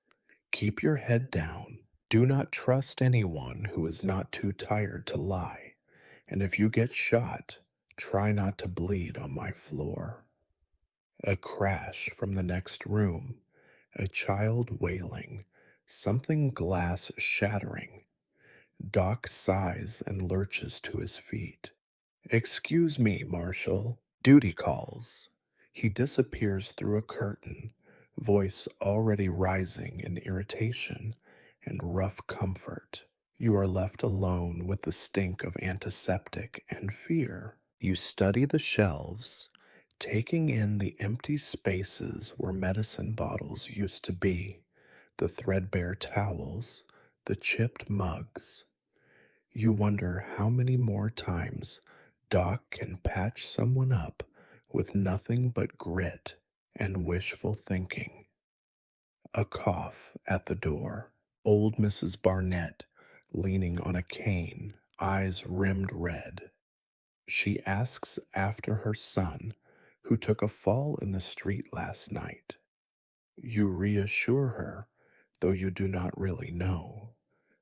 Keep your head down. Do not trust anyone who is not too tired to lie. And if you get shot, try not to bleed on my floor. A crash from the next room, a child wailing, something glass shattering. Doc sighs and lurches to his feet. "Excuse me, Marshal. Duty calls." He disappears through a curtain, voice already rising in irritation and rough comfort. You are left alone with the stink of antiseptic and fear. You study the shelves, taking in the empty spaces where medicine bottles used to be, the threadbare towels, the chipped mugs. You wonder how many more times Doc can patch someone up with nothing but grit and wishful thinking. A cough at the door. Old Mrs. Barnett, leaning on a cane, eyes rimmed red. She asks after her son, who took a fall in the street last night. You reassure her, though you do not really know.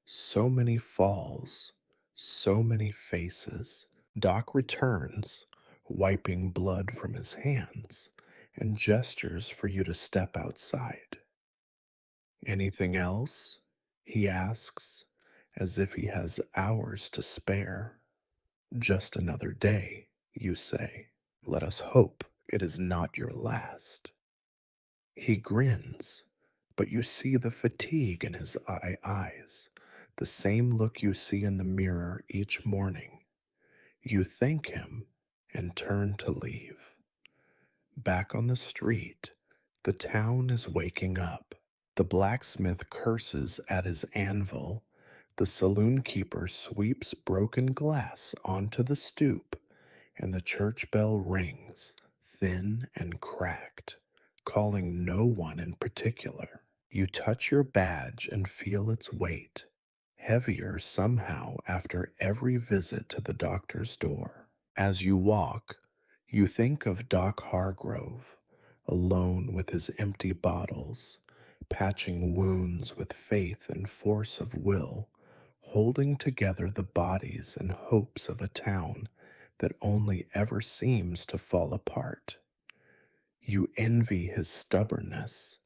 So many falls, so many faces. Doc returns, wiping blood from his hands, and gestures for you to step outside. "Anything else?" he asks, as if he has hours to spare. "Just another day," you say. "Let us hope it is not your last." He grins, but you see the fatigue in his eyes, the same look you see in the mirror each morning. You thank him and turn to leave. Back on the street, the town is waking up. The blacksmith curses at his anvil. The saloon keeper sweeps broken glass onto the stoop, and the church bell rings, thin and cracked, calling no one in particular. You touch your badge and feel its weight, heavier somehow after every visit to the doctor's door. As you walk, you think of Doc Hargrove, alone with his empty bottles, patching wounds with faith and force of will, holding together the bodies and hopes of a town that only ever seems to fall apart. You envy his stubbornness,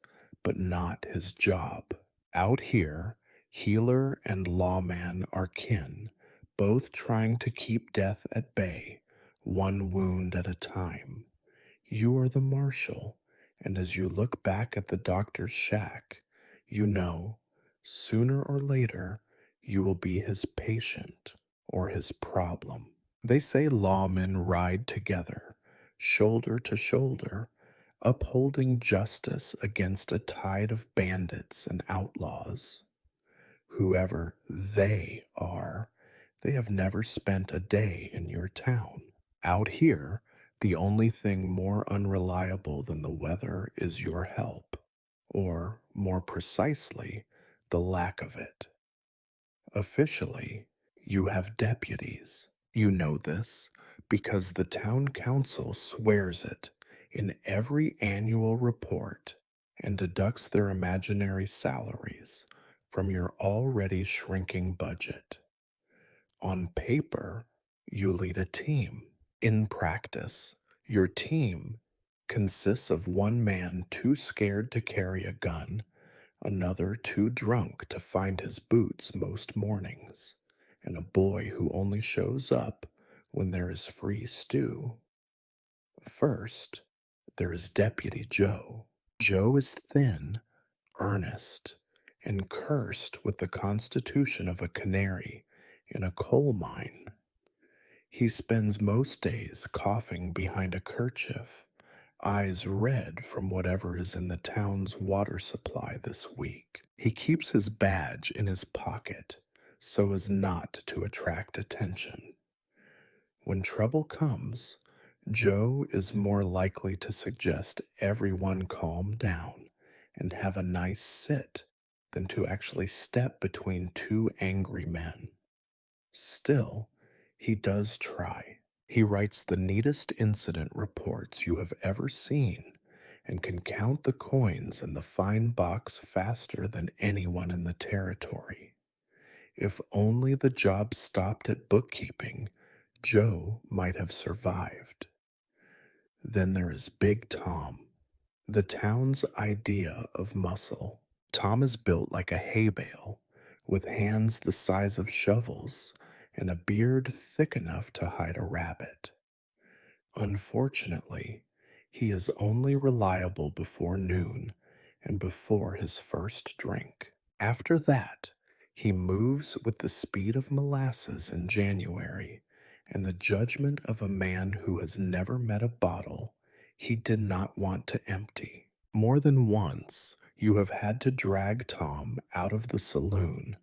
but not his job. Out here, healer and lawman are kin, both trying to keep death at bay, one wound at a time. You are the marshal, and as you look back at the doctor's shack, you know, sooner or later, you will be his patient or his problem. They say lawmen ride together, shoulder to shoulder, upholding justice against a tide of bandits and outlaws. Whoever they are, they have never spent a day in your town. Out here, the only thing more unreliable than the weather is your help, or more precisely, the lack of it. Officially, you have deputies. You know this because the town council swears it in every annual report and deducts their imaginary salaries from your already shrinking budget. On paper, you lead a team. In practice, your team consists of one man too scared to carry a gun, another too drunk to find his boots most mornings, and a boy who only shows up when there is free stew. First, there is Deputy Joe. Joe is thin, earnest, and cursed with the constitution of a canary in a coal mine. He spends most days coughing behind a kerchief, eyes red from whatever is in the town's water supply this week. He keeps his badge in his pocket so as not to attract attention. When trouble comes, Joe is more likely to suggest everyone calm down and have a nice sit than to actually step between two angry men. Still, he does try. He writes the neatest incident reports you have ever seen and can count the coins in the fine box faster than anyone in the territory. If only the job stopped at bookkeeping, Joe might have survived. Then there is Big Tom, the town's idea of muscle. Tom is built like a hay bale, with hands the size of shovels and a beard thick enough to hide a rabbit. Unfortunately, he is only reliable before noon and before his first drink. After that, he moves with the speed of molasses in January and the judgment of a man who has never met a bottle he did not want to empty. More than once, you have had to drag Tom out of the saloon,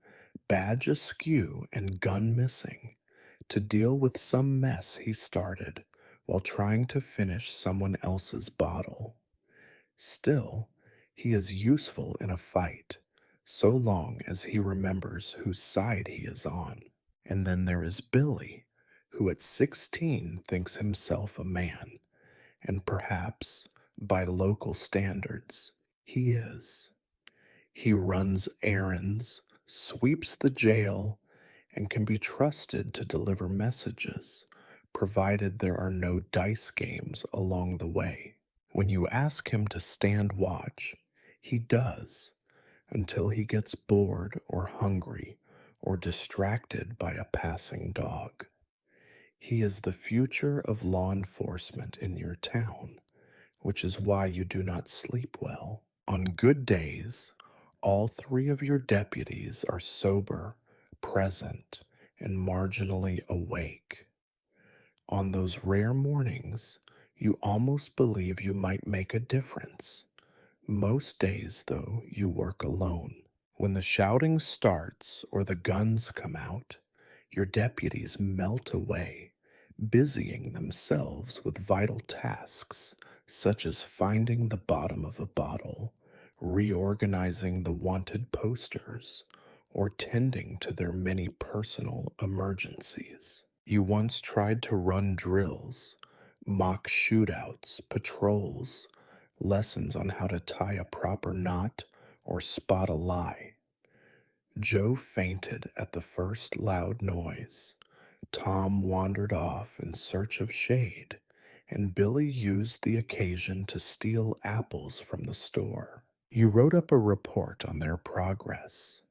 badge askew and gun missing, to deal with some mess he started while trying to finish someone else's bottle. Still, he is useful in a fight, so long as he remembers whose side he is on. And then there is Billy, who at 16 thinks himself a man, and perhaps, by local standards, he is. He runs errands, sweeps the jail, and can be trusted to deliver messages, provided there are no dice games along the way. When you ask him to stand watch, he does, until he gets bored or hungry or distracted by a passing dog. He is the future of law enforcement in your town, which is why you do not sleep well. On good days, all three of your deputies are sober, present, and marginally awake. On those rare mornings, you almost believe you might make a difference. Most days, though, you work alone. When the shouting starts or the guns come out, your deputies melt away, busying themselves with vital tasks such as finding the bottom of a bottle, reorganizing the wanted posters, or tending to their many personal emergencies. You once tried to run drills, mock shootouts, patrols, lessons on how to tie a proper knot or spot a lie. Joe fainted at the first loud noise. Tom wandered off in search of shade, and Billy used the occasion to steal apples from the store. You wrote up a report on their progress.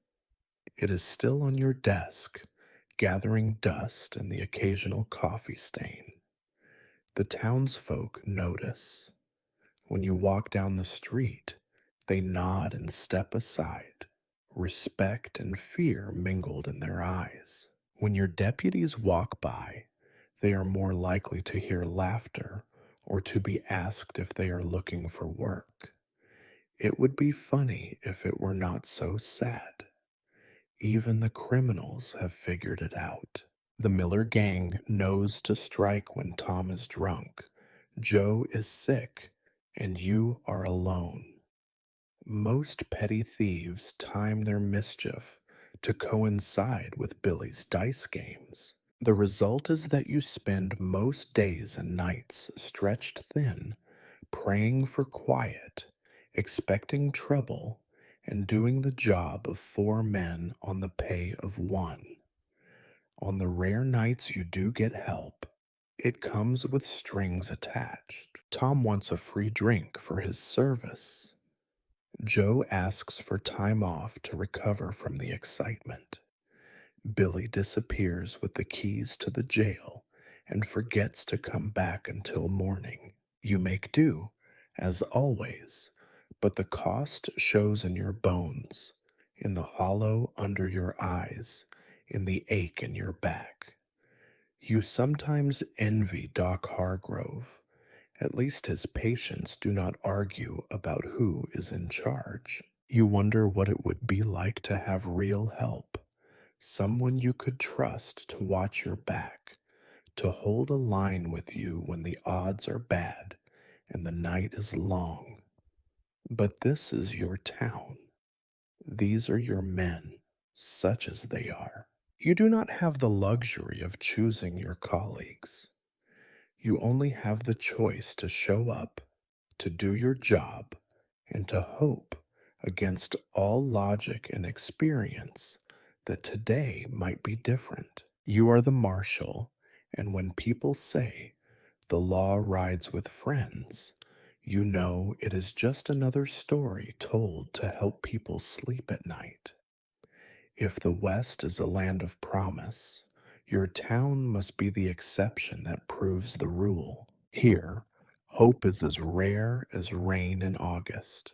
It is still on your desk, gathering dust and the occasional coffee stain. The townsfolk notice. When you walk down the street, they nod and step aside, respect and fear mingled in their eyes. When your deputies walk by, they are more likely to hear laughter or to be asked if they are looking for work. It would be funny if it were not so sad. Even the criminals have figured it out. The Miller gang knows to strike when Tom is drunk, Joe is sick, and you are alone. Most petty thieves time their mischief to coincide with Billy's dice games. The result is that you spend most days and nights stretched thin, praying for quiet, expecting trouble, and doing the job of four men on the pay of one. On the rare nights you do get help, it comes with strings attached. Tom wants a free drink for his service. Joe asks for time off to recover from the excitement. Billy disappears with the keys to the jail and forgets to come back until morning. You make do, as always, but the cost shows in your bones, in the hollow under your eyes, in the ache in your back. You sometimes envy Doc Hargrove. At least his patients do not argue about who is in charge. You wonder what it would be like to have real help, someone you could trust to watch your back, to hold a line with you when the odds are bad and the night is long. But this is your town. These are your men, such as they are. You do not have the luxury of choosing your colleagues. You only have the choice to show up, to do your job, and to hope, against all logic and experience, that today might be different. You are the marshal, and when people say the law rides with friends, you know it is just another story told to help people sleep at night. If the West is a land of promise, your town must be the exception that proves the rule. Here, hope is as rare as rain in August,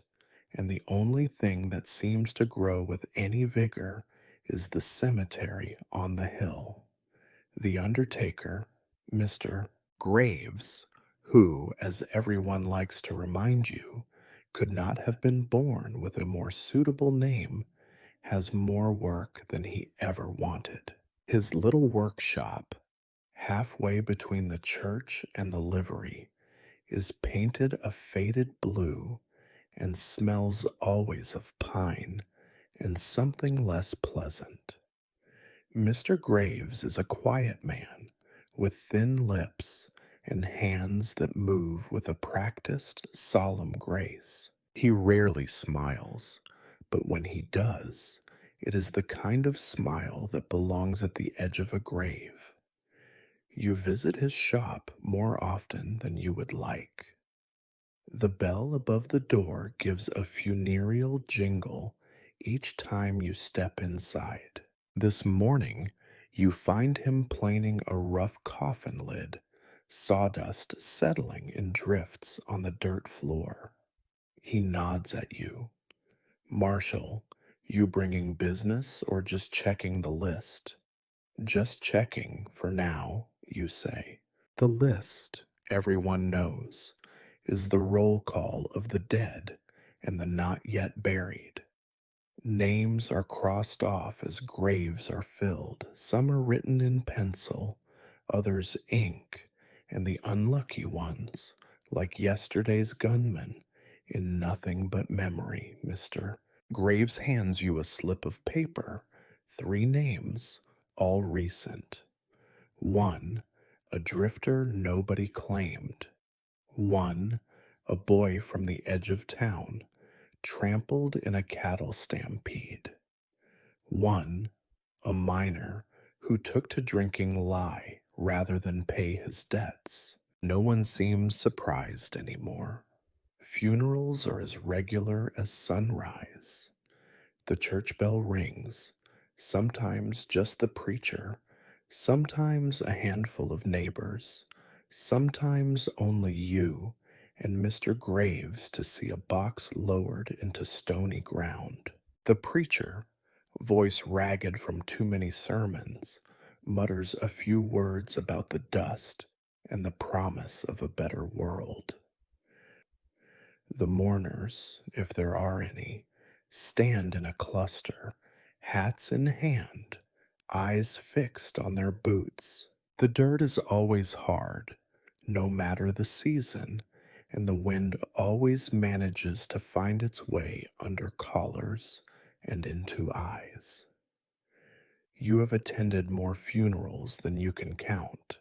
and the only thing that seems to grow with any vigor is the cemetery on the hill. The undertaker, Mr. Graves, who, as everyone likes to remind you, could not have been born with a more suitable name, has more work than he ever wanted. His little workshop, halfway between the church and the livery, is painted a faded blue and smells always of pine and something less pleasant. Mr. Graves is a quiet man with thin lips and hands that move with a practiced, solemn grace. He rarely smiles, but when he does, it is the kind of smile that belongs at the edge of a grave. You visit his shop more often than you would like. The bell above the door gives a funereal jingle each time you step inside. This morning, you find him planing a rough coffin lid, sawdust settling in drifts on the dirt floor. He nods at you. Marshal, You bringing business or just checking the list? Just checking for now, you say. The list, everyone knows, is the roll call of the dead and the not yet buried. Names are crossed off as graves are filled. Some are written in pencil, others ink, and the unlucky ones, like yesterday's gunman, in nothing but memory, mister. Graves hands you a slip of paper, 3 names, all recent. 1. A drifter nobody claimed. 1. A boy from the edge of town, trampled in a cattle stampede. 1. A miner who took to drinking lye rather than pay his debts. No one seems surprised anymore. Funerals are as regular as sunrise. The church bell rings, sometimes just the preacher, sometimes a handful of neighbors, sometimes only you and Mr. Graves to see a box lowered into stony ground. The preacher, voice ragged from too many sermons, mutters a few words about the dust and the promise of a better world. The mourners, if there are any, stand in a cluster, hats in hand, eyes fixed on their boots. The dirt is always hard, no matter the season, and the wind always manages to find its way under collars and into eyes. You have attended more funerals than you can count.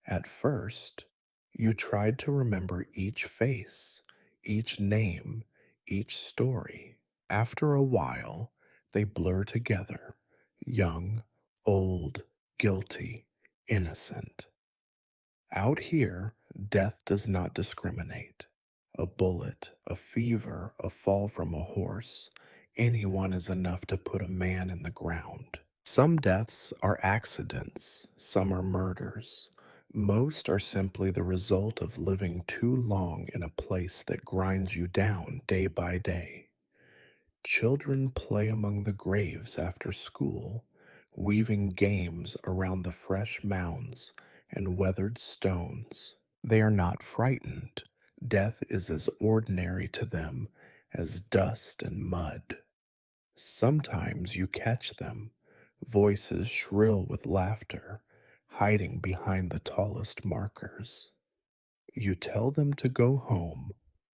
At first, you tried to remember each face, each name, each story. After a while, they blur together, young, old, guilty, innocent. Out here, death does not discriminate. A bullet, a fever, a fall from a horse, anyone is enough to put a man in the ground. Some deaths are accidents, some are murders. Most are simply the result of living too long in a place that grinds you down day by day. Children play among the graves after school, weaving games around the fresh mounds and weathered stones. They are not frightened. Death is as ordinary to them as dust and mud. Sometimes you catch them, voices shrill with laughter, hiding behind the tallest markers. You tell them to go home,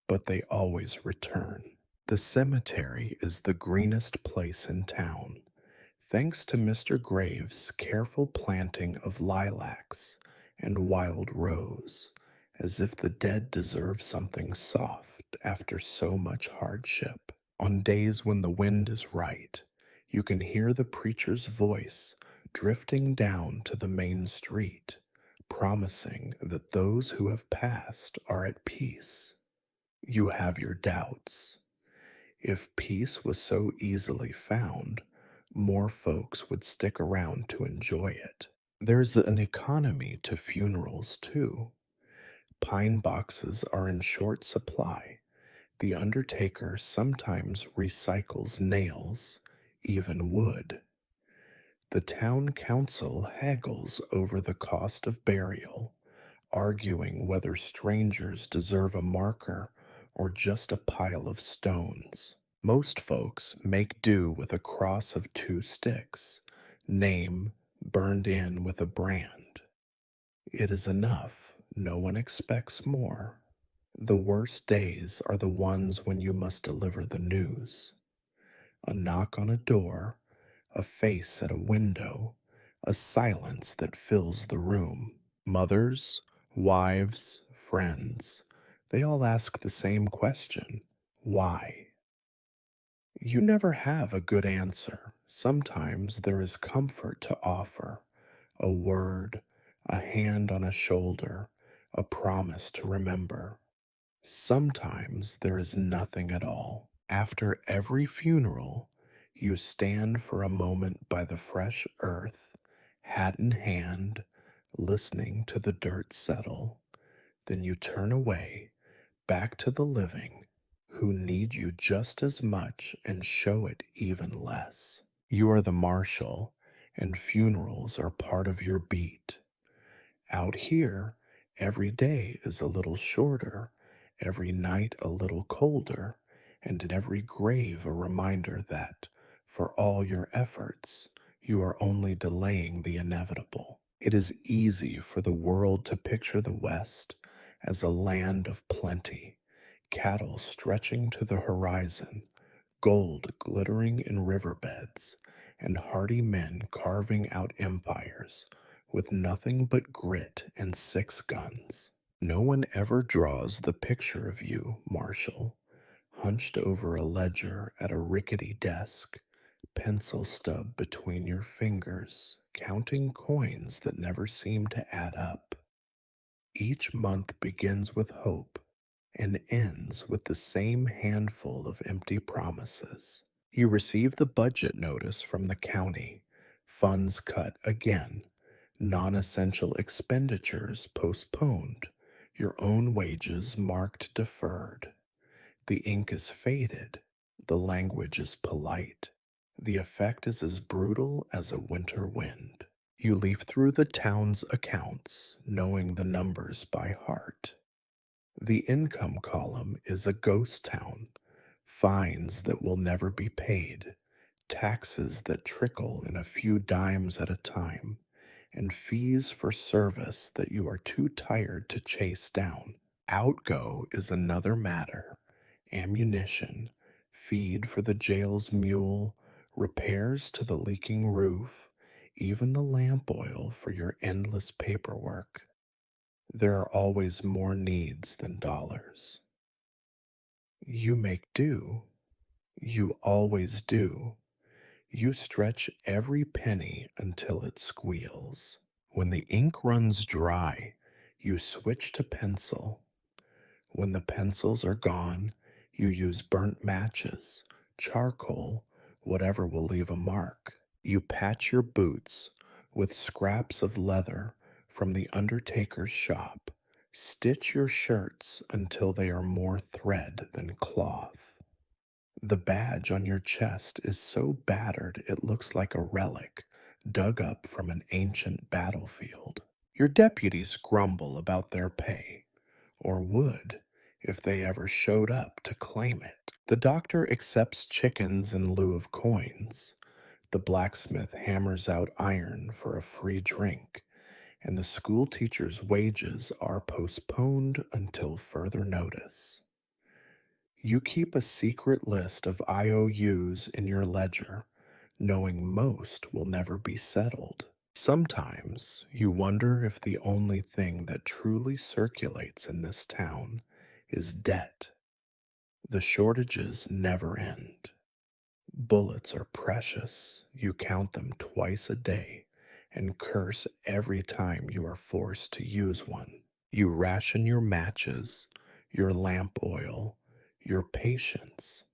but they always return. The cemetery is the greenest place in town, thanks to Mr. Graves' careful planting of lilacs and wild rose, as if the dead deserve something soft after so much hardship. On days when the wind is right, you can hear the preacher's voice drifting down to the main street, promising that those who have passed are at peace. You have your doubts. If peace was so easily found, more folks would stick around to enjoy it. There's an economy to funerals, too. Pine boxes are in short supply. The undertaker sometimes recycles nails, even wood. The town council haggles over the cost of burial, arguing whether strangers deserve a marker or just a pile of stones. Most folks make do with a cross of 2 sticks, name burned in with a brand. It is enough, no one expects more. The worst days are the ones when you must deliver the news. A knock on a door, a face at a window, a silence that fills the room. Mothers, wives, friends, they all ask the same question: why? You never have a good answer. Sometimes there is comfort to offer: a word, a hand on a shoulder, a promise to remember. Sometimes there is nothing at all. After every funeral, you stand for a moment by the fresh earth, hat in hand, listening to the dirt settle. Then you turn away, back to the living, who need you just as much and show it even less. You are the marshal, and funerals are part of your beat. Out here, every day is a little shorter, every night a little colder, and in every grave a reminder that, for all your efforts, you are only delaying the inevitable. It is easy for the world to picture the West as a land of plenty, cattle stretching to the horizon, gold glittering in riverbeds, and hardy men carving out empires with nothing but grit and 6 guns. No one ever draws the picture of you, Marshall, hunched over a ledger at a rickety desk, pencil stub between your fingers, counting coins that never seem to add up. Each month begins with hope and ends with the same handful of empty promises. You receive the budget notice from the county, funds cut again, non essential expenditures postponed, your own wages marked deferred. The ink is faded, the language is polite, the effect is as brutal as a winter wind. You leaf through the town's accounts, knowing the numbers by heart. The income column is a ghost town, fines that will never be paid, taxes that trickle in a few dimes at a time, and fees for service that you are too tired to chase down. Outgo is another matter: ammunition, feed for the jail's mule, repairs to the leaking roof, even the lamp oil for your endless paperwork. There are always more needs than dollars. You make do. You always do. You stretch every penny until it squeals. When the ink runs dry, you switch to pencil. When the pencils are gone, you use burnt matches, charcoal, whatever will leave a mark. You patch your boots with scraps of leather from the undertaker's shop. Stitch your shirts until they are more thread than cloth. The badge on your chest is so battered it looks like a relic dug up from an ancient battlefield. Your deputies grumble about their pay, or would if they ever showed up to claim it. The doctor accepts chickens in lieu of coins. The blacksmith hammers out iron for a free drink, and the school teacher's wages are postponed until further notice. You keep a secret list of IOUs in your ledger, knowing most will never be settled. Sometimes you wonder if the only thing that truly circulates in this town is debt. The shortages never end. Bullets are precious. You count them twice a day and curse every time you are forced to use one. You ration your matches, your lamp oil, your patience.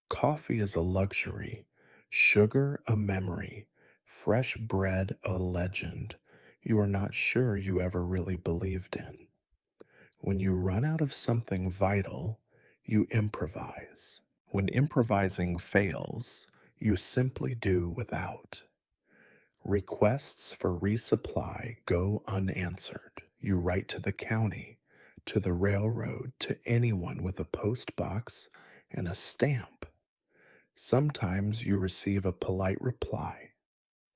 Coffee is a luxury, sugar a memory, fresh bread a legend you are not sure you ever really believed in. When you run out of something vital, you improvise. When improvising fails, you simply do without. Requests for resupply go unanswered. You write to the county, to the railroad, to anyone with a post box and a stamp. Sometimes you receive a polite reply.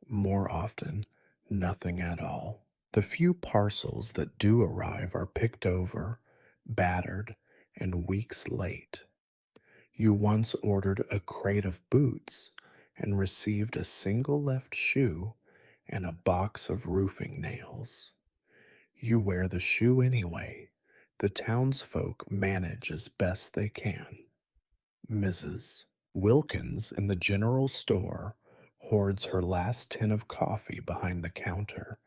More often, nothing at all. The few parcels that do arrive are picked over, battered, and weeks late. You once ordered a crate of boots and received a single left shoe and a box of roofing nails. You wear the shoe anyway. The townsfolk manage as best they can. Mrs. Wilkins in the general store hoards her last tin of coffee behind the counter,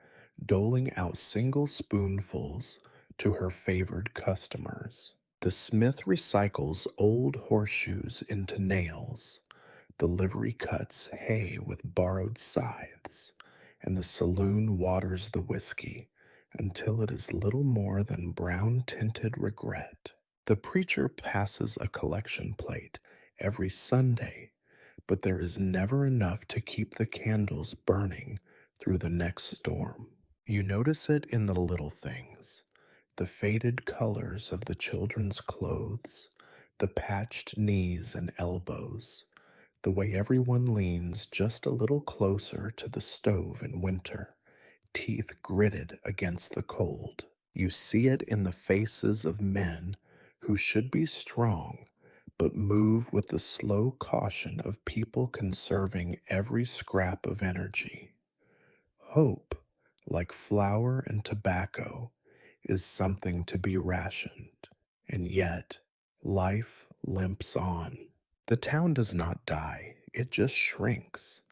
doling out single spoonfuls to her favored customers. The smith recycles old horseshoes into nails. The livery cuts hay with borrowed scythes, and the saloon waters the whiskey until it is little more than brown tinted regret. The preacher passes a collection plate every Sunday, but there is never enough to keep the candles burning through the next storm. You notice it in the little things, the faded colors of the children's clothes, the patched knees and elbows, the way everyone leans just a little closer to the stove in winter, teeth gritted against the cold. You see it in the faces of men who should be strong, but move with the slow caution of people conserving every scrap of energy. Hope, like flour and tobacco, is something to be rationed, and yet life limps on. The town does not die, it just shrinks.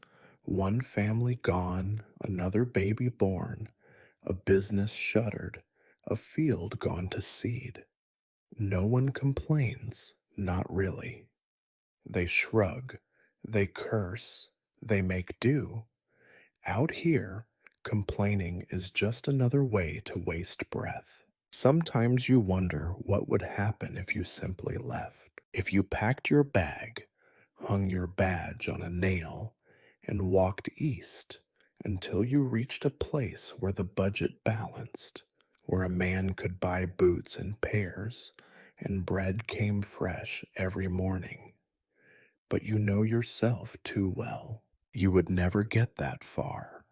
One family gone, another baby born, a business shuttered, a field gone to seed. No one complains, not really. They shrug, they curse, they make do. Out here, complaining is just another way to waste breath. Sometimes you wonder what would happen if you simply left. If you packed your bag, hung your badge on a nail, and walked east until you reached a place where the budget balanced, where a man could buy boots in pairs and bread came fresh every morning. But you know yourself too well. You would never get that far.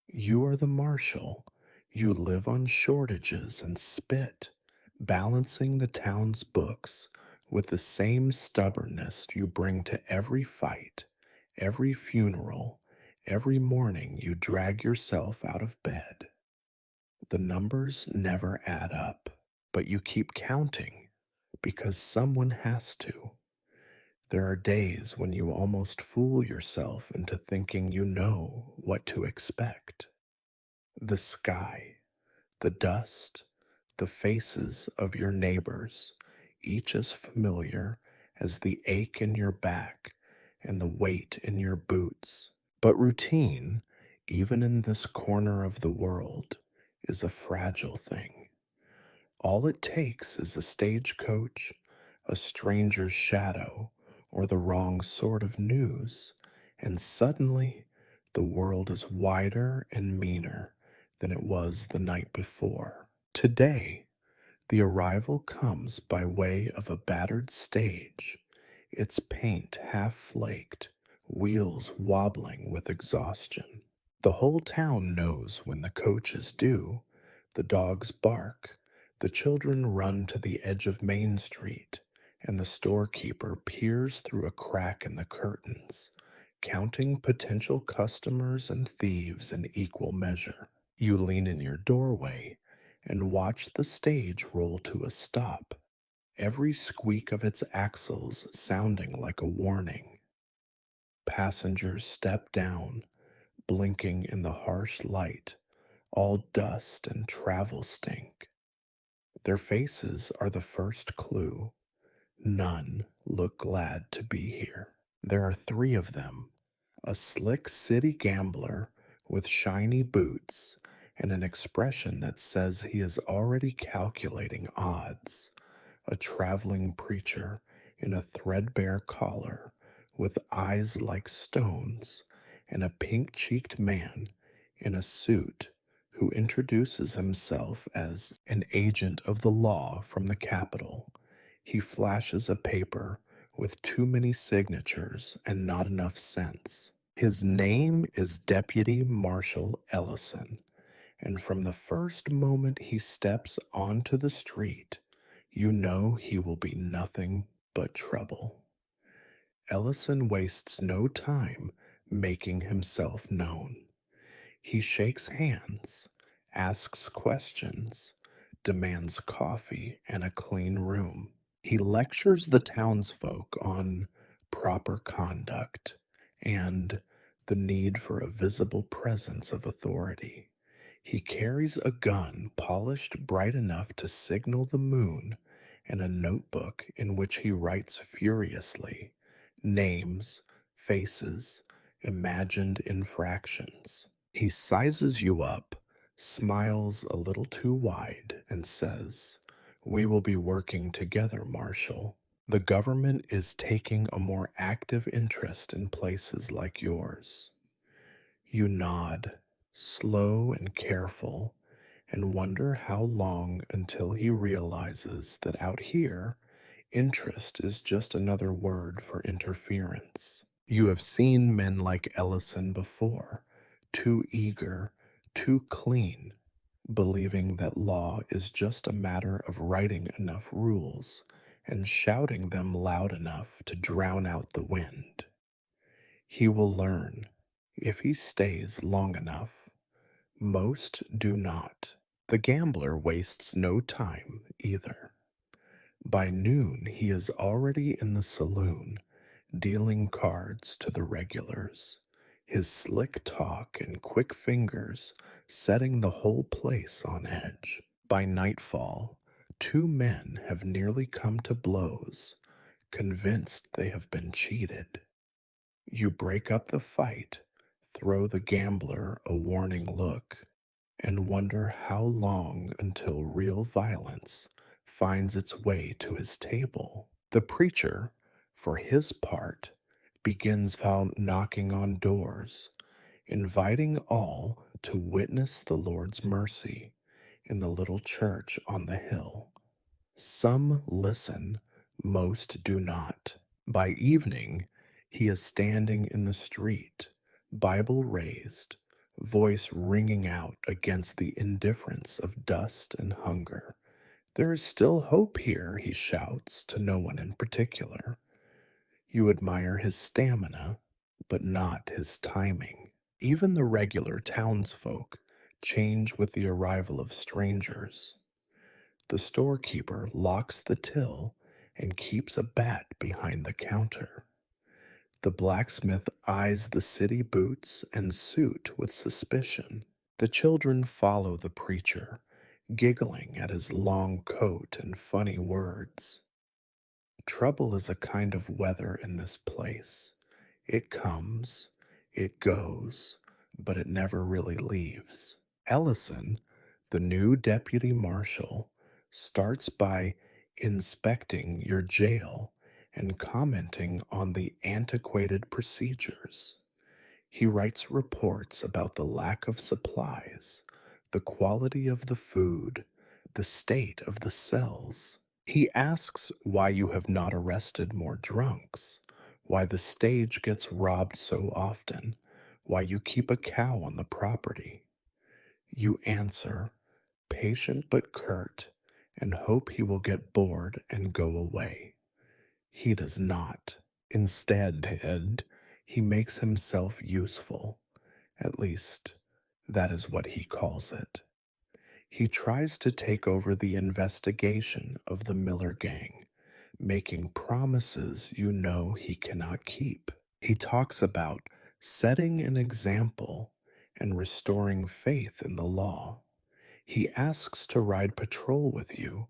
You are the marshal. You live on shortages and spit, balancing the town's books with the same stubbornness you bring to every fight, every funeral, every morning you drag yourself out of bed. The numbers never add up, but you keep counting because someone has to. There are days when you almost fool yourself into thinking you know what to expect. The sky, the dust, the faces of your neighbors, each as familiar as the ache in your back and the weight in your boots. But routine, even in this corner of the world, is a fragile thing. All it takes is a stagecoach, a stranger's shadow, or the wrong sort of news, and suddenly the world is wider and meaner than it was the night before. Today, the arrival comes by way of a battered stage, its paint half flaked, wheels wobbling with exhaustion. The whole town knows when the coach is due. The dogs bark, the children run to the edge of Main Street, and the storekeeper peers through a crack in the curtains, counting potential customers and thieves in equal measure. You lean in your doorway and watch the stage roll to a stop, every squeak of its axles sounding like a warning. Passengers step down, blinking in the harsh light, all dust and travel stink. Their faces are the first clue. None look glad to be here. There are three of them, a slick city gambler with shiny boots and an expression that says he is already calculating odds, a traveling preacher in a threadbare collar with eyes like stones, and a pink cheeked man in a suit who introduces himself as an agent of the law from the Capitol. He flashes a paper with too many signatures and not enough sense. His name is Deputy Marshal Ellison, and from the first moment he steps onto the street, you know he will be nothing but trouble. Ellison wastes no time making himself known. He shakes hands, asks questions, demands coffee and a clean room. He lectures the townsfolk on proper conduct and the need for a visible presence of authority. He carries a gun polished bright enough to signal the moon and a notebook in which he writes furiously names, faces, imagined infractions. He sizes you up, smiles a little too wide, and says, We will be working together, Marshal. The government is taking a more active interest in places like yours. You nod, slow and careful, and wonder how long until he realizes that out here, interest is just another word for interference. You have seen men like Ellison before, too eager, too clean, believing that law is just a matter of writing enough rules and shouting them loud enough to drown out the wind. He will learn if he stays long enough. Most do not. The gambler wastes no time either. By noon, he is already in the saloon, dealing cards to the regulars, his slick talk and quick fingers setting the whole place on edge. By nightfall, two men have nearly come to blows, convinced they have been cheated. You break up the fight, throw the gambler a warning look, and wonder how long until real violence finds its way to his table. The preacher, for his part, begins by knocking on doors, inviting all to witness the Lord's mercy in the little church on the hill. Some listen, most do not. By evening, he is standing in the street, Bible raised, voice ringing out against the indifference of dust and hunger. There is still hope here, he shouts to no one in particular. You admire his stamina, but not his timing. Even the regular townsfolk change with the arrival of strangers. The storekeeper locks the till and keeps a bat behind the counter. The blacksmith eyes the city boots and suit with suspicion. The children follow the preacher, giggling at his long coat and funny words. Trouble is a kind of weather in this place. It comes, it goes, but it never really leaves. Ellison, the new deputy marshal, starts by inspecting your jail and commenting on the antiquated procedures. He writes reports about the lack of supplies, the quality of the food, the state of the cells. He asks why you have not arrested more drunks, why the stage gets robbed so often, why you keep a cow on the property. You answer, patient but curt, and hope he will get bored and go away. He does not. Instead, he makes himself useful. At least, that is what he calls it. He tries to take over the investigation of the Miller gang, making promises you know he cannot keep. He talks about setting an example and restoring faith in the law. He asks to ride patrol with you,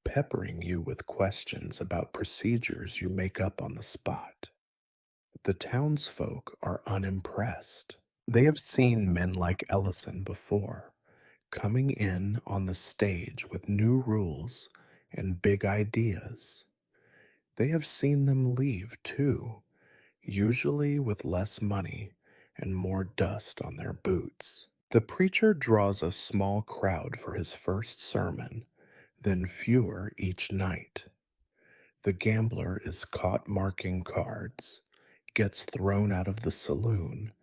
peppering you with questions about procedures you make up on the spot. The townsfolk are unimpressed. They have seen men like Ellison before, coming in on the stage with new rules and big ideas. They have seen them leave too, usually with less money and more dust on their boots. The preacher draws a small crowd for his first sermon, then fewer each night. The gambler is caught marking cards, gets thrown out of the saloon,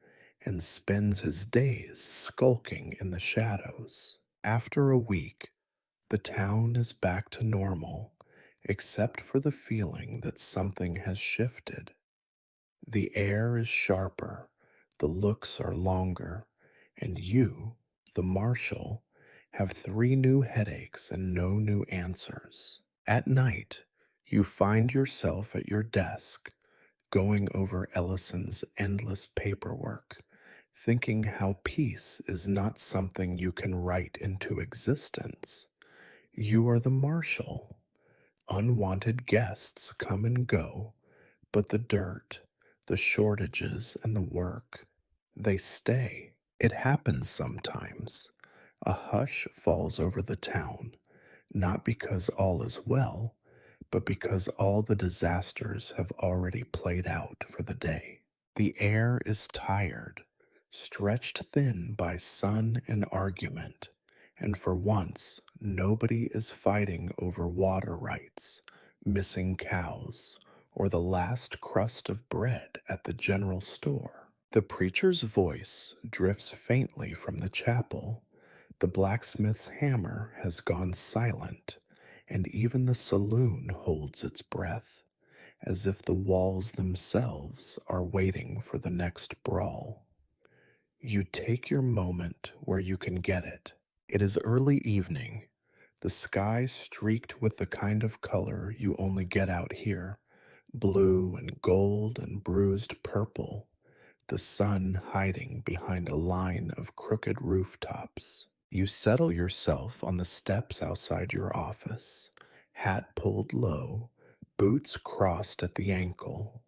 and spends his days skulking in the shadows. After a week, the town is back to normal, except for the feeling that something has shifted. The air is sharper, the looks are longer, and you, the marshal, have 3 new headaches and no new answers. At night, you find yourself at your desk, going over Ellison's endless paperwork, thinking how peace is not something you can write into existence. You are the marshal. Unwanted guests come and go, but the dirt, the shortages, and the work, they stay. It happens sometimes. A hush falls over the town. not because all is well, but because all the disasters have already played out for the day. The air is tired, stretched thin by sun and argument, and for once nobody is fighting over water rights, missing cows, or the last crust of bread at the general store. The preacher's voice drifts faintly from the chapel. The blacksmith's hammer has gone silent, and even the saloon holds its breath, as if the walls themselves are waiting for the next brawl. You take your moment where you can get it. It is early evening, the sky streaked with the kind of color you only get out here, blue and gold and bruised purple, the sun hiding behind a line of crooked rooftops. You settle yourself on the steps outside your office, hat pulled low, boots crossed at the ankle.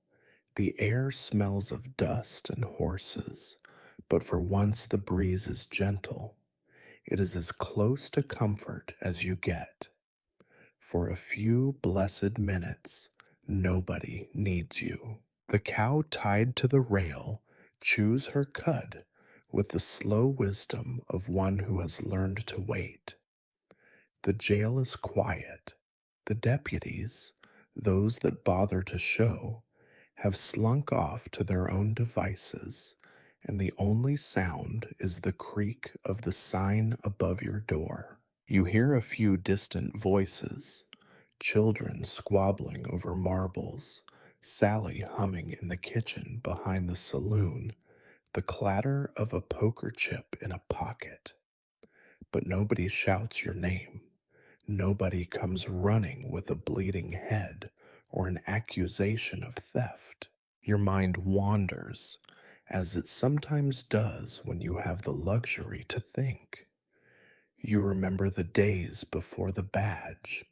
The air smells of dust and horses, but for once the breeze is gentle. It is as close to comfort as you get. For a few blessed minutes, nobody needs you. The cow tied to the rail chews her cud with the slow wisdom of one who has learned to wait. The jail is quiet. The deputies, those that bother to show, have slunk off to their own devices, and the only sound is the creak of the sign above your door. You hear a few distant voices, children squabbling over marbles, Sally humming in the kitchen behind the saloon, the clatter of a poker chip in a pocket. But nobody shouts your name. Nobody comes running with a bleeding head or an accusation of theft. Your mind wanders, as it sometimes does when you have the luxury to think. You remember the days before the badge,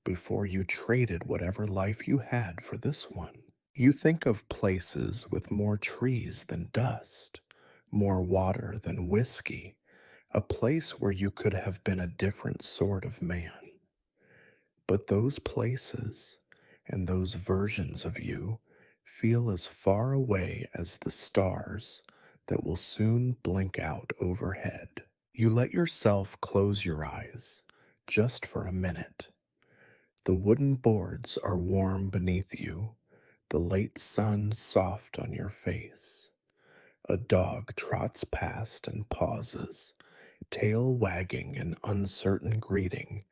before you traded whatever life you had for this one. You think of places with more trees than dust, more water than whiskey, a place where you could have been a different sort of man. But those places and those versions of you feel as far away as the stars that will soon blink out overhead. You let yourself close your eyes just for a minute. The wooden boards are warm beneath you, the late sun soft on your face. A dog trots past and pauses, tail wagging an uncertain greeting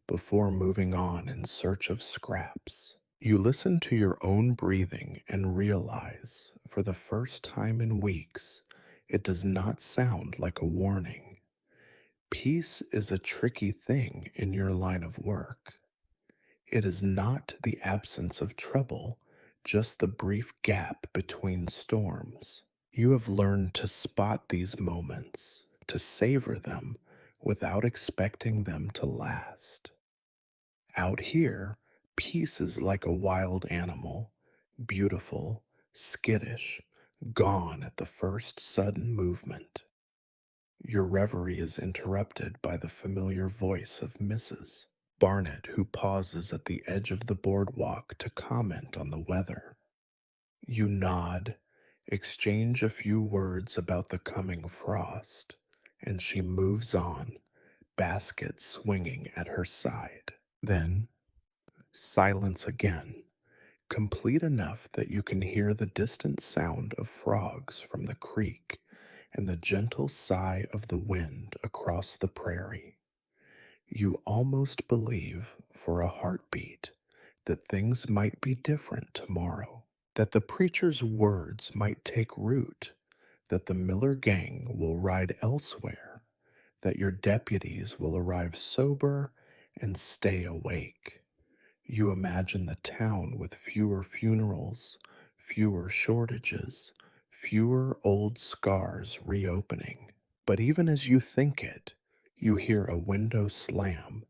before moving on in search of scraps. You listen to your own breathing and realize, for the first time in weeks, it does not sound like a warning. Peace is a tricky thing in your line of work. It is not the absence of trouble, just the brief gap between storms. You have learned to spot these moments, to savor them without expecting them to last. Out here, peace is like a wild animal, beautiful, skittish, gone at the first sudden movement. Your reverie is interrupted by the familiar voice of Mrs. Barnett, who pauses at the edge of the boardwalk to comment on the weather. You nod, exchange a few words about the coming frost, and she moves on, basket swinging at her side. Then, silence again, complete enough that you can hear the distant sound of frogs from the creek and the gentle sigh of the wind across the prairie. You almost believe, for a heartbeat, that things might be different tomorrow, that the preacher's words might take root, that the Miller gang will ride elsewhere, that your deputies will arrive sober and stay awake. You imagine the town with fewer funerals, fewer shortages, fewer old scars reopening. But even as you think it, you hear a window slam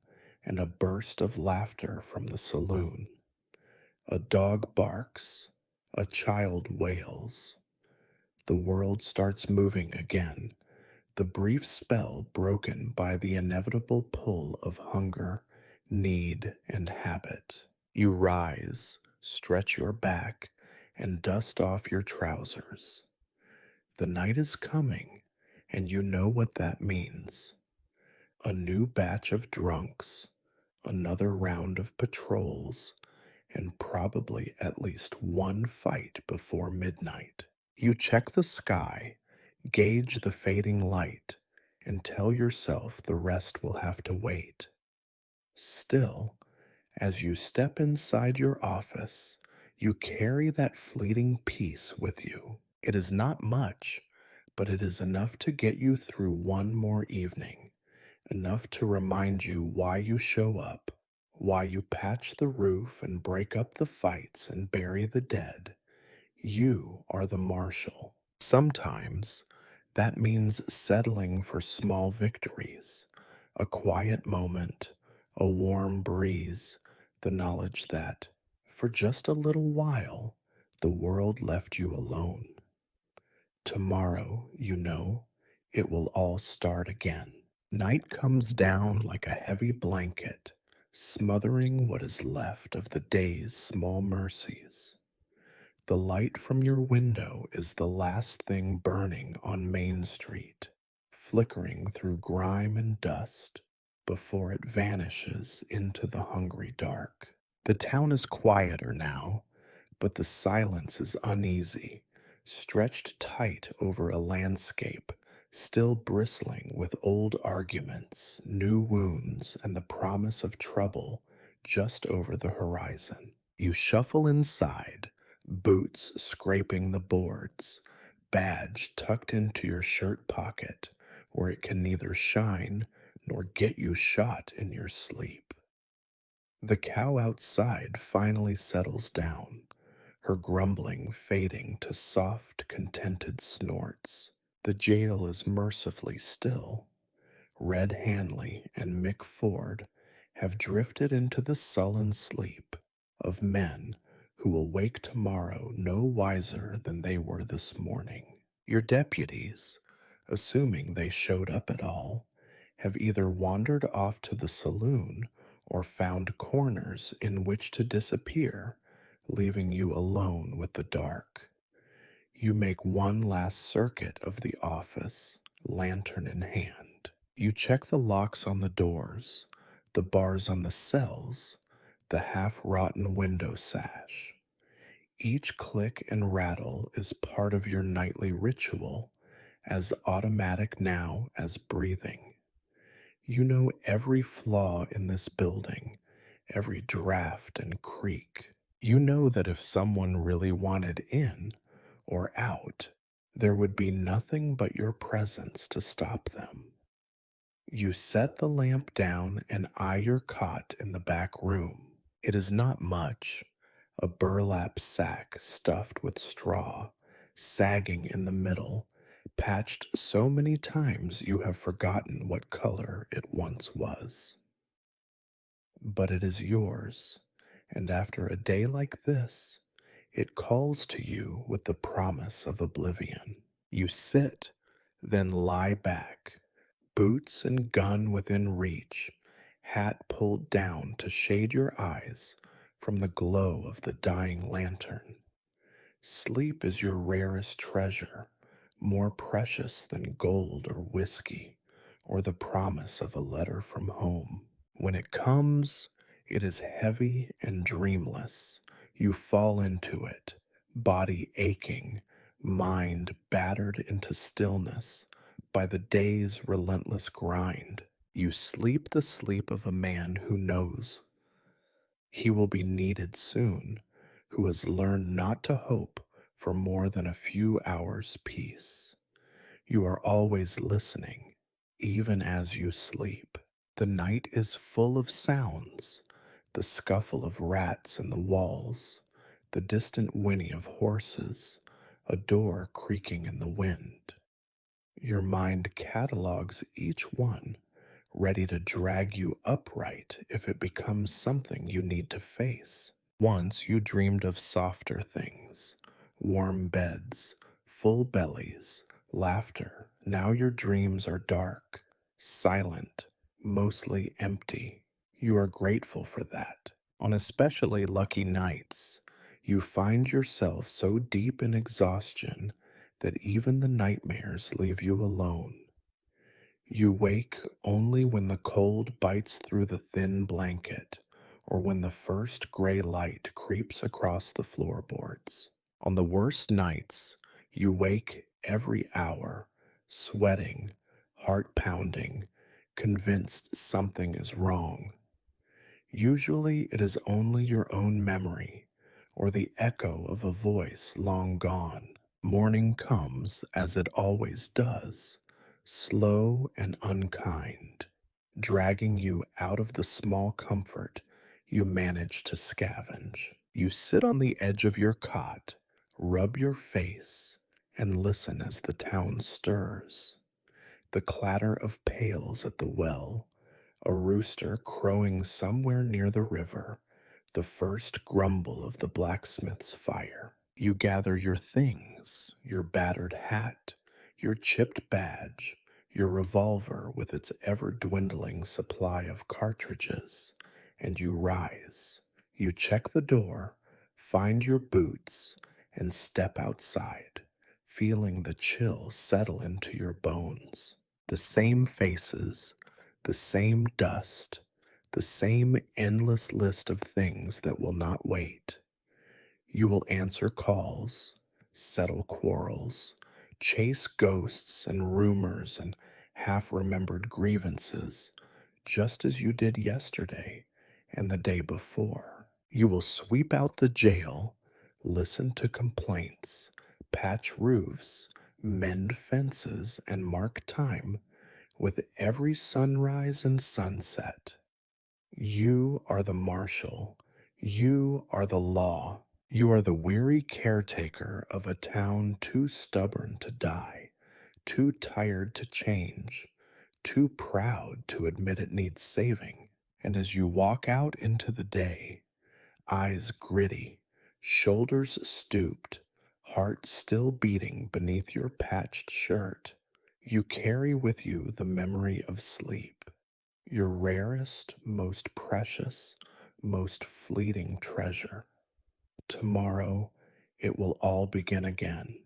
and a burst of laughter from the saloon. A dog barks, a child wails. The world starts moving again, the brief spell broken by the inevitable pull of hunger, need, and habit. You rise, stretch your back, and dust off your trousers. The night is coming, and you know what that means. A new batch of drunks, another round of patrols, and probably at least one fight before midnight. You check the sky, gauge the fading light, and tell yourself the rest will have to wait. Still, as you step inside your office, you carry that fleeting peace with you. It is not much, but it is enough to get you through one more evening, enough to remind you why you show up, why you patch the roof and break up the fights and bury the dead. You are the marshal. Sometimes that means settling for small victories, a quiet moment, a warm breeze, the knowledge that, for just a little while, the world left you alone. Tomorrow, you know, it will all start again. Night comes down like a heavy blanket, smothering what is left of the day's small mercies. The light from your window is the last thing burning on Main Street, flickering through grime and dust before it vanishes into the hungry dark. The town is quieter now, but the silence is uneasy, stretched tight over a landscape still bristling with old arguments, new wounds, and the promise of trouble just over the horizon. You shuffle inside, boots scraping the boards, badge tucked into your shirt pocket, where it can neither shine nor get you shot in your sleep. The cow outside finally settles down, her grumbling fading to soft, contented snorts. The jail is mercifully still. Red Hanley and Mick Ford have drifted into the sullen sleep of men who will wake tomorrow no wiser than they were this morning. Your deputies, assuming they showed up at all, have either wandered off to the saloon or found corners in which to disappear, leaving you alone with the dark. You make one last circuit of the office, lantern in hand. You check the locks on the doors, the bars on the cells, the half-rotten window sash. Each click and rattle is part of your nightly ritual, as automatic now as breathing. You know every flaw in this building, every draft and creak. You know that if someone really wanted in or out, there would be nothing but your presence to stop them. You set the lamp down and eye your cot in the back room. It is not much, a burlap sack stuffed with straw, sagging in the middle, patched so many times you have forgotten what color it once was. But it is yours, and after a day like this, it calls to you with the promise of oblivion. You sit, then lie back, boots and gun within reach, hat pulled down to shade your eyes from the glow of the dying lantern. Sleep is your rarest treasure, more precious than gold or whiskey, or the promise of a letter from home. When it comes, it is heavy and dreamless. You fall into it, body aching, mind battered into stillness by the day's relentless grind. You sleep the sleep of a man who knows he will be needed soon, who has learned not to hope for more than a few hours' peace. You are always listening, even as you sleep. The night is full of sounds, the scuffle of rats in the walls, the distant whinny of horses, a door creaking in the wind. Your mind catalogs each one, ready to drag you upright if it becomes something you need to face. Once you dreamed of softer things, warm beds, full bellies, laughter. Now your dreams are dark, silent, mostly empty. You are grateful for that. On especially lucky nights, you find yourself so deep in exhaustion that even the nightmares leave you alone. You wake only when the cold bites through the thin blanket or when the first gray light creeps across the floorboards. On the worst nights, you wake every hour, sweating, heart pounding, convinced something is wrong. Usually it is only your own memory or the echo of a voice long gone. Morning comes as it always does, slow and unkind, dragging you out of the small comfort you manage to scavenge. You sit on the edge of your cot, rub your face, and listen as the town stirs. The clatter of pails at the well, a rooster crowing somewhere near the river, the first grumble of the blacksmith's fire. You gather your things, your battered hat, your chipped badge, your revolver with its ever dwindling supply of cartridges, and you rise. You check the door, find your boots, and step outside, feeling the chill settle into your bones. The same faces, the same dust, the same endless list of things that will not wait. You will answer calls, settle quarrels, chase ghosts and rumors and half remembered grievances, just as you did yesterday and the day before. You will sweep out the jail, listen to complaints, patch roofs, mend fences, and mark time with every sunrise and sunset. You are the marshal. You are the law. You are the weary caretaker of a town too stubborn to die, too tired to change, too proud to admit it needs saving. And as you walk out into the day, eyes gritty, shoulders stooped, heart still beating beneath your patched shirt, you carry with you the memory of sleep, your rarest, most precious, most fleeting treasure. Tomorrow, it will all begin again.